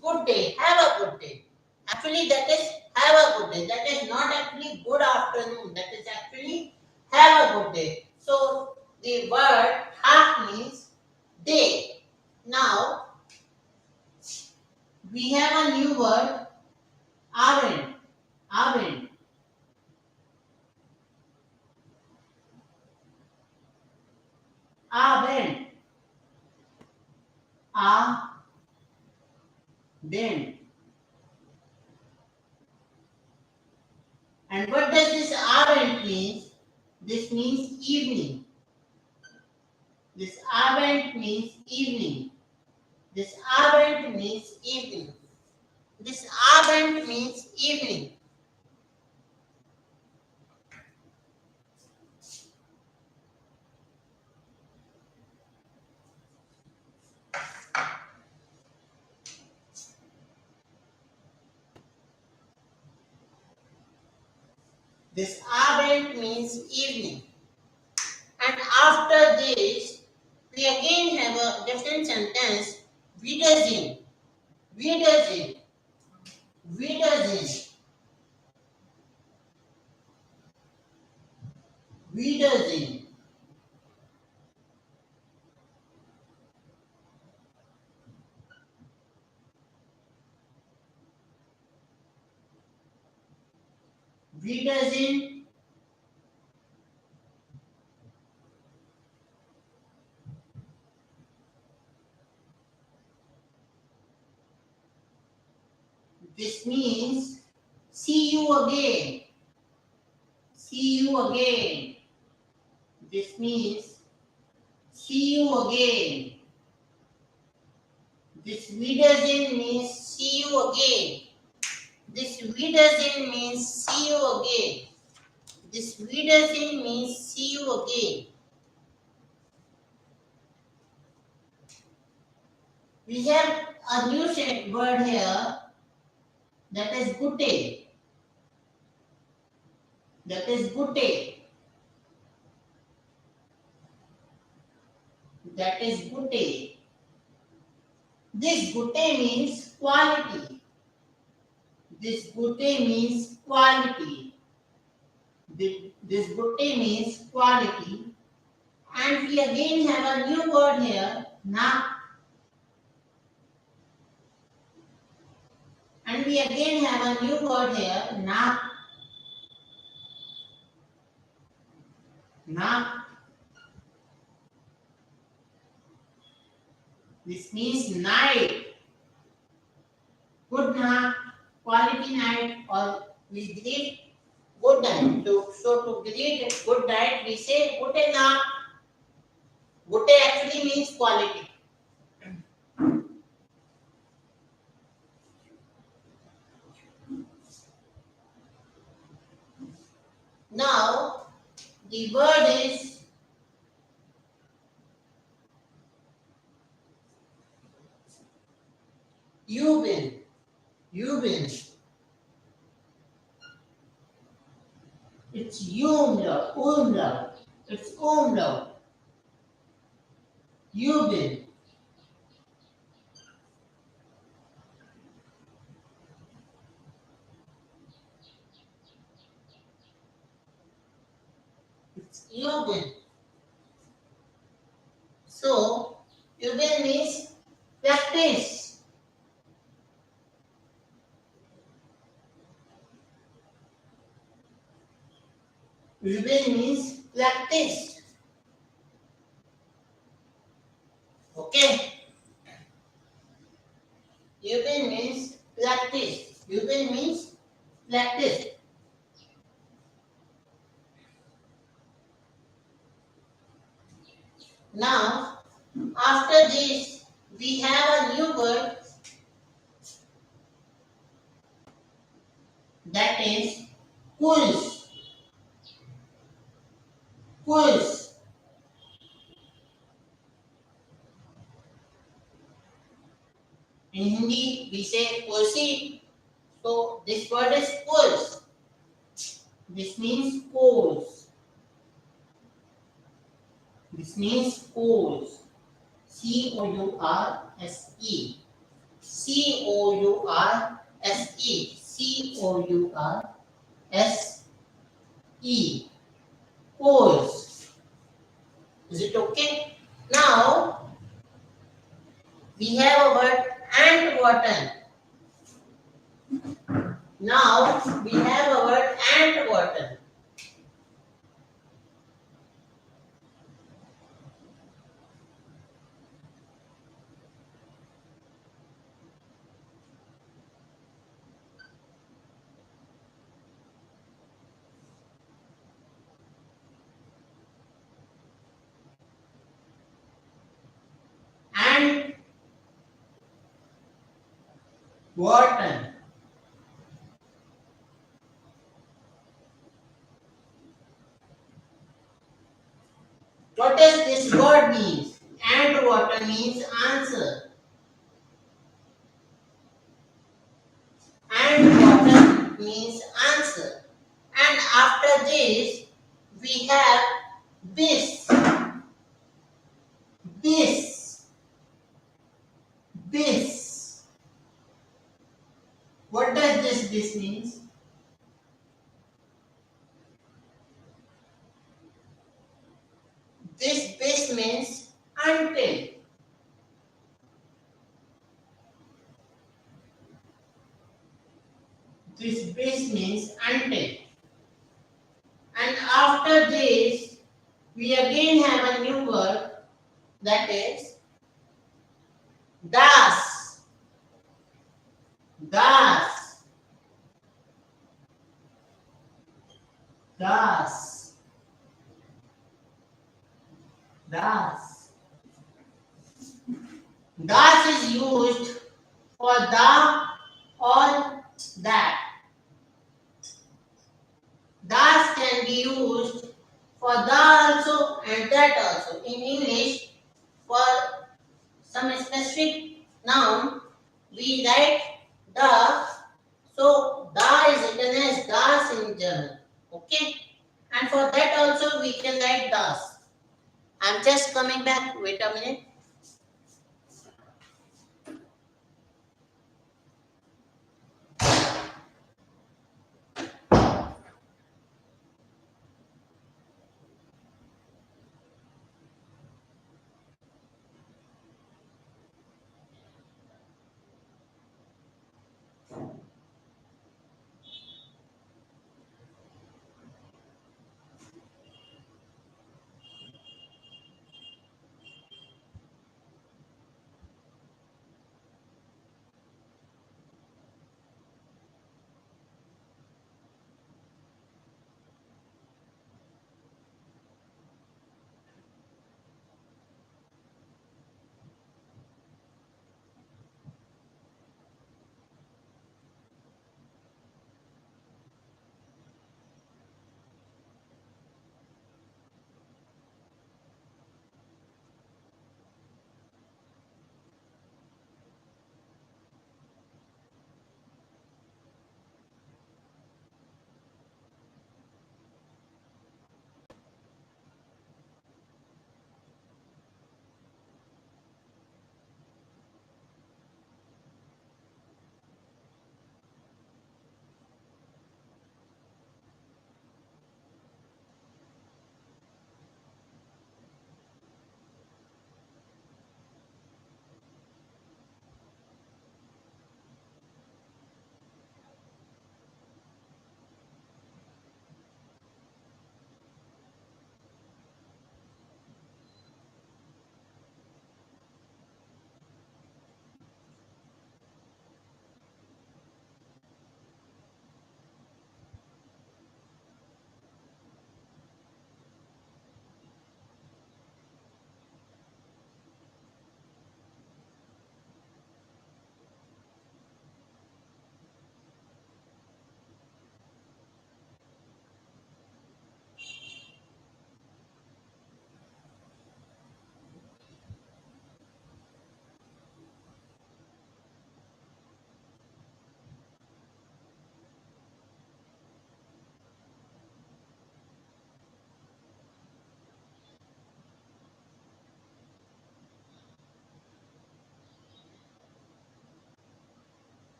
good day. Have a good day. Actually that is have a good day. That is not actually good afternoon. That is actually have a good day. So the word Tag means day. Now we have a new word, Abend. Abend. Abend. Abend. And what does this Abend mean? This means evening. This Abend means evening. This Abend means evening. This Abend means evening. This Abend means evening. And after this, we again have a different sentence. Wiedersehen. Wiedersehen. Wiedersehen. Wiedersehen. Wiedersehen. This means see you again. See you again. This means see you again. This we doesn't means see you again. This we doesn't means see you again. This we doesn't means see you again. We have a new word here, that is gute. That is gute. That is gute. This gute means quality. This gute means quality. This gute means quality. And we again have a new word here, na. And we again have a new word here, na. Na. This means night. Good night, quality night, or we greet good night. So to greet good night, we say gute na. Gute actually means quality. Now, the word is you been. You been. It's umlaut. It's umlaut. You been. It's you been. So, you been means practice. You been means practice. Okay. You been means practice. You been means practice. Now, after this, we have a new word, that is quiz. Quiz. In Hindi, we say proceed. So, this word is quiz. This means course. This means course. C-O-U-R-S-E. C-O-U-R-S-E. C-O-U-R-S-E. Course. Is it okay? Now, we have a word Antwerpen. Now, we have a word Antwerpen. Antwerpen. What does this word mean? Antwerpen means answer. Antwerpen means answer. And after this, we have bis. Bis. Bis. What does this bis means? This bis means until. This bis means until. And after this, we again have a new word, that is das. Das. Das. Das. Das is used for the or that. Das can be used for the also and that also. In English, for some specific noun, we write the. So, da is written as das in German. Okay? And for that also we can write das. I'm just coming back. Wait a minute.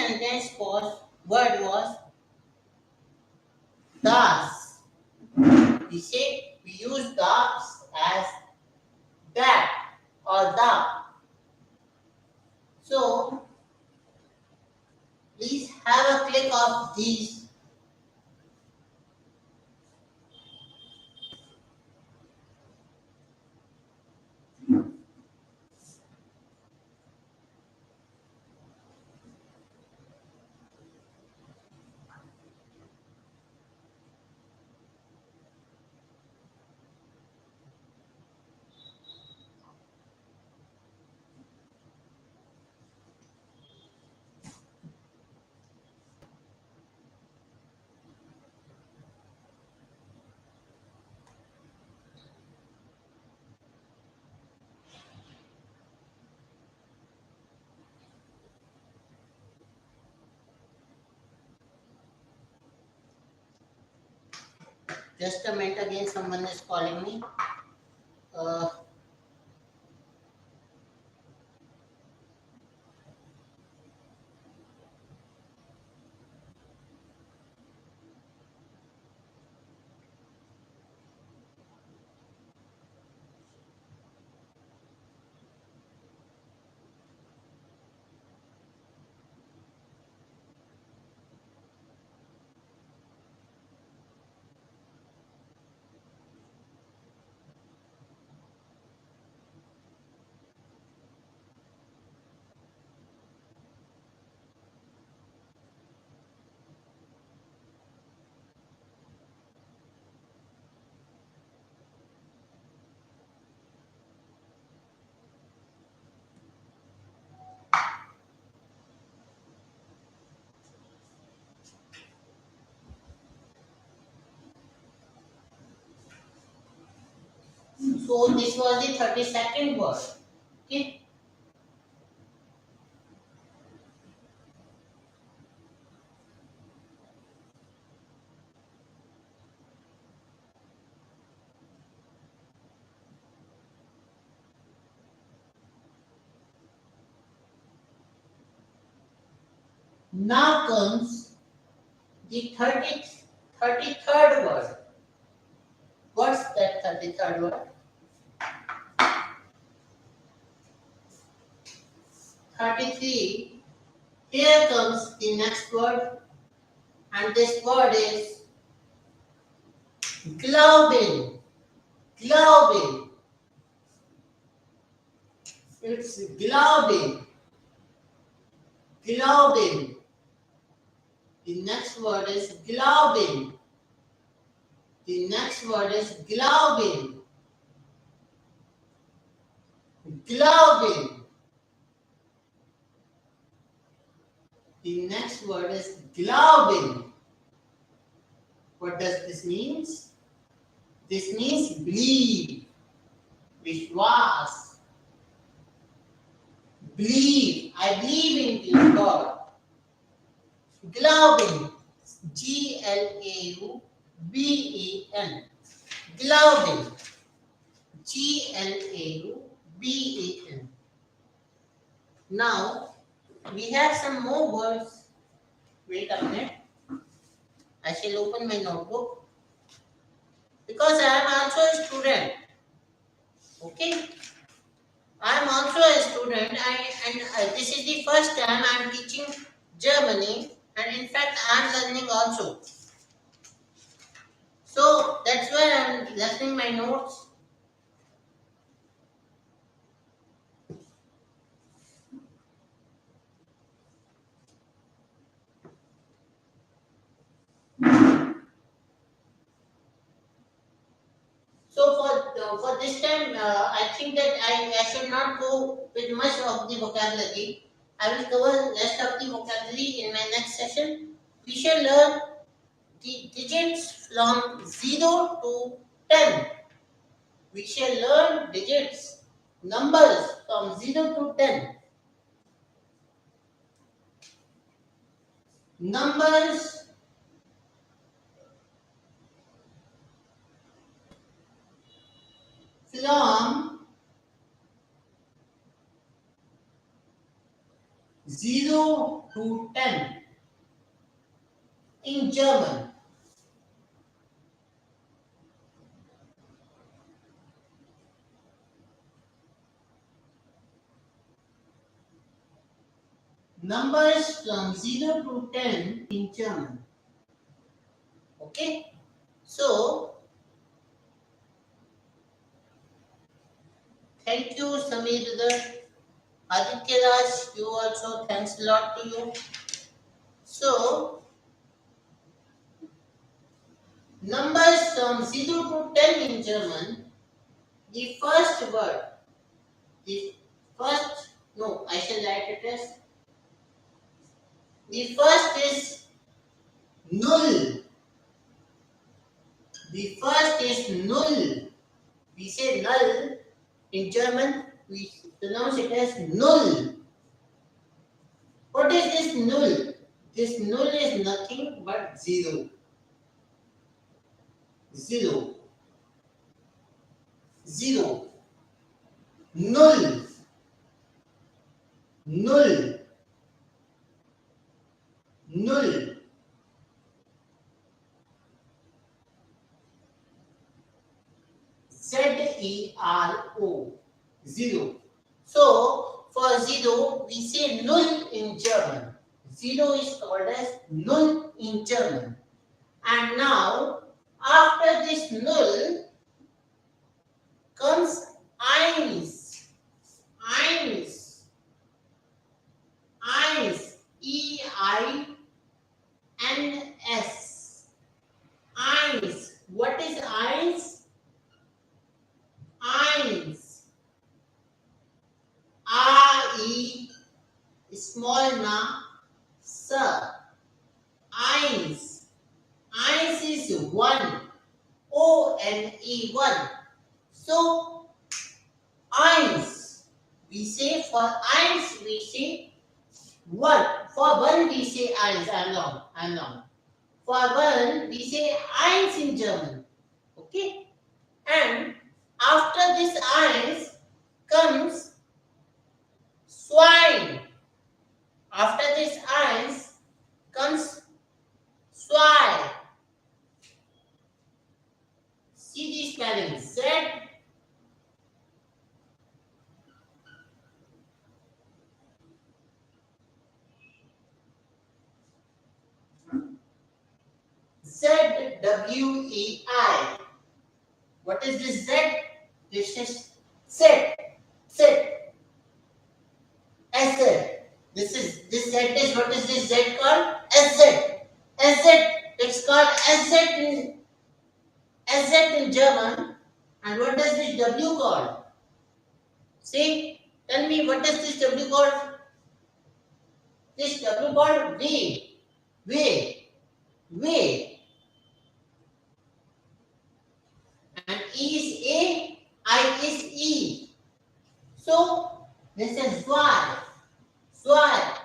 sentence word was das. We say we use das as that or the. So please have a click of these. Just a minute, again someone is calling me. Uh, so this was the 32nd word. Okay. Now comes the 33rd word. What's that 33rd word? 33. Here comes the next word, and this word is glauben. Glauben. It's glauben. Glauben. The next word is glauben. The next word is glauben. Glauben. The next word is glauben. What does this mean? This means believe. Vishwas. Believe. I believe in you, God. Glauben. Glauben. Glauben. Glauben. Now, we have some more words. Wait a minute. I shall open my notebook. Because I am also a student. Okay? I am also a student, and this is the first time I am teaching Germany, and in fact I am learning also. So that's why I am listening my notes. So for this time, I think that I should not go with much of the vocabulary. I will cover rest of the vocabulary in my next session. We shall learn the digits from 0 to 10. We shall learn digits, numbers from 0 to 10. Numbers from 0 to 10 in German. Numbers from 0 to 10 in German. Okay? So, thank you, Samir. Aditya Raj, you also, thanks a lot to you. So, numbers from 0 to 10 in German, the first word, the first, no, I shall write it as, the first is null. The first is null. We say null. In German, we pronounce it as null. What is this null? This null is nothing but zero. Zero. Zero. Null. Null. Null. Z-E-R-O. Zero. So, for zero, we say null in German. Zero is called as null in German. And now, after this null comes eins. Eins. Eins. E-I-N-S. Eins. What is eins? Eins. A-E small na sa. Eins. Eins is one. O-N-E, one. So, eins. We say for eins, we say one. For one, we say eins. I'm wrong. For one, we say eins in German. Okay? And after this eins comes swine. After this eins comes swine. See the spelling. Z. Z-W-E-I. What is this Z? This is set. Set. SZ. This Z is, what is this Z called? SZ. SZ. It's called SZ in German. And what does this W called? See? Tell me, what does this W called? This W called way. Way. Way. And E is A, I is E. So, this is Zwei. Zwei.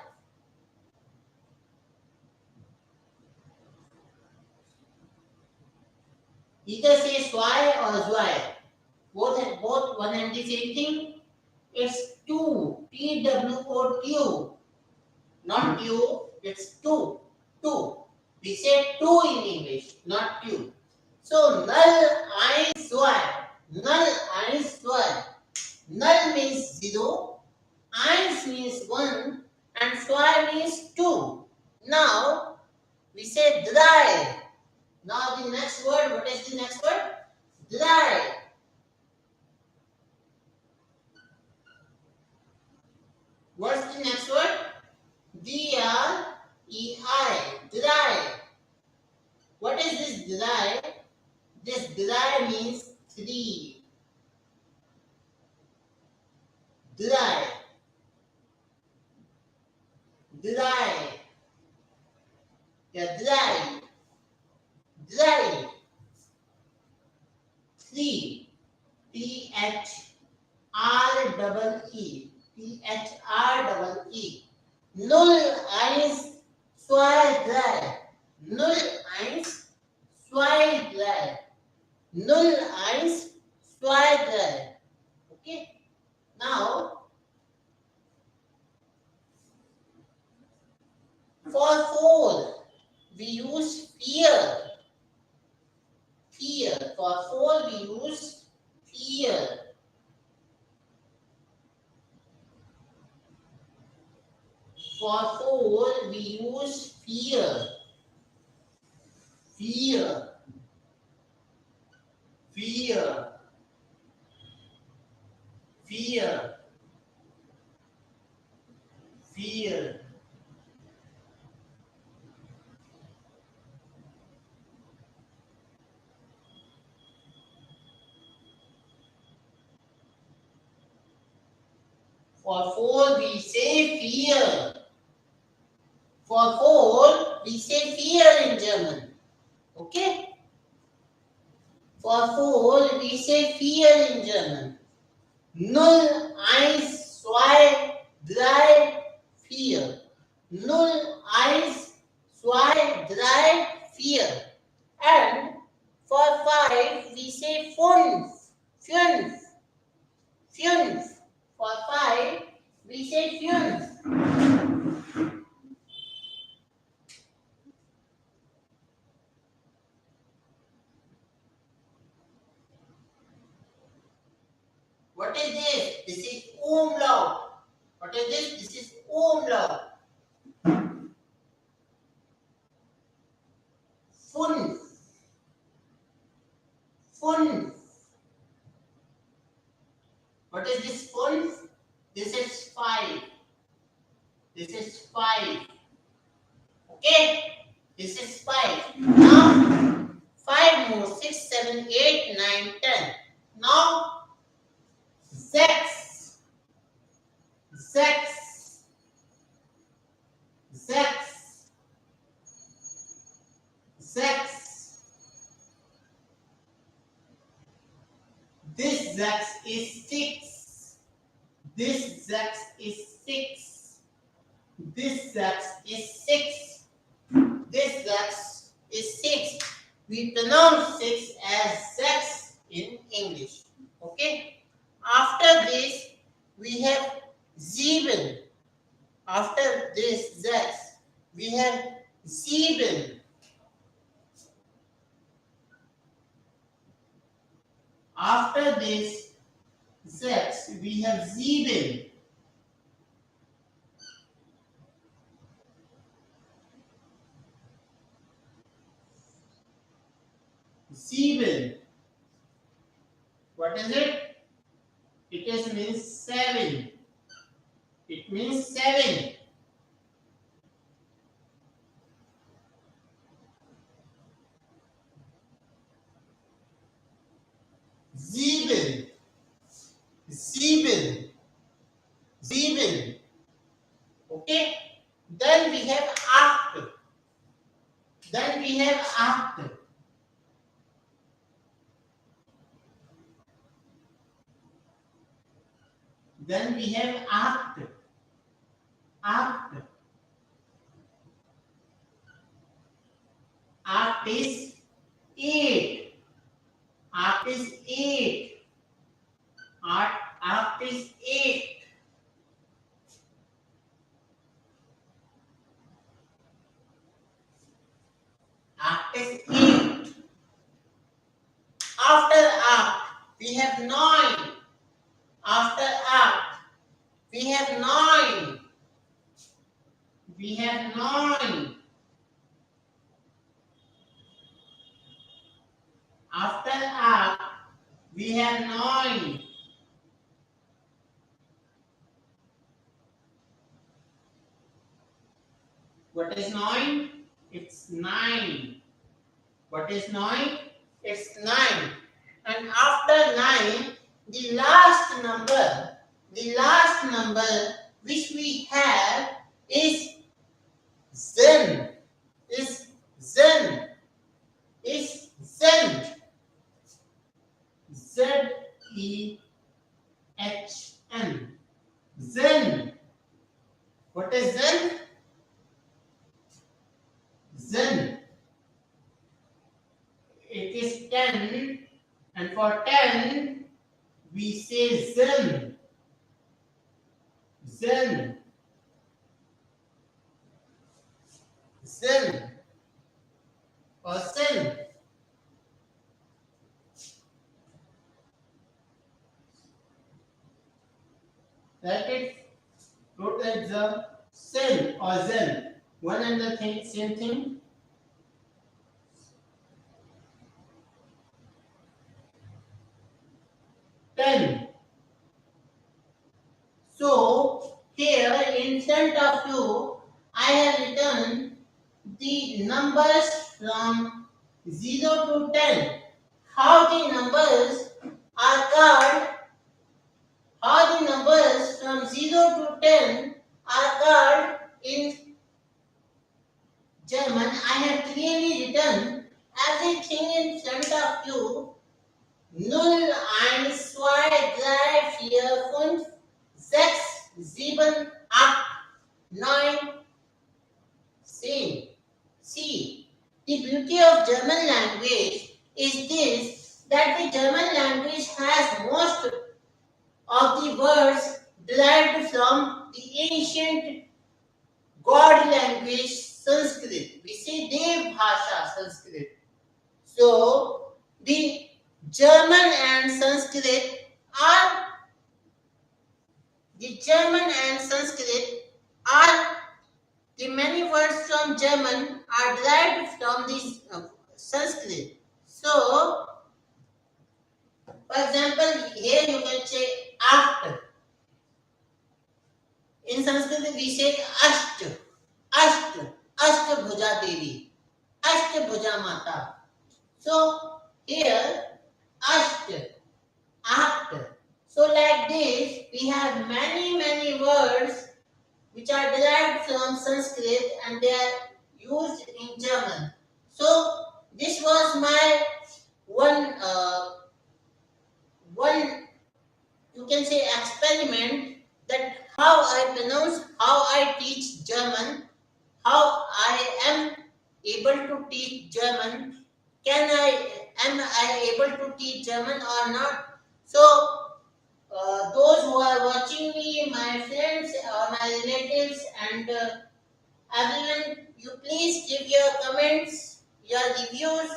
Either say Zwei or Zwei. Both one and the same thing. It's two. T-W-O-T-U. Not you, it's two. Two. We say two in English, not two. So, null eins zwei. Null eins zwei. Null means zero, eins means one, and zwei means two. Now, we say drei. Now, the next word, what is the next word? Drei. What's the next word? D-R-E-I. Drei. What is this drei? This drei means three. Drei. Drei. Yeah, drei. Drei. Three. T-H-R-E-E. T-H-R-E-E. Null eins zwei drei. Null eins zwei drei. Null eins zwei drei. Okay. Now, For four, we use fear. Fear. Fear. Fear. Fear. For four, we say fear. For four, we say fear in German. Okay? For four, we say fear in German. 0, 1, 2, 3, 4. 0, 1, 2, 3, 4. And for five, we say fünf. Fünf. Fünf. For five, we say fünf. What is this? This is umlaut. What is this? This is umlaut. Fünf. Fünf. What is this fünf? This is 5. This is 5. Okay? This is 5. Now, 5 more. 6, 7, 8, 9, 10. Now, sechs. Sechs. Sechs. Sechs. This sechs is 6. This sechs is 6. This sechs is 6. This sechs is 6. We pronounce 6 as sechs in English. Okay? After this, we have sieben. After this sechs, we have sieben. After this sechs, we have sieben. Sieben. What is it? It means 7. It means 7. Sieben. Sieben. Sieben. Okay? Then we have acht. Then we have acht. Then we have acht. Acht. Acht is 8. Acht is 8. Acht is 8. Acht is 8. After acht, we have 9. After acht, we have 9. We have 9. After acht, we have 9. What is 9? It's 9. What is 9? It's 9. And after 9, the last number which we have is Zen. Is Zen. Is Zen. Z-E-H-N. Zen. What is Zen? Zen. It is 10, and for 10, we say Zen. Zen. Zen. Or Zen. That is, go to the exam. Same or zen. One and the same thing. Ten. So here in front of you, I have written the numbers from 0 to 10. How the numbers are called, how the numbers from 0 to 10 are called in German. I have clearly written everything in front of you. 0, 1, 2, 3, 4, 5, 6, 7, 8, 9, 10. See, the beauty of German language is this, that the German language has most of the words derived from the ancient God language Sanskrit. We say Dev Bhasha Sanskrit. So, the German and Sanskrit are the many words from German are derived from the Sanskrit. So, for example, here you can say after. In Sanskrit we say Asht, Asht, Ashtabhuja Devi, Ashtabhuja Mata. So here Asht, Aht. So like this we have many words which are derived from Sanskrit and they are used in German. So this was my one you can say experiment, that how I pronounce, how I teach German, how I am able to teach German. Am I able to teach German or not? So those who are watching me, my friends or my relatives and everyone, you please give your comments, your reviews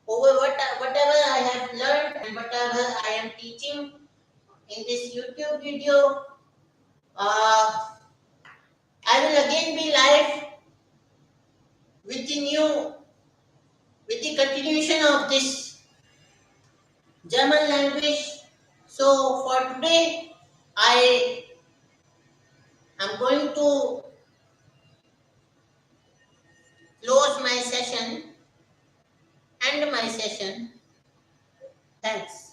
over whatever I have learned and whatever I am teaching in this YouTube video. I will again be live with with the continuation of this German language. So for today, I am going to close my session, end my session. Thanks.